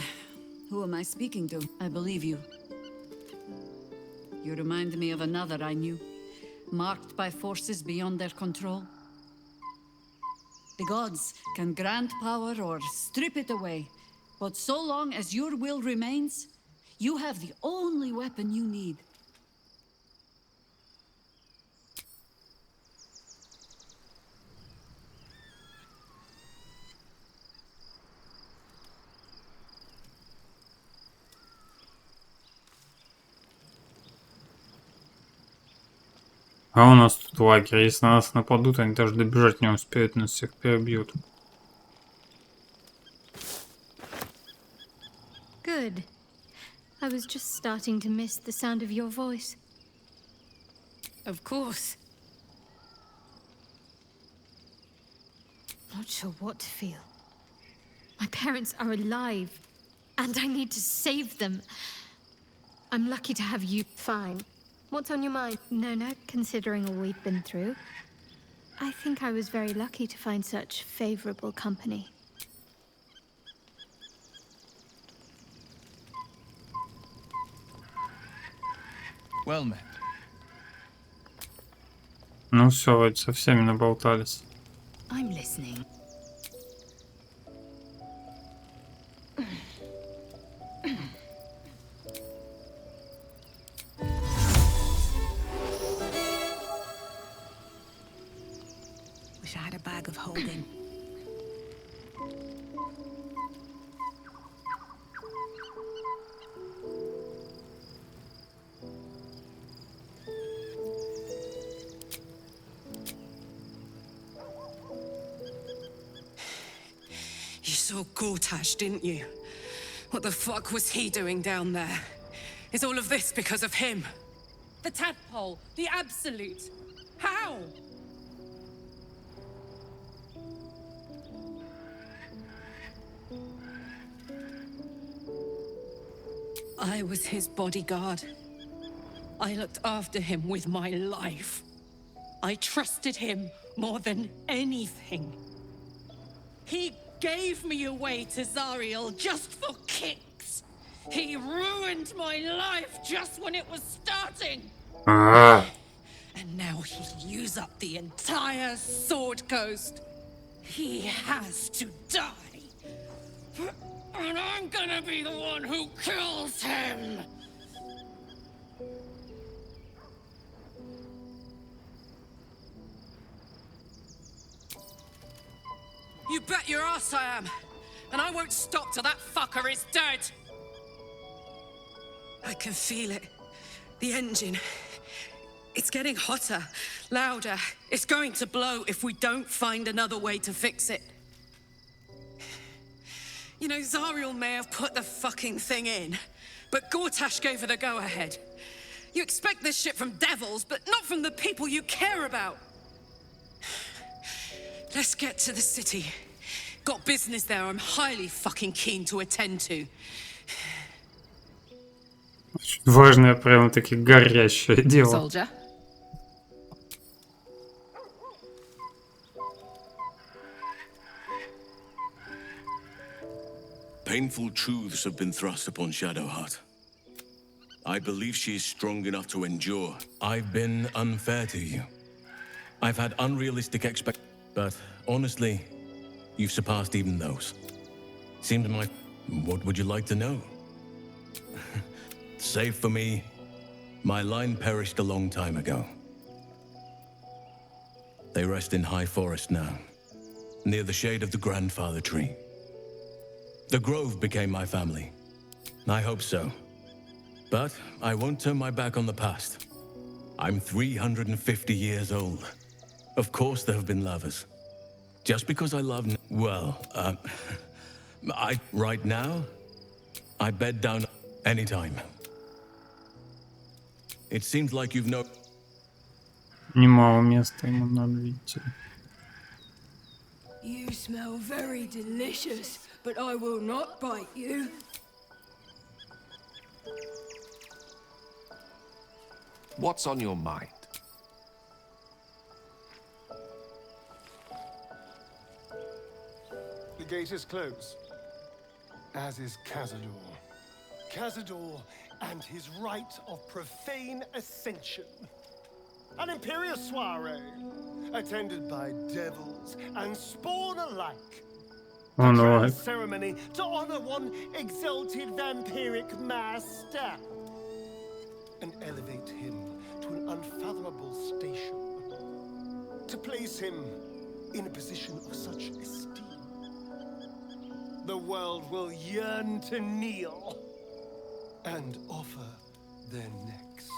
who am I speaking to? I believe you. You remind me of another I knew, marked by forces beyond their control. The gods can grant power or strip it away, but so long as your will remains, you have the only weapon you need. А у нас тут лагерь. Если на нас нападут, они даже добежать не успеют, нас всех перебьют. Good. I was just starting to miss the sound of your voice. Of course. Not sure what to feel. My parents are alive, and I need to save them. I'm lucky to have you. Fine. What's on your mind? No, considering all we've been through. I think I was very lucky to find such favorable company. Well met. Ну все, вроде со всеми наболтались. I'm listening. Wish I had a bag of holding. You saw Gortash, didn't you? What the fuck was he doing down there? Is all of this because of him? The tadpole, the absolute. How? I was his bodyguard. I looked after him with my life. I trusted him more than anything. He gave me away to Zariel just for kicks. He ruined my life just when it was starting. And now he'll use up the entire Sword Coast. He has to die. And I'm gonna be the one who kills him. You bet your ass I am. And I won't stop till that fucker is dead. I can feel it. The engine. It's getting hotter, louder. It's going to blow if we don't find another way to fix it. You know, Zariel may have put the fucking thing in, but Gortash gave her the go-ahead. You expect this shit from devils, but not from the people you care about. Let's get to the city. Got business there I'm highly fucking keen to attend to. Очень важное, прямо-таки горящее дело. Soldier. Painful truths have been thrust upon Shadowheart. I believe she is strong enough to endure. I've been unfair to you. I've had unrealistic but honestly, you've surpassed even those. Seems my... What would you like to know? Save for me, my line perished a long time ago. They rest in High Forest now, near the shade of the grandfather tree. The Grove became my family. I hope so. But I won't turn my back on the past. I'm 350 years old. Of course there have been lovers. Just because I love... right now, I bed down anytime. It seems like you've no... Немало места ему надо, видите. You smell very delicious, but I will not bite you. What's on your mind? The gate is closed, as is Cazador. Cazador and his rite of profane ascension. An imperial soiree, attended by devils and spawn alike. Oh no. A ceremony to honor one exalted vampiric master and elevate him to an unfathomable station. To place him in a position of such esteem, the world will yearn to kneel and offer their necks.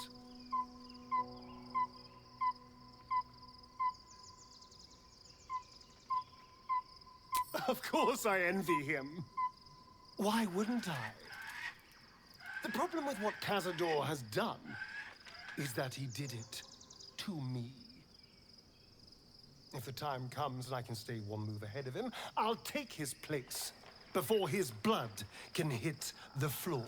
Of course I envy him. Why wouldn't I? The problem with what Cazador has done is that he did it to me. If the time comes and I can stay one move ahead of him, I'll take his place before his blood can hit the floor.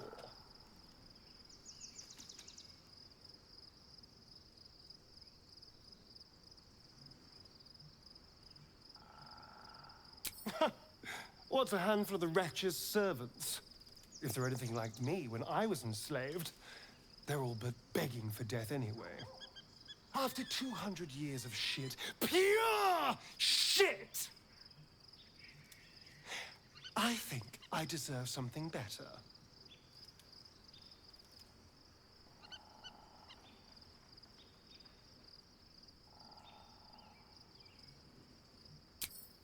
What's a handful of the wretch's servants? If they're anything like me when I was enslaved, they're all but begging for death anyway. After 200 years of shit, pure shit! I think I deserve something better.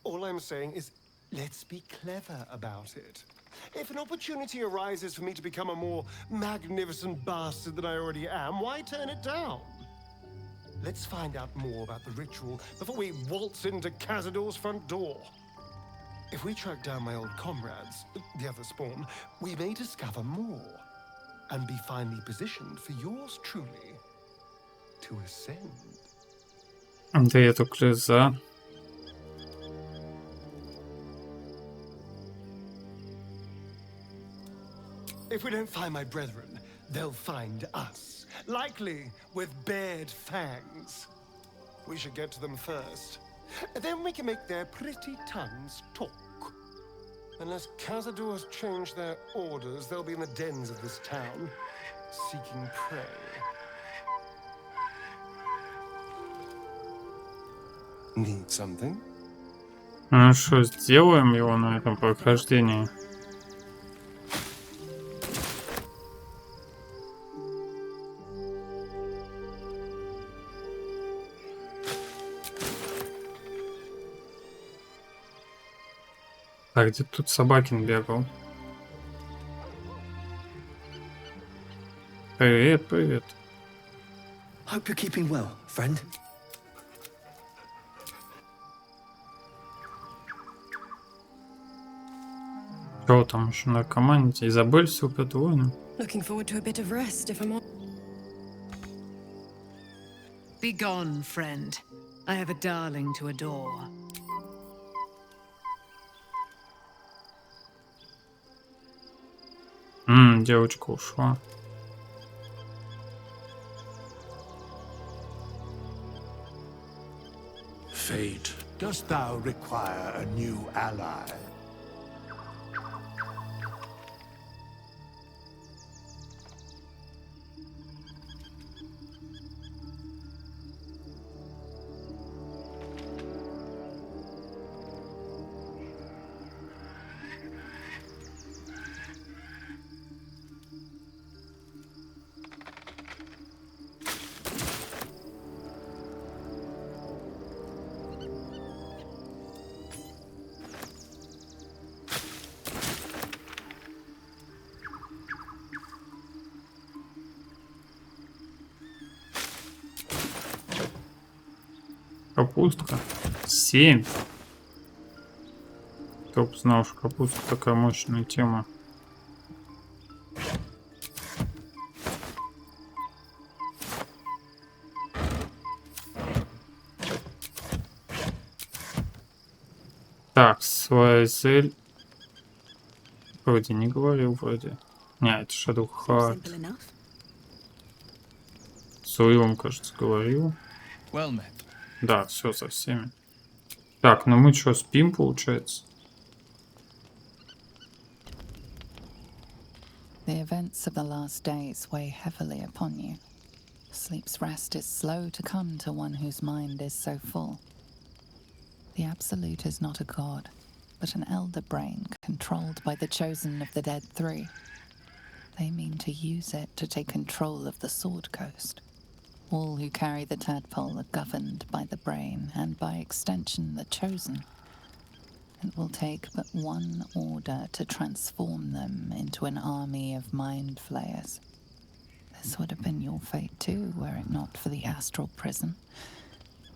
All I'm saying is, let's be clever about it. If an opportunity arises for me to become a more magnificent bastard than I already am, why turn it down? Let's find out more about the ritual before we waltz into Cazador's front door. If we track down my old comrades, the other spawn, we may discover more and be finally positioned for yours truly to ascend. Да я только за. If we don't find my brethren, they'll find us, likely with bared fangs. We should get to them first. Then we can make their pretty tongues talk. Unless Cazador has changed their orders, they'll be in the dens of this town, seeking prey. Need something? Ну что, сделаем его на этом прохождении? А где тут Собакин бегал? Привет, привет. Hope you're keeping well, friend. Что там еще на команде? Изабель супер воина. Looking forward to a bit of rest if I'm on. Be gone, friend. I have a darling to adore. Девочка ушла. Fate. Dost thou require a new ally? Капустка. 7. Кто бы знал, что капустка такая мощная тема. Так, Свайзель. Вроде не говорил, вроде. Не, это Shadow Heart. С Уиллом, кажется, говорил. Да, все со всеми. Так, ну мы что, спим, получается? The events of the last days weigh heavily upon you. Sleep's rest is slow to come to one whose mind is so full. The Absolute is not a god, but an elder brain controlled by the chosen of the Dead Three. They mean to use it to take control of the Sword Coast. All who carry the tadpole are governed by the brain, and by extension the chosen. It will take but one order to transform them into an army of mind flayers. This would have been your fate too, were it not for the astral prison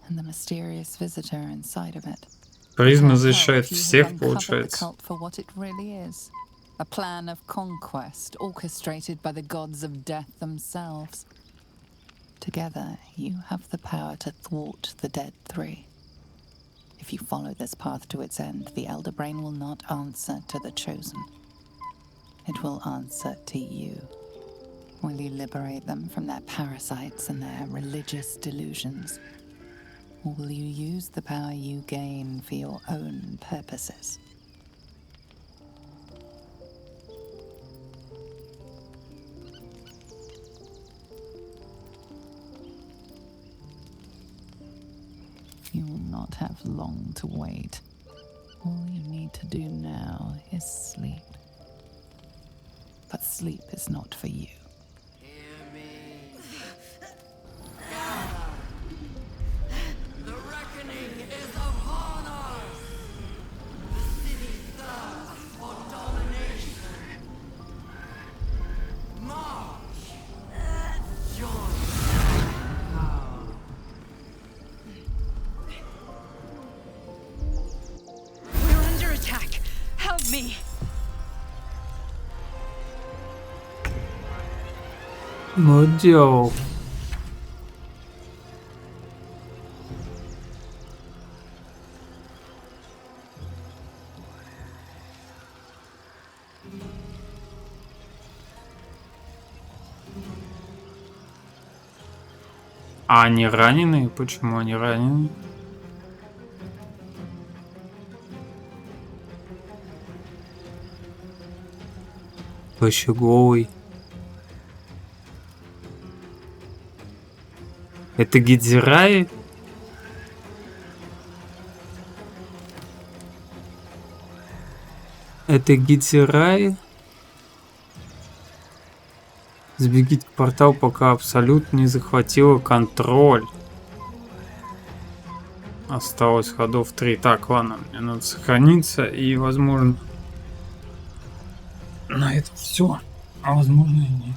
and the mysterious visitor inside of it. Призма защищает всех, получается. Cult for what it really is. A plan of conquest orchestrated by the gods of death themselves. Together, you have the power to thwart the Dead Three. If you follow this path to its end, the Elder Brain will not answer to the Chosen. It will answer to you. Will you liberate them from their parasites and their religious delusions? Or will you use the power you gain for your own purposes? You will not have long to wait. All you need to do now is sleep. But sleep is not for you. The reckoning is upon us! The city thirsts for domination. March! Join power. We're under attack. Help me. Модел. А они раненые? Почему они ранены? Вообще голый. Это Гидзираи? Это Гидзираи? Сбегите к порталу, пока Абсолют не захватила контроль. Осталось ходов 3. Так, ладно, мне надо сохраниться и, возможно, на это все. А возможно и нет.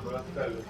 братали.